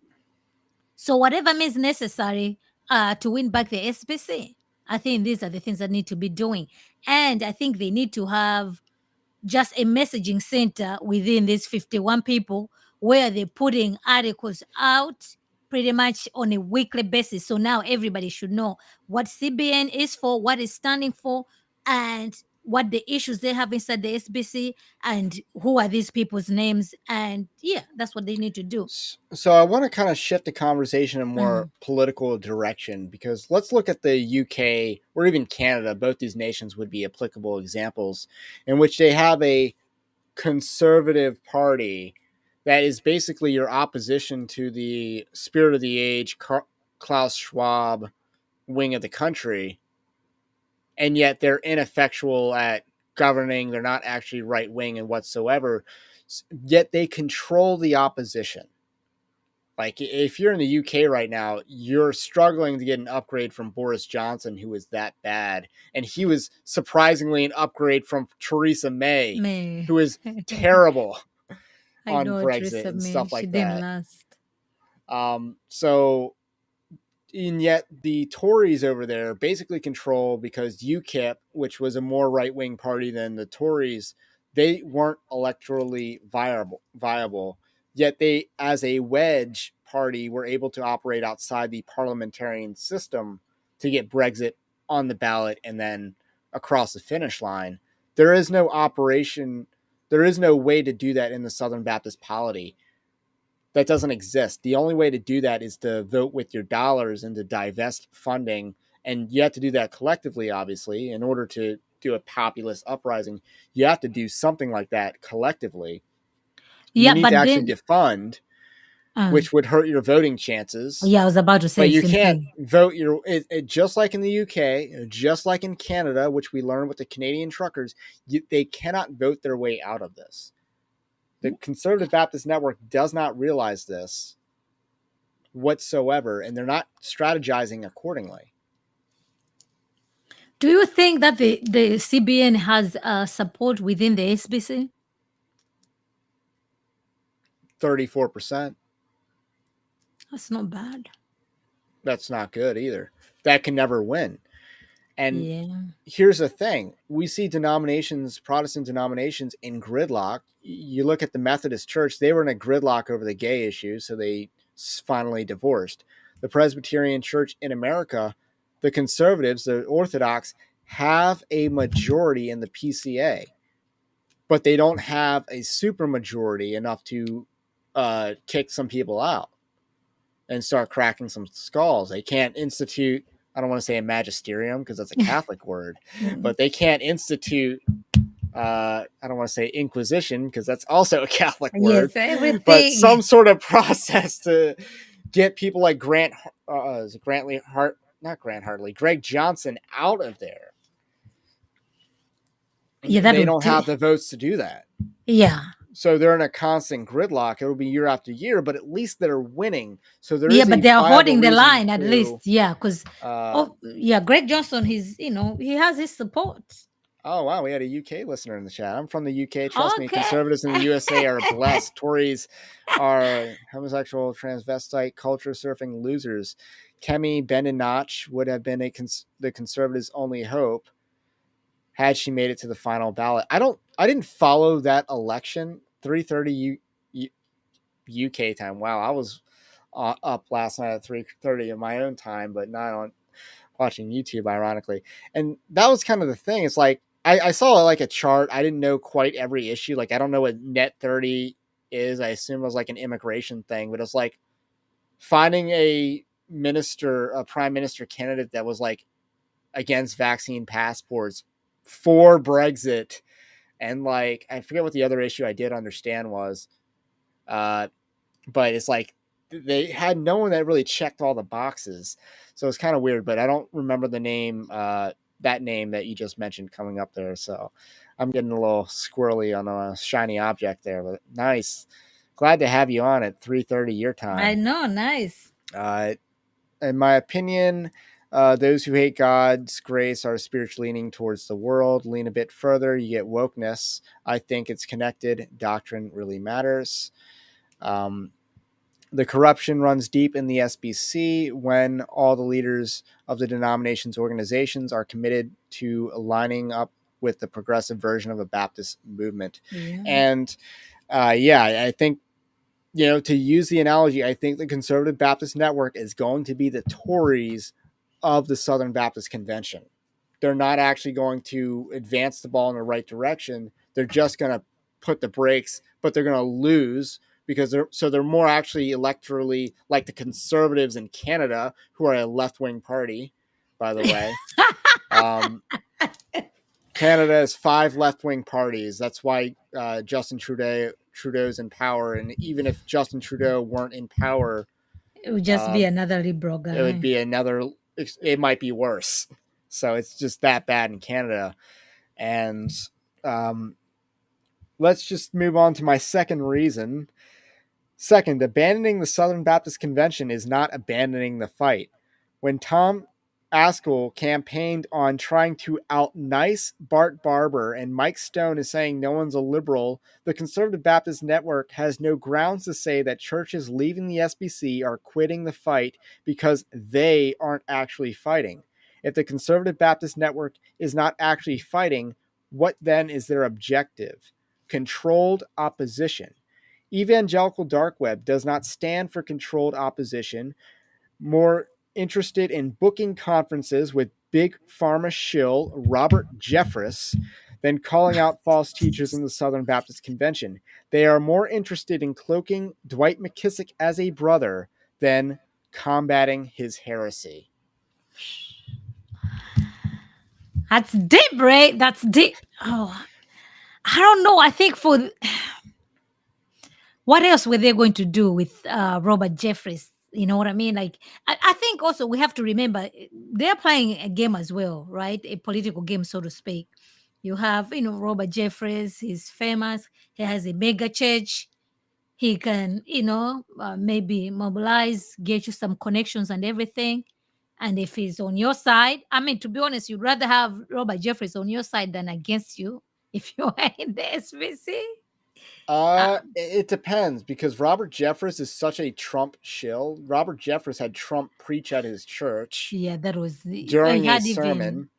So whatever means necessary to win back the SPC. I think these are the things that need to be doing. And I think they need to have just a messaging center within these 51 people where they're putting articles out pretty much on a weekly basis. So now everybody should know what CBN is for, what it's standing for, and what the issues they have inside the SBC, and who are these people's names. And yeah, that's what they need to do. So I want to kind of shift the conversation in a more Mm. political direction, because let's look at the UK or even Canada. Both these nations would be applicable examples in which they have a conservative party that is basically your opposition to the spirit of the age, Klaus Schwab wing of the country, and yet they're ineffectual at governing. They're not actually right wing and whatsoever, yet they control the opposition. Like, if you're in the UK right now, you're struggling to get an upgrade from Boris Johnson, who is that bad. And he was surprisingly an upgrade from Theresa May, May. who is terrible I on know Brexit Theresa and May. stuff She like didn't that. last. So and yet the Tories over there basically control, because UKIP, which was a more right wing party than the Tories, they weren't electorally viable. Yet they, as a wedge party, were able to operate outside the parliamentarian system to get Brexit on the ballot and then across the finish line. There is no operation, there is no way to do that in the Southern Baptist polity. That doesn't exist. The only way to do that is to vote with your dollars and to divest funding. And you have to do that collectively, obviously, in order to do a populist uprising. You have to do something like that collectively. You Yeah, need to but actually then, defund, which would hurt your voting chances. yeah, I was about to say But the you same can't thing. vote just like in the UK, just like in Canada, which we learned with the Canadian truckers. They cannot vote their way out of this. The Conservative Baptist Network does not realize this whatsoever, and they're not strategizing accordingly. Do you think that the CBN has support within the SBC? 34%. That's not bad. That's not good either. That can never win. And Yeah. here's the thing: we see denominations, Protestant denominations, in gridlock. You look at the Methodist Church, they were in a gridlock over the gay issue, so they finally divorced. The Presbyterian Church in America, the conservatives, the Orthodox, have a majority in the PCA, but they don't have a supermajority enough to kick some people out and start cracking some skulls. They can't institute, I don't want to say a magisterium because that's a Catholic word, Mm. but they can't institute, I don't want to say inquisition because that's also a Catholic word, Yes, but everything. some sort of process to get people like Grantley Hart, not Grant Hartley, Greg Johnson out of there. Yeah, that They would. don't have the votes to do that. Yeah, So they're in a constant gridlock. It'll be year after year, but at least they're winning. So there yeah, is but a they are viable holding the reason line at least. to. Yeah, because Uh, oh yeah, Greg Johnson, he has his support. oh wow, we had a UK listener in the chat. I'm from the UK. Trust me, Okay. conservatives in the USA are blessed. Tories are homosexual, transvestite, culture surfing losers. Kemi Notch would have been the conservatives' only hope had she made it to the final ballot. I didn't follow that election. 3:30 UK time. Wow, I was up last night at 3:30 in my own time, but not on watching YouTube, ironically. And that was kind of the thing. It's like I saw like a chart. I didn't know quite every issue. Like I don't know what net 30 is. I assume it was like an immigration thing, but it's like finding a prime minister candidate that was like against vaccine passports for Brexit. And like I forget what the other issue I did understand was. But it's like they had no one that really checked all the boxes. So it's kind of weird, but I don't remember the name, that name that you just mentioned coming up there. So I'm getting a little squirrely on a shiny object there, but nice. Glad to have you on at 3:30 your I time. know, nice. Uh, in my opinion, those who hate God's grace are spiritually leaning towards the world. Lean a bit further, you get wokeness. I think it's connected. Doctrine really matters. Um, the corruption runs deep in the SBC when all the leaders of the denomination's organizations are committed to aligning up with the progressive version of a Baptist movement. Yeah. And yeah, I think, to use the analogy, I think the Conservative Baptist Network is going to be the Tories of the Southern Baptist Convention. They're not actually going to advance the ball in the right direction. They're just going to put the brakes, but they're going to lose because they're more actually electorally like the Conservatives in Canada, who are a left wing party, by the way. Canada has 5 left wing parties. That's why Justin Trudeau's in power, and even if Justin Trudeau weren't in power, It would just be um, another liberal it would guy. be another. It might be worse. So it's just that bad in Canada. And um, let's just move on to my second reason. Second, abandoning the Southern Baptist Convention is not abandoning the fight. When Tom Askell campaigned on trying to out-nice Bart Barber and Mike Stone is saying no one's a liberal, the Conservative Baptist Network has no grounds to say that churches leaving the SBC are quitting the fight because they aren't actually fighting. If the Conservative Baptist Network is not actually fighting, what then is their objective? Controlled opposition. Evangelical dark web does not stand for controlled opposition, more interested in booking conferences with big pharma shill Robert Jeffress than calling out false teachers in the Southern Baptist Convention. They are more interested in cloaking Dwight McKissick as a brother than combating his heresy. That's deep, Ray. That's deep. Oh, I don't know. I think for what else were they going to do with Robert Jeffries? You know what I mean? Like, I think also we have to remember they're playing a game as well, right? A political game, so to speak. You have, Robert Jeffries. He's famous. He has a mega church. He can, maybe mobilize, get you some connections and everything. And if he's on your side, I mean, to be honest, you'd rather have Robert Jeffries on your side than against you if you're in the SVC. It depends because Robert Jeffress is such a Trump shill. Robert Jeffress had Trump preach at his church Yeah, that was I during a had even sermon.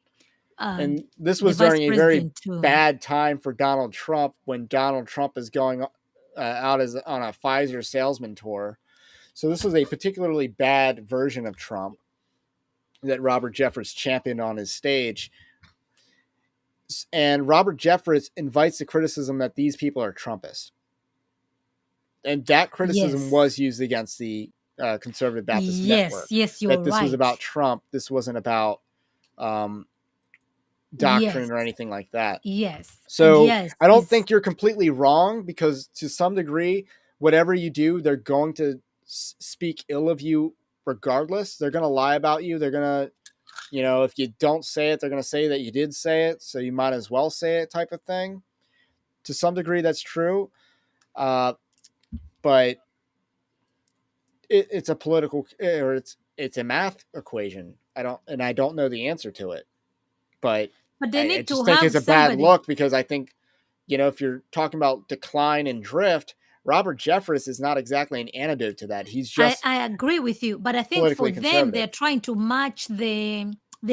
And this the was vice during a very president too. bad time for Donald Trump when Donald Trump is going out as on a Pfizer salesman tour. So this was a particularly bad version of Trump that Robert Jeffress championed on his stage. And Robert Jeffress invites the criticism that these people are Trumpists. And that criticism Yes, was used against the Conservative Baptist yes, Network, yes. You're that this was right. about Trump. This wasn't about um, Yes, doctrine or anything like that. yes, and So yes I don't is think you're completely wrong because to some degree, whatever you do, they're going to speak ill of you regardless. They're going to lie about you. They're going to, if you don't say it, they're going to say that you did say it. So you might as well say it type of thing. To some degree, that's true. But it's a political or it's a math equation. I don't know the answer to it, but but they I need to just think it's have a bad somebody. look because I think if you're talking about decline and drift, Robert Jeffress is not exactly an antidote to that. He's I, just I agree with you, but I think for politically them conservative. they're trying to match the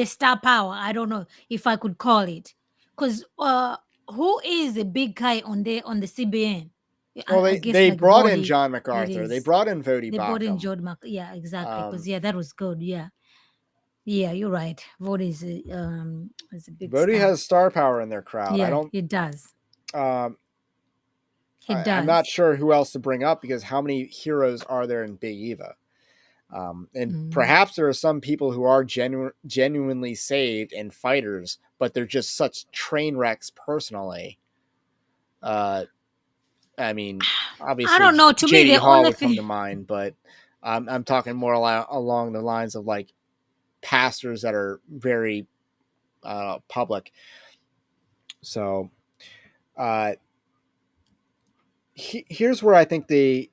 star power. I don't know if I could call it, because who is a big guy on the CBN? Well, I they guess they like brought in Vody. John That MacArthur. They is, brought in Vody they brought in Bacham. George Mac. Yeah, exactly. Because Um, yeah, that was good. Yeah, yeah, you're right. Vody is a big Vody star. has star power in their crowd. I Yeah, don't. he does. Um, He I'm not does. sure who else to bring up because how many heroes are there in Big Eva? And Mm. perhaps there are some people who are genuinely saved and fighters, but they're just such train wrecks personally. Uh, I mean, I obviously don't know. To me, JD the Hall only would come thing to mind, but I'm talking more along the lines of like pastors that are very public. So uh, here's where I think the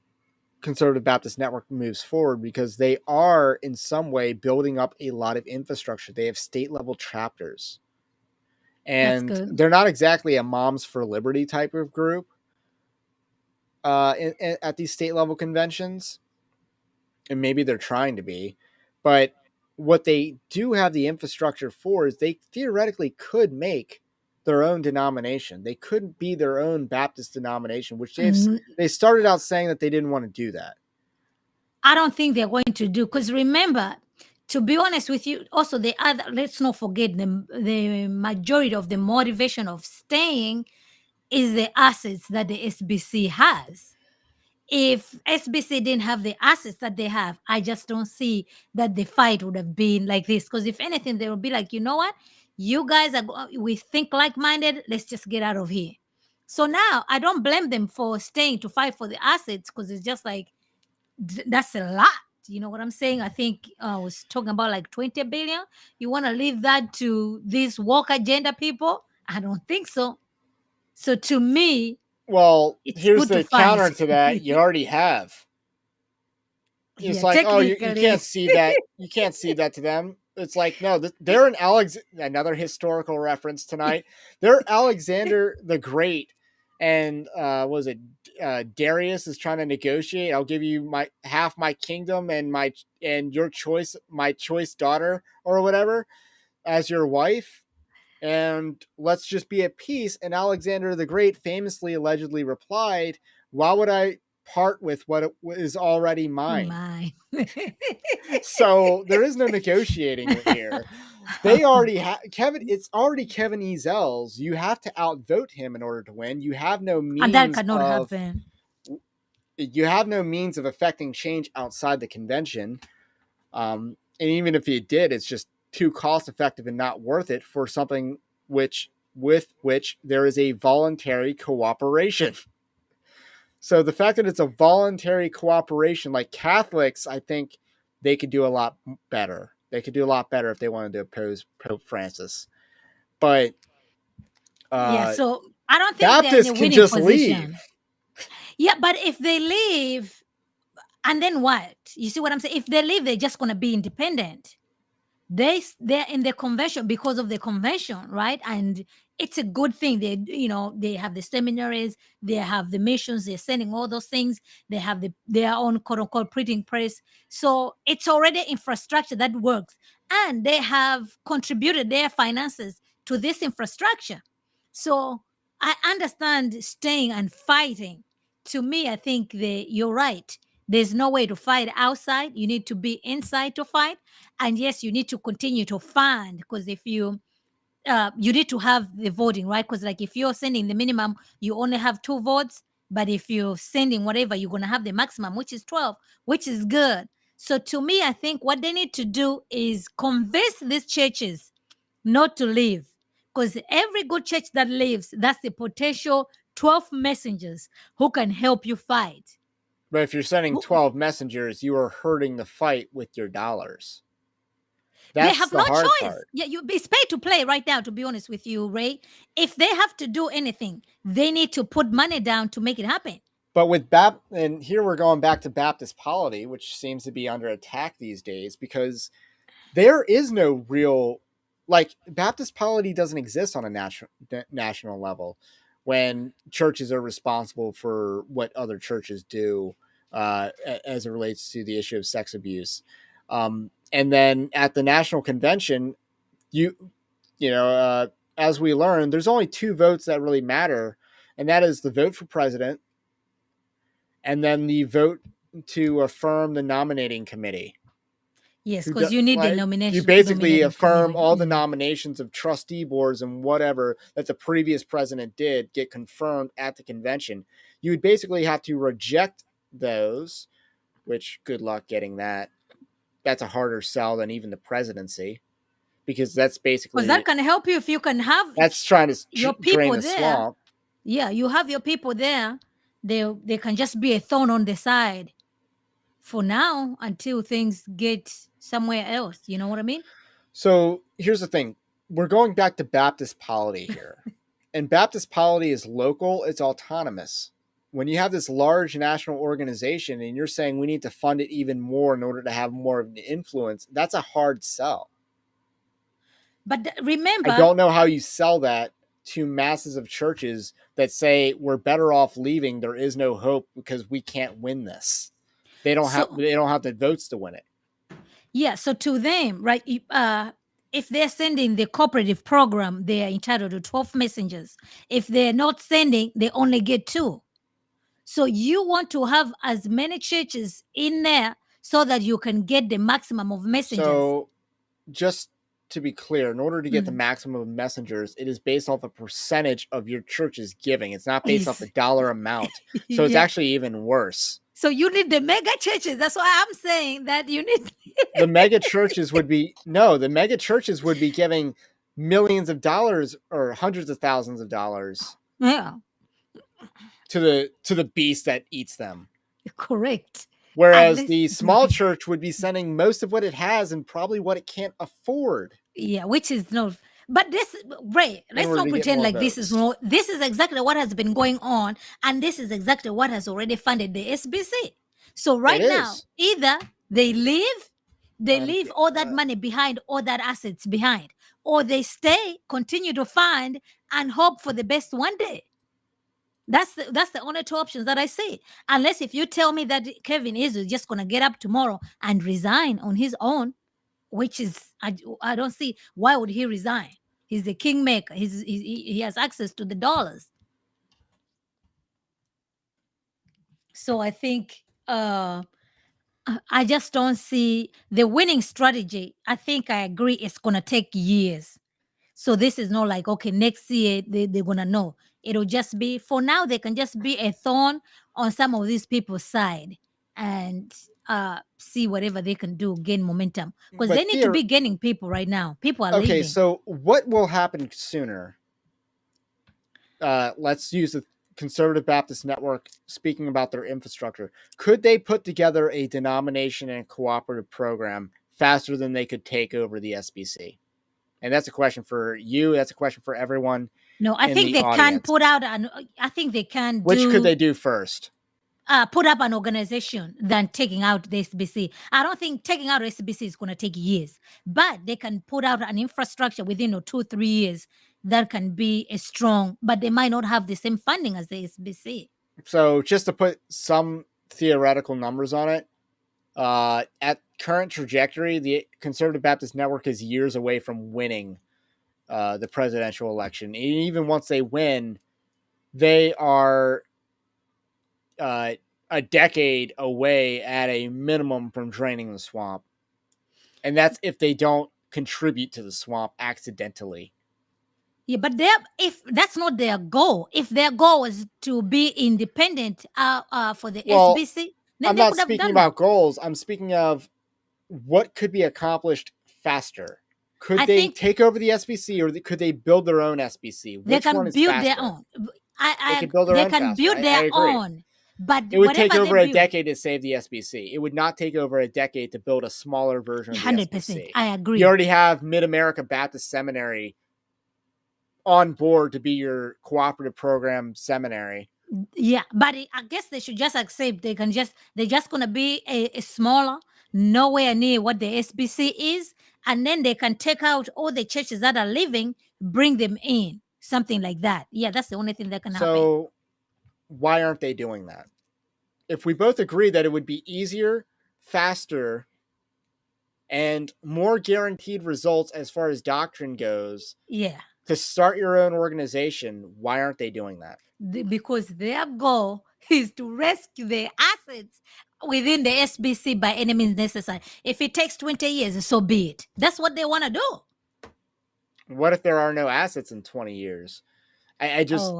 Conservative Baptist Network moves forward, because they are in some way building up a lot of infrastructure. They have state level chapters, That's and good. they're not exactly a Moms for Liberty type of group at these state level conventions, and maybe they're trying to be, but what they do have the infrastructure for is they theoretically could make their own denomination. They couldn't be their own Baptist denomination, which Mm, they started out saying that they didn't want to do that. I don't think they're going to do, because remember, to be honest with you, also the other, let's not forget the majority of the motivation of staying is the assets that the SBC has. If SBC didn't have the assets that they have, I just don't see that the fight would have been like this. Because if anything, they will be like, you know what, you guys are we think like minded. Let's just get out of here. So now I don't blame them for staying to fight for the assets, because it's just like that's a lot. You know what I'm saying? I think I was talking about like 20 billion. You want to leave that to these woke agenda people? I don't think so. So to me, Well, it's here's good to the fight. counter to that. You already have. It's Yeah, like, oh, you can't technically. see that. You can't see that to them. It's like, no, they're another historical reference tonight. They're Alexander the Great, and was it Darius is trying to negotiate. I'll give you my half my kingdom and your choice, my choice daughter or whatever, as your wife, and let's just be at peace. And Alexander the Great famously, allegedly replied, "Why would I part with what is already mine?" My. So there is no negotiating here. They already have Kevin. It's already Kevin Ezel's. You have to outvote him in order to win. And that cannot happen. You have no means of affecting change outside the convention. And even if you did, it's just too cost effective and not worth it for something with which there is a voluntary cooperation. So the fact that it's a voluntary cooperation, like Catholics, I think they could do a lot better. They could do a lot better if they wanted to oppose Pope Francis. But Yeah, uh, so I don't think they're in Baptists a can winning just leave. position. Yeah, but if they leave, and then what? You see what I'm saying? If they leave, they're just going to be independent. They're in the convention because of the convention, right? And it's a good thing. They have the seminaries, they have the missions, they're sending all those things, they have their own quote unquote printing press. So it's already infrastructure that works, and they have contributed their finances to this infrastructure. So I understand staying and fighting. To me, I think you're right. There's no way to fight outside. You need to be inside to fight. And yes, you need to continue to fund, because if you need to have the voting, right? Because like if you're sending the minimum, you only have 2 votes. But if you're sending whatever, you're gonna have the maximum, which is 12, which is good. So to me, I think what they need to do is convince these churches not to leave. Because every good church that leaves, that's the potential 12 messengers who can help you fight. But if you're sending Who- 12 messengers, you are hurting the fight with your dollars. They That's have the no hard choice. part. Yeah, it's pay to play right now, to be honest with you, Ray. If they have to do anything, they need to put money down to make it happen. But and here we're going back to Baptist polity, which seems to be under attack these days, because there is no real, like, Baptist polity doesn't exist on a national level when churches are responsible for what other churches do, as it relates to the issue of sex abuse. And then at the national convention, you you know, as we learned, there's only 2 votes that really matter, and that is the vote for president and then the vote to affirm the nominating committee. Yes, because you need the Like, you nomination basically nominating affirm committee. all the Mm. nominations of trustee boards and whatever that the previous president did get confirmed at the convention. You would basically have to reject those, which good luck getting that. That's a harder sell than even the presidency, because Because that can help you if you can have that's trying to your drain people the there. swamp. Yeah, you have your people there. They can just be a thorn on the side for now until things get somewhere else. You know what I mean? So here's the thing. We're going back to Baptist polity here. And Baptist polity is local, it's autonomous. when you have this large national organization and you're saying we need to fund it even more in order to have more of an influence, that's a hard sell. But I remember, don't know how you sell that to masses of churches that say we're better off leaving. There is no hope because we can't win this. They don't have the votes to win it. yeah, so to them, right, if they're sending the cooperative program, they are entitled to 12 messengers. If they're not sending, they only get 2. So you want to have as many churches in there so that you can get the maximum of messengers. So just to be clear, in order to get the Mm. maximum of messengers, it is based off a percentage of your church's giving. It's not based off the dollar amount. So it's Yeah. actually even worse. So you need the mega churches. That's why I'm saying that you need. The mega churches would be giving millions of dollars or hundreds of thousands of dollars Yeah, to the beast that eats them. correct. Whereas the small church would be sending most of what it has and probably what it can't afford. Yeah, which is not. But this, Ray, let's order not to get pretend more like this is votes. more. This is exactly what has been going on, and this is exactly what has already funded the SBC. So right It now, is. either they leave all that Uh, money behind, all that assets behind, or they stay, continue to fund, and hope for the best one day. That's the only 2 options that I see. Unless if you tell me that Kevin is just gonna get up tomorrow and resign on his own, which is I don't see why would he resign. He's the kingmaker. He has access to the dollars. So I think I just don't see the winning strategy. I think I agree it's gonna take years. So this is not like, okay, next year they're gonna know. It'll just be for now, they can just be a thorn on some of these people's side and see whatever they can do, gain momentum. Because but they need to be gaining people right now. People are okay, leaving. so what will happen sooner? Let's use the Conservative Baptist Network speaking about their infrastructure. Could they put together a denomination and cooperative program faster than they could take over the SBC? And that's a question for you. That's a question for everyone. No, I think they can put out an. I think they can do. Which could they do first? Put up an organization than taking out the SBC. I don't think taking out SBC is going to take years, but they can put out an infrastructure within 2-3 years that can be a strong, but they might not have the same funding as the SBC. So just to put some theoretical numbers on it, at current trajectory, the Conservative Baptist Network is years away from winning the presidential election. And even once they win, they are a decade away at a minimum from draining the swamp. And that's if they don't contribute to the swamp accidentally. Yeah, but if that's not their goal, if their goal is to be independent for the SBC, then I'm they not could have speaking done about that. goals. I'm speaking of what could be accomplished faster. Could I they think take over the SBC or could they build their own SBC? they Which one can is build faster? their own. They can build their They own can faster. build I their agree. own, but It would take whatever over they a build, decade to save the SBC. It would not take over a decade to build a smaller version of the 100%. SBC. I agree. You already have Mid America Baptist Seminary on board to be your cooperative program seminary. Yeah, but I guess they should just accept they're just gonna be a smaller, nowhere near what the SBC is, and then they can take out all the churches that are leaving, bring them in, something like that. Yeah, that's the only thing that can happen. So why aren't they doing that? If we both agree that it would be easier, faster, and more guaranteed results as far as doctrine goes, Yeah, to start your own organization, why aren't they doing that? because their goal is to rescue their assets within the SBC by any means necessary. If it takes 20 years, so be it. That's what they want to do. What if there are no assets in 20 years? I just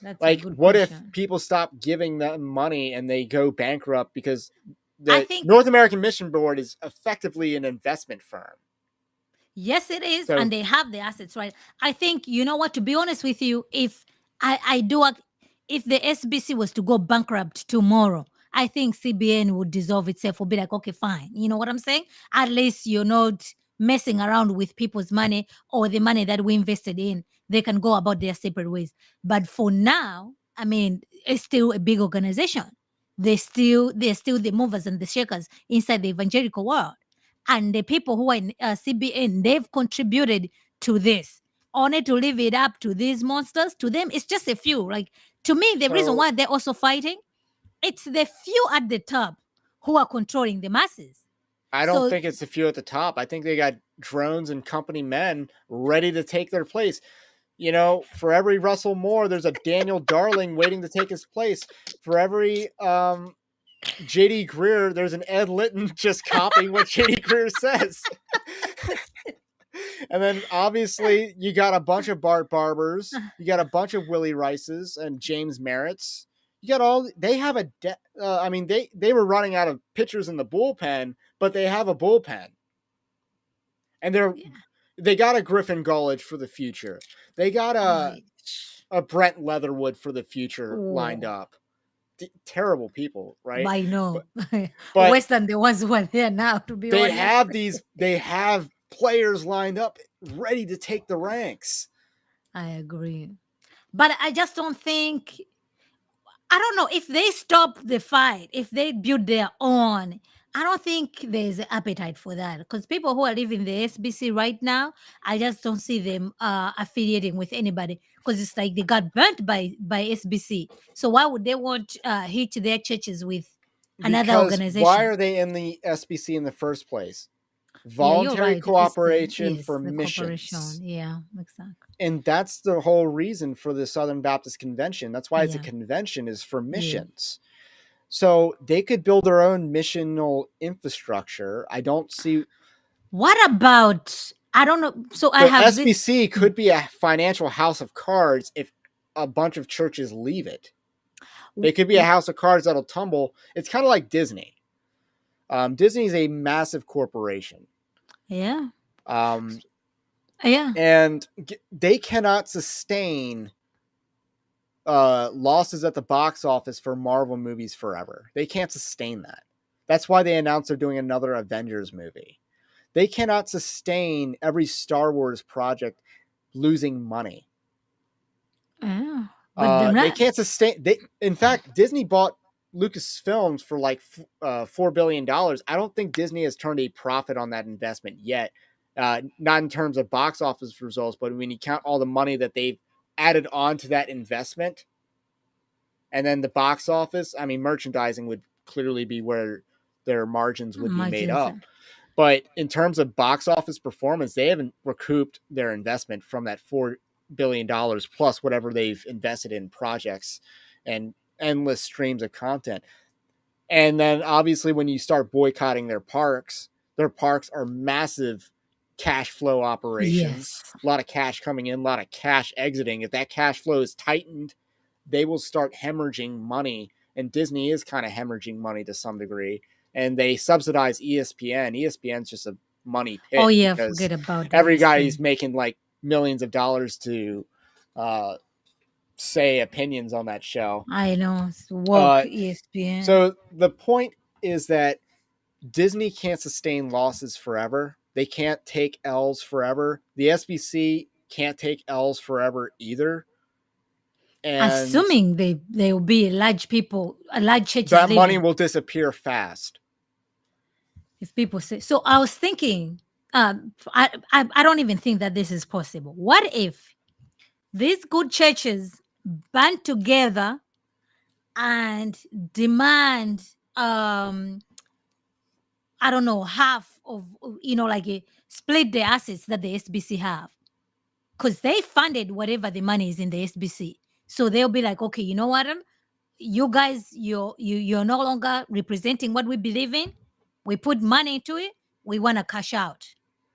that's like, a good what question. if people stop giving them money and they go bankrupt because I the think North American Mission Board is effectively an investment firm? yes, it is, So- and they have the assets, right? I think you know what. To be honest with you, if if the SBC was to go bankrupt tomorrow, I think CBN would dissolve itself. Would be like, okay, fine. You know what I'm saying? At least you're not messing around with people's money or the money that we invested in. They can go about their separate ways. But for now, I mean, it's still a big organization. They're still the movers and the shakers inside the evangelical world. And the people who are in CBN, they've contributed to this. Only to leave it up to these monsters, to them, it's just a few. Like, to me, the reason So why they're also fighting, it's the few at the top who are controlling the masses. I don't So think it's a few at the top. I think they got drones and company men ready to take their place. You know, for every Russell Moore, there's a Daniel Darling waiting to take his place. For every JD Greer, there's an Ed Litton just copying what JD Greer says. And then obviously you got a bunch of Bart Barbers, you got a bunch of Willie Rices and James Merritts. You got all they have a. I mean, they were running out of pitchers in the bullpen, but they have a bullpen, and they got a Griffin Gullidge for the future. They got a Brent Leatherwood for the future lined up. Terrible people, right? I know. But Worse than the ones who are there now, to be honest. they have players lined up ready to take the ranks. I agree. But I just don't think, I don't know, if they stop the fight, if they build their own, I don't think there's an appetite for that. Because people who are leaving the SBC right now, I just don't see them affiliating with anybody. Because it's like they got burnt by SBC. So why would they want hitch their churches with another Because why organization? are they in the SBC in the first place? Yeah, you're Voluntary right. It's cooperation yes, for the missions. corporation. Yeah, exactly. And that's the whole reason for the Southern Baptist Convention. That's why it's a Yeah. convention, is for Yeah. missions. So they could build their own missional infrastructure. I don't see. What about, I don't know. So I The have this. SBC could be a financial house of cards if a bunch of churches leave it. They could be a house of cards that'll tumble. It's kind of like Disney. Disney is a massive corporation. Yeah. Um, Yeah. and they cannot sustain losses at the box office for Marvel movies forever. They can't sustain that. That's why they announced they're doing another Avengers movie. They cannot sustain every Star Wars project losing money. Yeah. But They can't sustain. In fact, Disney bought Lucasfilms for like $4 billion. I don't think Disney has turned a profit on that investment yet. Not in terms of box office results, but when you count all the money that they've added on to that investment, and then the box office, I mean, merchandising would clearly be where their margins would be made up. But in terms of box office performance, they haven't recouped their investment from that $4 billion plus whatever they've invested in projects and endless streams of content. And then obviously when you start boycotting their parks are massive cash flow operations. yes. A lot of cash coming in, a lot of cash exiting. If that cash flow is tightened, they will start hemorrhaging money. And Disney is kind of hemorrhaging money to some degree. And they subsidize ESPN. ESPN's just a money pit Oh yeah, because forget about every this guy thing. is making like millions of dollars to say opinions on that show. I know. It's woke ESPN. So the point is that Disney can't sustain losses forever. They can't take L's forever. The SBC can't take L's forever either. And assuming they will be large churches that money living. will disappear fast. If people say so, I was thinking, I don't even think that this is possible. What if these good churches band together and demand, I don't know, half of, like split the assets that the SBC have, because they funded whatever the money is in the SBC. So they'll be like, okay, you know what? You guys, you're no longer representing what we believe in. We put money into it. We want to cash out.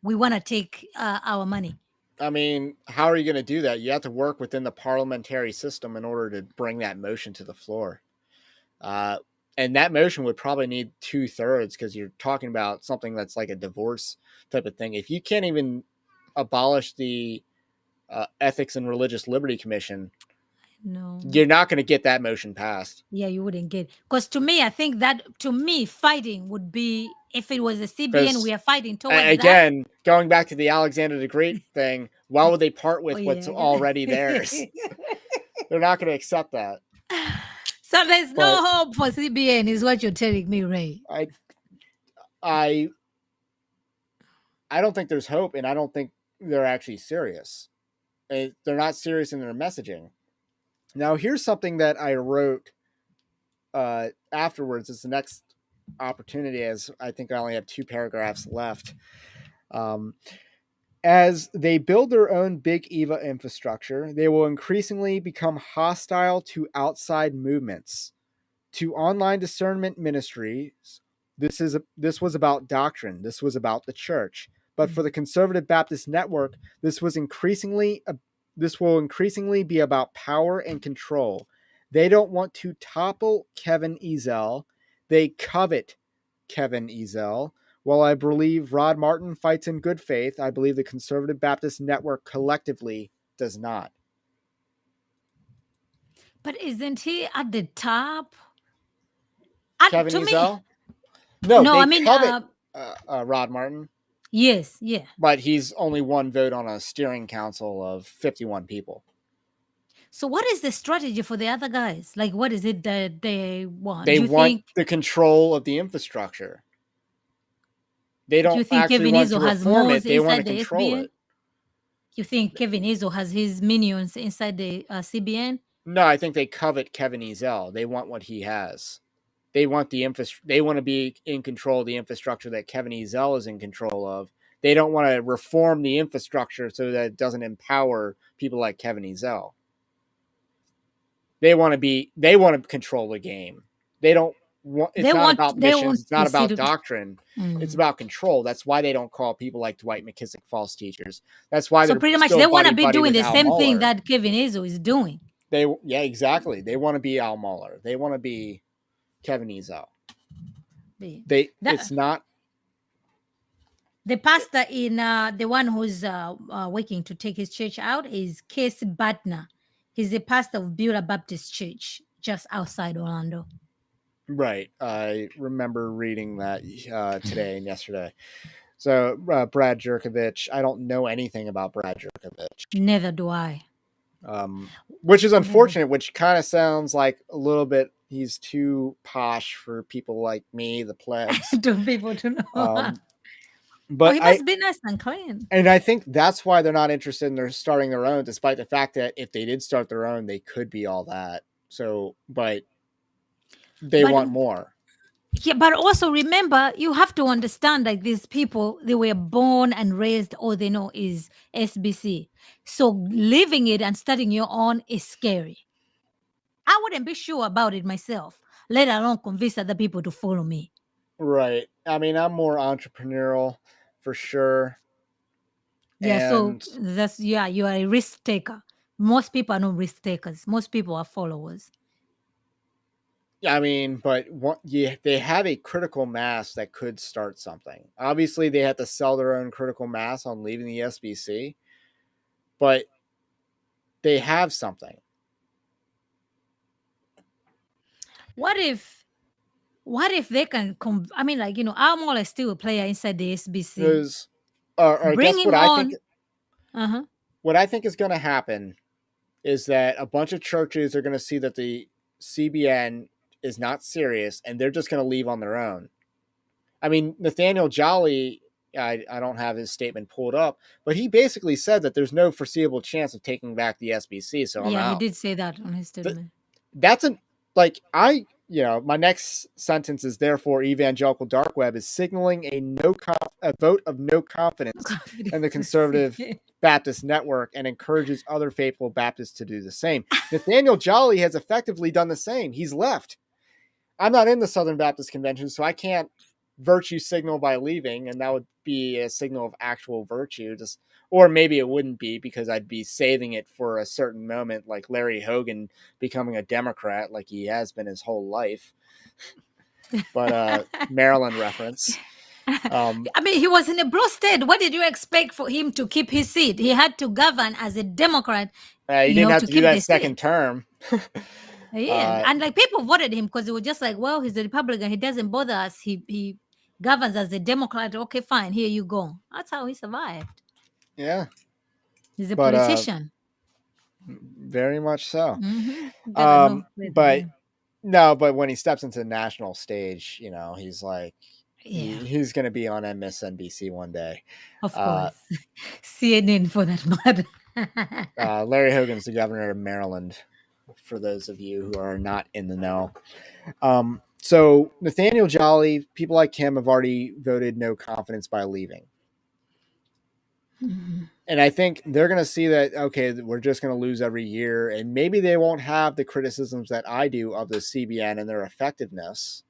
We want to take our money. I mean, how are you going to do that? You have to work within the parliamentary system in order to bring that motion to the floor. And that motion would probably need 2/3 because you're talking about something that's like a divorce type of thing. If you can't even abolish the Ethics and Religious Liberty Commission, No. you're not going to get that motion passed. Yeah, you wouldn't get, because to me, I think that fighting would be, if it was a CBN, we are fighting towards again, going back to the Alexander the Great thing, why would they part with Oh, what's yeah. already theirs? They're not going to accept that. So there's no But hope for CBN, is what you're telling me, Ray. I I I don't think there's hope, and I don't think they're actually serious. They're not serious in their messaging. Now, here's something that I wrote afterwards. It's the next opportunity, as I think I only have 2 paragraphs left. Um, as they build their own big EVA infrastructure, they will increasingly become hostile to outside movements, to online discernment ministries. This was about doctrine. This was about the church. But for the Conservative Baptist Network, this will increasingly be about power and control. They don't want to topple Kevin Ezell. They covet Kevin Ezell. While I believe Rod Martin fights in good faith, I believe the Conservative Baptist Network collectively does not. But isn't he at the top? Kevin To me, Ezell? No, no, they I mean, covet Rod Martin, yes, yeah. but he's only one vote on a steering council of 51 people. So what is the strategy for the other guys? Like, what is it that they want? They want the control of the infrastructure. They Do don't you think actually Kevin want to Izzo has reform it. mores They want to inside the control SBN? it. You think Kevin Izzo has his minions inside the CBN? No, I think they covet Kevin Ezell. They want what he has. They want They want to be in control of the infrastructure that Kevin Ezell is in control of. They don't want to reform the infrastructure so that it doesn't empower people like Kevin Ezell. They want to control the game. They don't want, it's not about They missions, want it's not to see about the. doctrine. It's Mm. about control. That's why they don't call people like Dwight McKissick false teachers. That's why So they're pretty much still they want to buddy be buddy doing with the Al same thing Mohler. that Kevin Izzo is doing. Yeah, exactly. They want to be Al Mohler. They want to be Kevin Ezell. It's not. The pastor in the one who's working to take his church out is Casey Butner. He's the pastor of Beulah Baptist Church just outside Orlando. Right. I remember reading that today and yesterday. So Brad Jerkovich, I don't know anything about Brad Jerkovich. Neither do I. Which is unfortunate, which kind of sounds like a little bit he's too posh for people like me, the plebs. To people to know. But he must be nice and clean. And I think that's why they're not interested in starting their own, despite the fact that if they did start their own, they could be all that. So, but they want more. Yeah, but also remember, you have to understand, like, these people, they were born and raised, all they know is SBC. So leaving it and starting your own is scary. I wouldn't be sure about it myself, let alone convince other people to follow me. Right. I mean, I'm more entrepreneurial for sure. Yeah, so that's, yeah, you are a risk taker. Most people are not risk takers. Most people are followers. I mean, but they have a critical mass that could start something. Obviously, they have to sell their own critical mass on leaving the SBC, but they have something. What if they can I mean, like, Al Mohler is still a player inside the SBC. I guess what I think. What I think is going to happen is that a bunch of churches are going to see that the CBN is not serious, and they're just going to leave on their own. I mean, Nathaniel Jolly, I don't have his statement pulled up, but he basically said that there's no foreseeable chance of taking back the SBC. So I'm out. He did say that on his statement. My next sentence is, therefore Evangelical Dark Web is signaling a vote of no confidence in the Conservative Baptist Network and encourages other faithful Baptists to do the same. Nathaniel Jolly has effectively done the same. He's left. I'm not in the Southern Baptist Convention, so I can't virtue signal by leaving, and that would be a signal of actual virtue. Or maybe it wouldn't be, because I'd be saving it for a certain moment, like Larry Hogan becoming a Democrat like he has been his whole life. But Maryland reference. I mean, he was in a blue state. What did you expect for him to keep his seat? He had to govern as a Democrat. He didn't have to do that second term. Yeah, and like, people voted him because they were just like, well, he's a Republican. He doesn't bother us. He governs as a Democrat. Okay, fine. Here you go. That's how he survived. Yeah. He's a politician. Very much so. Gotta know play the But game. no, but when he steps into the national stage, you know, he's like Yeah, he's going to be on MSNBC one day. of Uh, course. CNN for that matter. Larry Hogan's the governor of Maryland. For those of you who are not in the know, so Nathaniel Jolly, people like him have already voted no confidence by leaving. Mhm. And I think they're going to see that, okay, we're just going to lose every year. And maybe they won't have the criticisms that I do of the CBN and their effectiveness.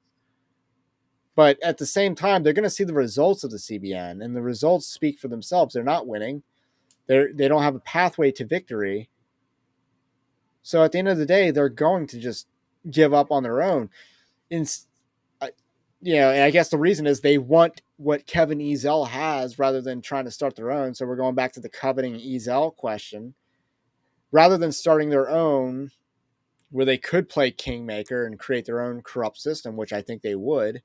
But at the same time, they're going to see the results of the CBN, and the results speak for themselves. They're not winning. They don't have a pathway to victory. So at the end of the day, they're going to just give up on their own. In, and I guess the reason is they want what Kevin Ezell has rather than trying to start their own. So we're going back to the coveting Ezell question. Rather than starting their own, where they could play kingmaker and create their own corrupt system, which I think they would,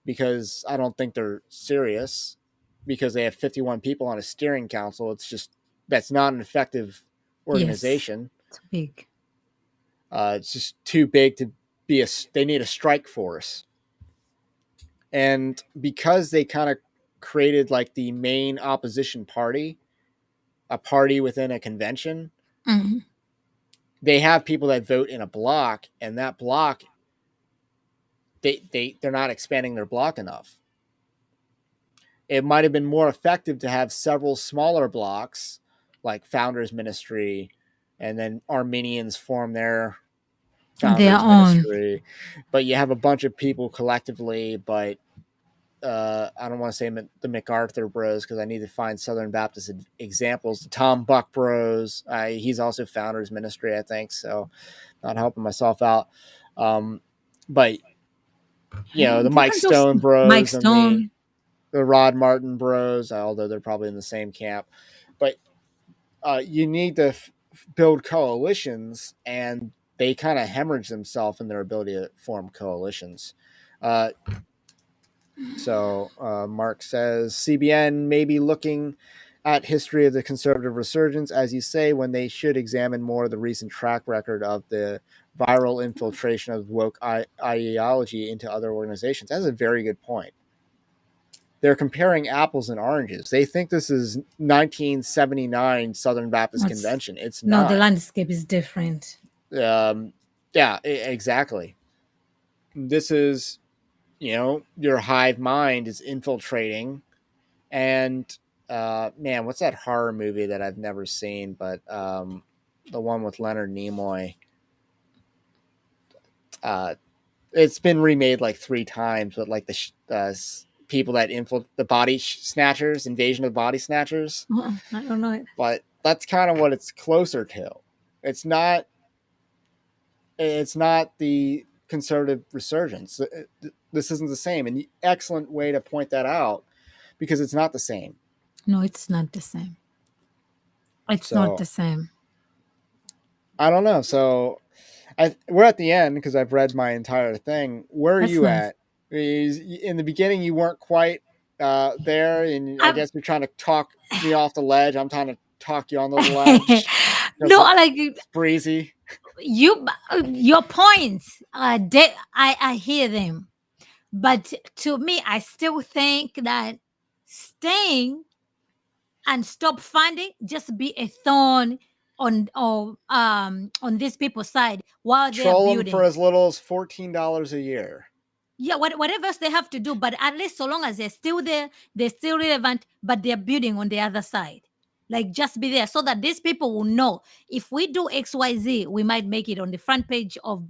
because I don't think they're serious, because they have 51 people on a steering council. It's just, that's not an effective Yes, organization. it's big. It's just too big to be they need a strike force. And because they kind of created like the main opposition party, a party within a convention, Mhm. they have people that vote in a block, and that block, they're not expanding their block enough. It might have been more effective to have several smaller blocks like Founders Ministry, and then Armenians form their Their Founders own. Ministry, but you have a bunch of people collectively. But I don't want to say the MacArthur Bros, because I need to find Southern Baptist examples. The Tom Buck Bros, he's also Founders Ministry, I think. So not helping myself out. But the You Mike can just Stone Mike Bros and the Stone. Rod Martin Bros, although they're probably in the same camp. But you need to build coalitions, and they kind of hemorrhage themselves in their ability to form coalitions. Uh, Mark says CBN may be looking at history of the conservative resurgence, as you say, when they should examine more of the recent track record of the viral infiltration of woke ideology into other organizations. That's a very good point. They're comparing apples and oranges. They think this is 1979 Southern Baptist What's Convention. It's No, the not. landscape is different. Yeah, exactly. This is, your hive mind is infiltrating. And man, what's that horror movie that I've never seen? But the one with Leonard Nimoy. Uh, it's been remade like 3 times, but like the people that the body snatchers, Invasion of the Body Snatchers. I don't know it. But that's kind of what it's closer to. It's not. It's not the conservative resurgence. This isn't the same, and excellent way to point that out, because it's not the same. No, it's not the same. It's not So the same. I don't know. So we're at the end because I've read my entire thing. Where are That's you nice. at? In the beginning, you weren't quite there, and I I, guess you're trying to talk me off the ledge. I'm trying to talk you on the ledge because no, like it's breezy. your points. I hear them, but to me, I still think that staying and stop funding just be a thorn on these people's side while they're Troll them for building. as little as $14 a year. Yeah, whatever else they have to do, but at least so long as they're still there, they're still relevant, but they're building on the other side. Like just be there so that these people will know if we do XYZ, we might make it on the front page of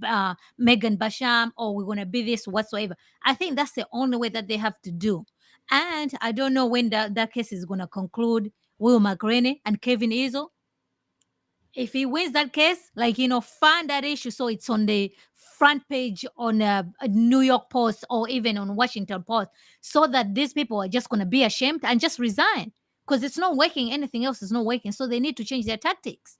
Megan Basham, or we're gonna be this whatsoever. I think that's the only way that they have to do. And I don't know when that case is gonna conclude. Will McGraney and Kevin Izzo, if he wins that case, like find that issue so it's on the front page on a New York Post or even on Washington Post, so that these people are just going to be ashamed and just resign because it's not working. Anything else is not working, so they need to change their tactics.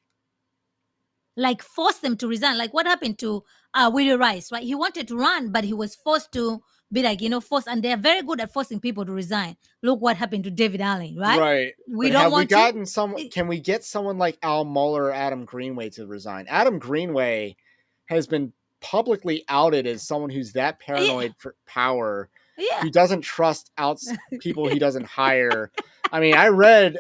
Like force them to resign. Like what happened to Willie Rice, right? He wanted to run, but he was forced to be like, force, and they're very good at forcing people to resign. Look what happened to David Allen, right? Right. We But don't have we want you. gotten someone? Can we get someone like Al Mueller or Adam Greenway to resign? Adam Greenway has been publicly outed as someone who's that Yeah, paranoid for power, yeah. who doesn't trust people he doesn't hire. I mean, I read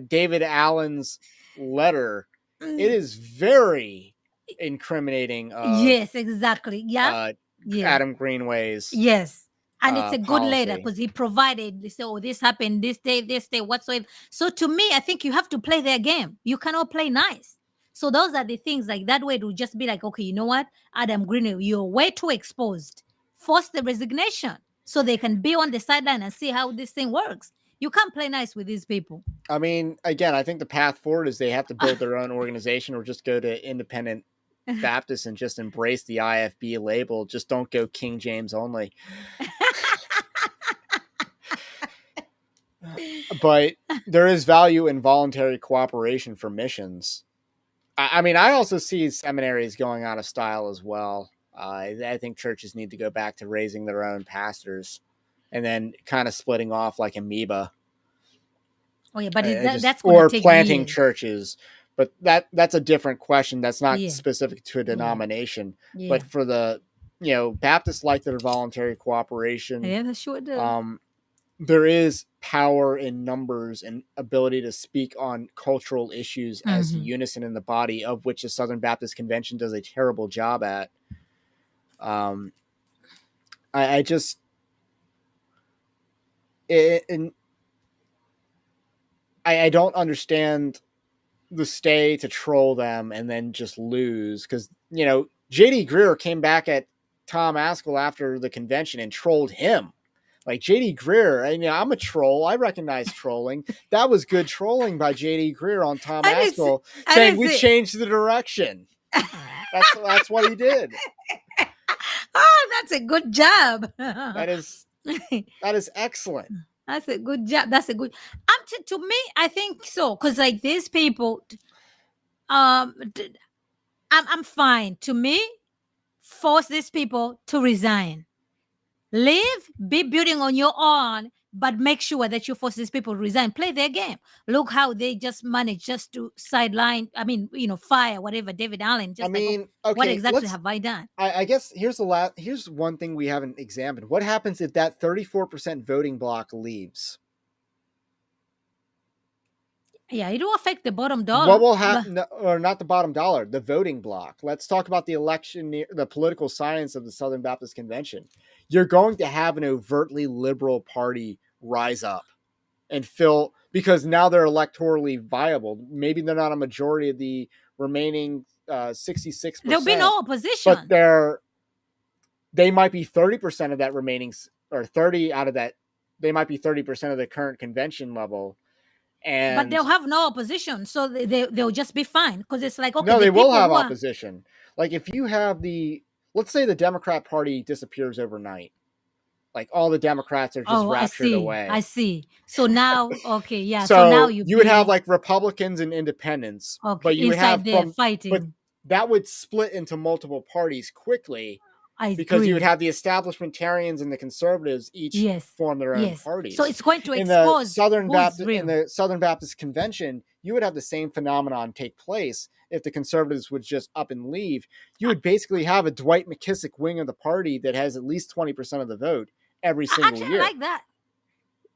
David Allen's letter. It Mm, is very incriminating of yes, exactly. Yeah, uh, yeah. Adam Greenway's Yes. And it's a good letter policy. because he provided, they say, oh, this happened this day, whatsoever. So to me, I think you have to play their game. You cannot play nice. So those are the things, like that way it will just be like, okay, you know what? Adam Green, you're way too exposed. Force the resignation so they can be on the sideline and see how this thing works. You can't play nice with these people. I mean, again, I think the path forward is they have to build their own organization or just go to independent Baptists and just embrace the IFB label. Just don't go King James only. But there is value in voluntary cooperation for missions. I mean, I also see seminaries going out of style as well. I think churches need to go back to raising their own pastors and then kind of splitting off like amoeba. Oh yeah, but that's going to Or take planting years. churches. But that's a different question. That's not Yeah, specific to a denomination. yeah, But for the Baptists like their voluntary cooperation. yeah. That's sure do. There is power in numbers and ability to speak on cultural issues as Mhm. unison in the body, of which the Southern Baptist Convention does a terrible job at. Um, I just and I don't understand the stay to troll them and then just lose, because JD Greer came back at Tom Askell after the convention and trolled him. Like JD Greer, I'm a troll. I recognize trolling. That was good trolling by JD Greer on Tom I didn't see. Askell, I saying didn't we see. changed the direction. That's what he did. Oh, that's a good job. That is excellent. That's a good job. That's a good. To me, I think so. Cause like these people, I'm fine. To me, force these people to resign. Leave, be building on your own, but make sure that you force these people to resign. Play their game. Look how they just managed just to sideline. I mean, fire whatever David Allen. I Just like, mean, what okay, exactly have I done? I guess here's one thing we haven't examined. What happens if that 34% voting block leaves? Yeah, it will affect the bottom dollar. What will happen, or not the bottom dollar, the voting block? Let's talk about the political science of the Southern Baptist Convention. You're going to have an overtly liberal party rise up and fill, because now they're electorally viable. Maybe they're not a majority of the remaining 66%. There'll be no opposition. But they might be 30% of that remaining, or 30 out of that. They might be 30% of the current convention level. But they'll have no opposition, so they'll just be fine, because it's like, okay, no, they will have opposition. Like if you have let's say the Democrat Party disappears overnight, like all the Democrats are just raptured away. I see. So now, okay, yeah. So now you would have like Republicans and independents, okay, but you would have fighting. But that would split into multiple parties quickly. Because you would have the establishmentarians and the conservatives each form their own parties. So it's going to expose in the Southern Baptist Convention, you would have the same phenomenon take place if the conservatives would just up and leave. You would basically have a Dwight McKissick wing of the party that has at least 20% of the vote every single year. I like that.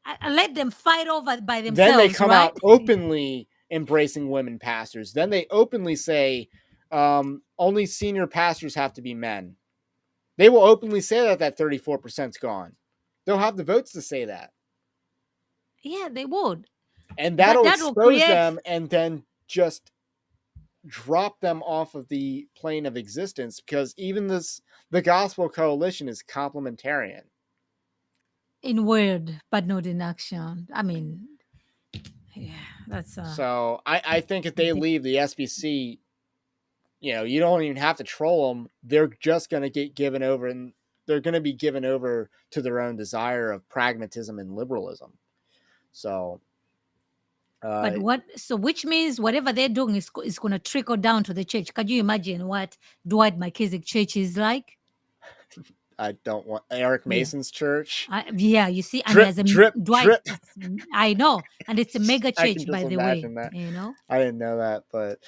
I let them fight over by themselves. Then they come out openly embracing women pastors. Then they openly say only senior pastors have to be men. They will openly say that 34% is gone. They'll have the votes to say that. Yeah, they would. And that'll expose them and then just drop them off of the plane of existence, because even the Gospel Coalition is complementarian. In word, but not in action. I mean, yeah, that's... So I think if they leave the SBC, you don't even have to troll them. They're just going to get given over, and they're going to be given over to their own desire of pragmatism and liberalism. So, which means whatever they're doing is going to trickle down to the church. Can you imagine what Dwight McKissick church is like? I don't want Eric Yeah. Mason's church. Yeah, you see, and Drip, there's a drip, Dwight. drip. I know, and it's a mega I can church, just by the way. imagine that. You know. I didn't know that, but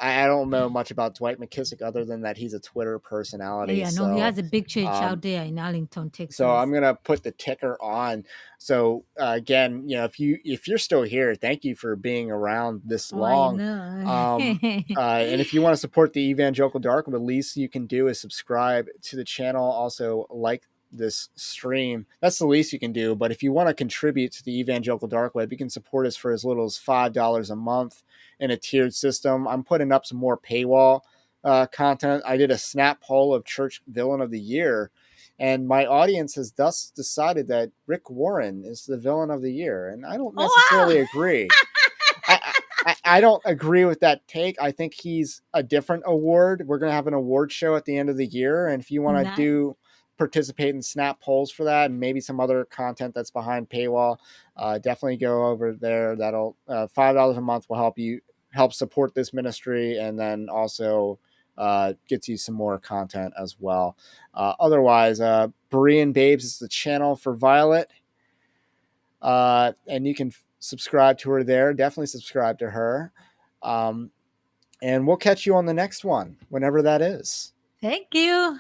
I don't know much about Dwight McKissick other than that he's a Twitter personality. Yeah, no, he So has a big church out um, there in Arlington, so I'm Texas. gonna put the ticker on. So again, if you're still here, thank you for being around this Oh, I long. know. And if you want to support the Evangelical Dark, the least you can do is subscribe to the channel. Also, like this stream. That's the least you can do. But if you want to contribute to the Evangelical Dark Web, you can support us for as little as $5 a month in a tiered system. I'm putting up some more paywall content. I did a snap poll of Church Villain of the Year, and my audience has thus decided that Rick Warren is the villain of the year, and I don't Oh necessarily agree. I don't agree with that take. I think he's a different award. We're going to have an award show at the end of the year, and if you wow! want to Nice. do participate in snap polls for that and maybe some other content that's behind paywall, definitely go over there. That'll $5 a month will help support this ministry, and then also gets you some more content as well. Otherwise, Berean Babes is the channel for Violet, and you can subscribe to her there. Definitely subscribe to her. And we'll catch you on the next one, whenever that is. Thank you.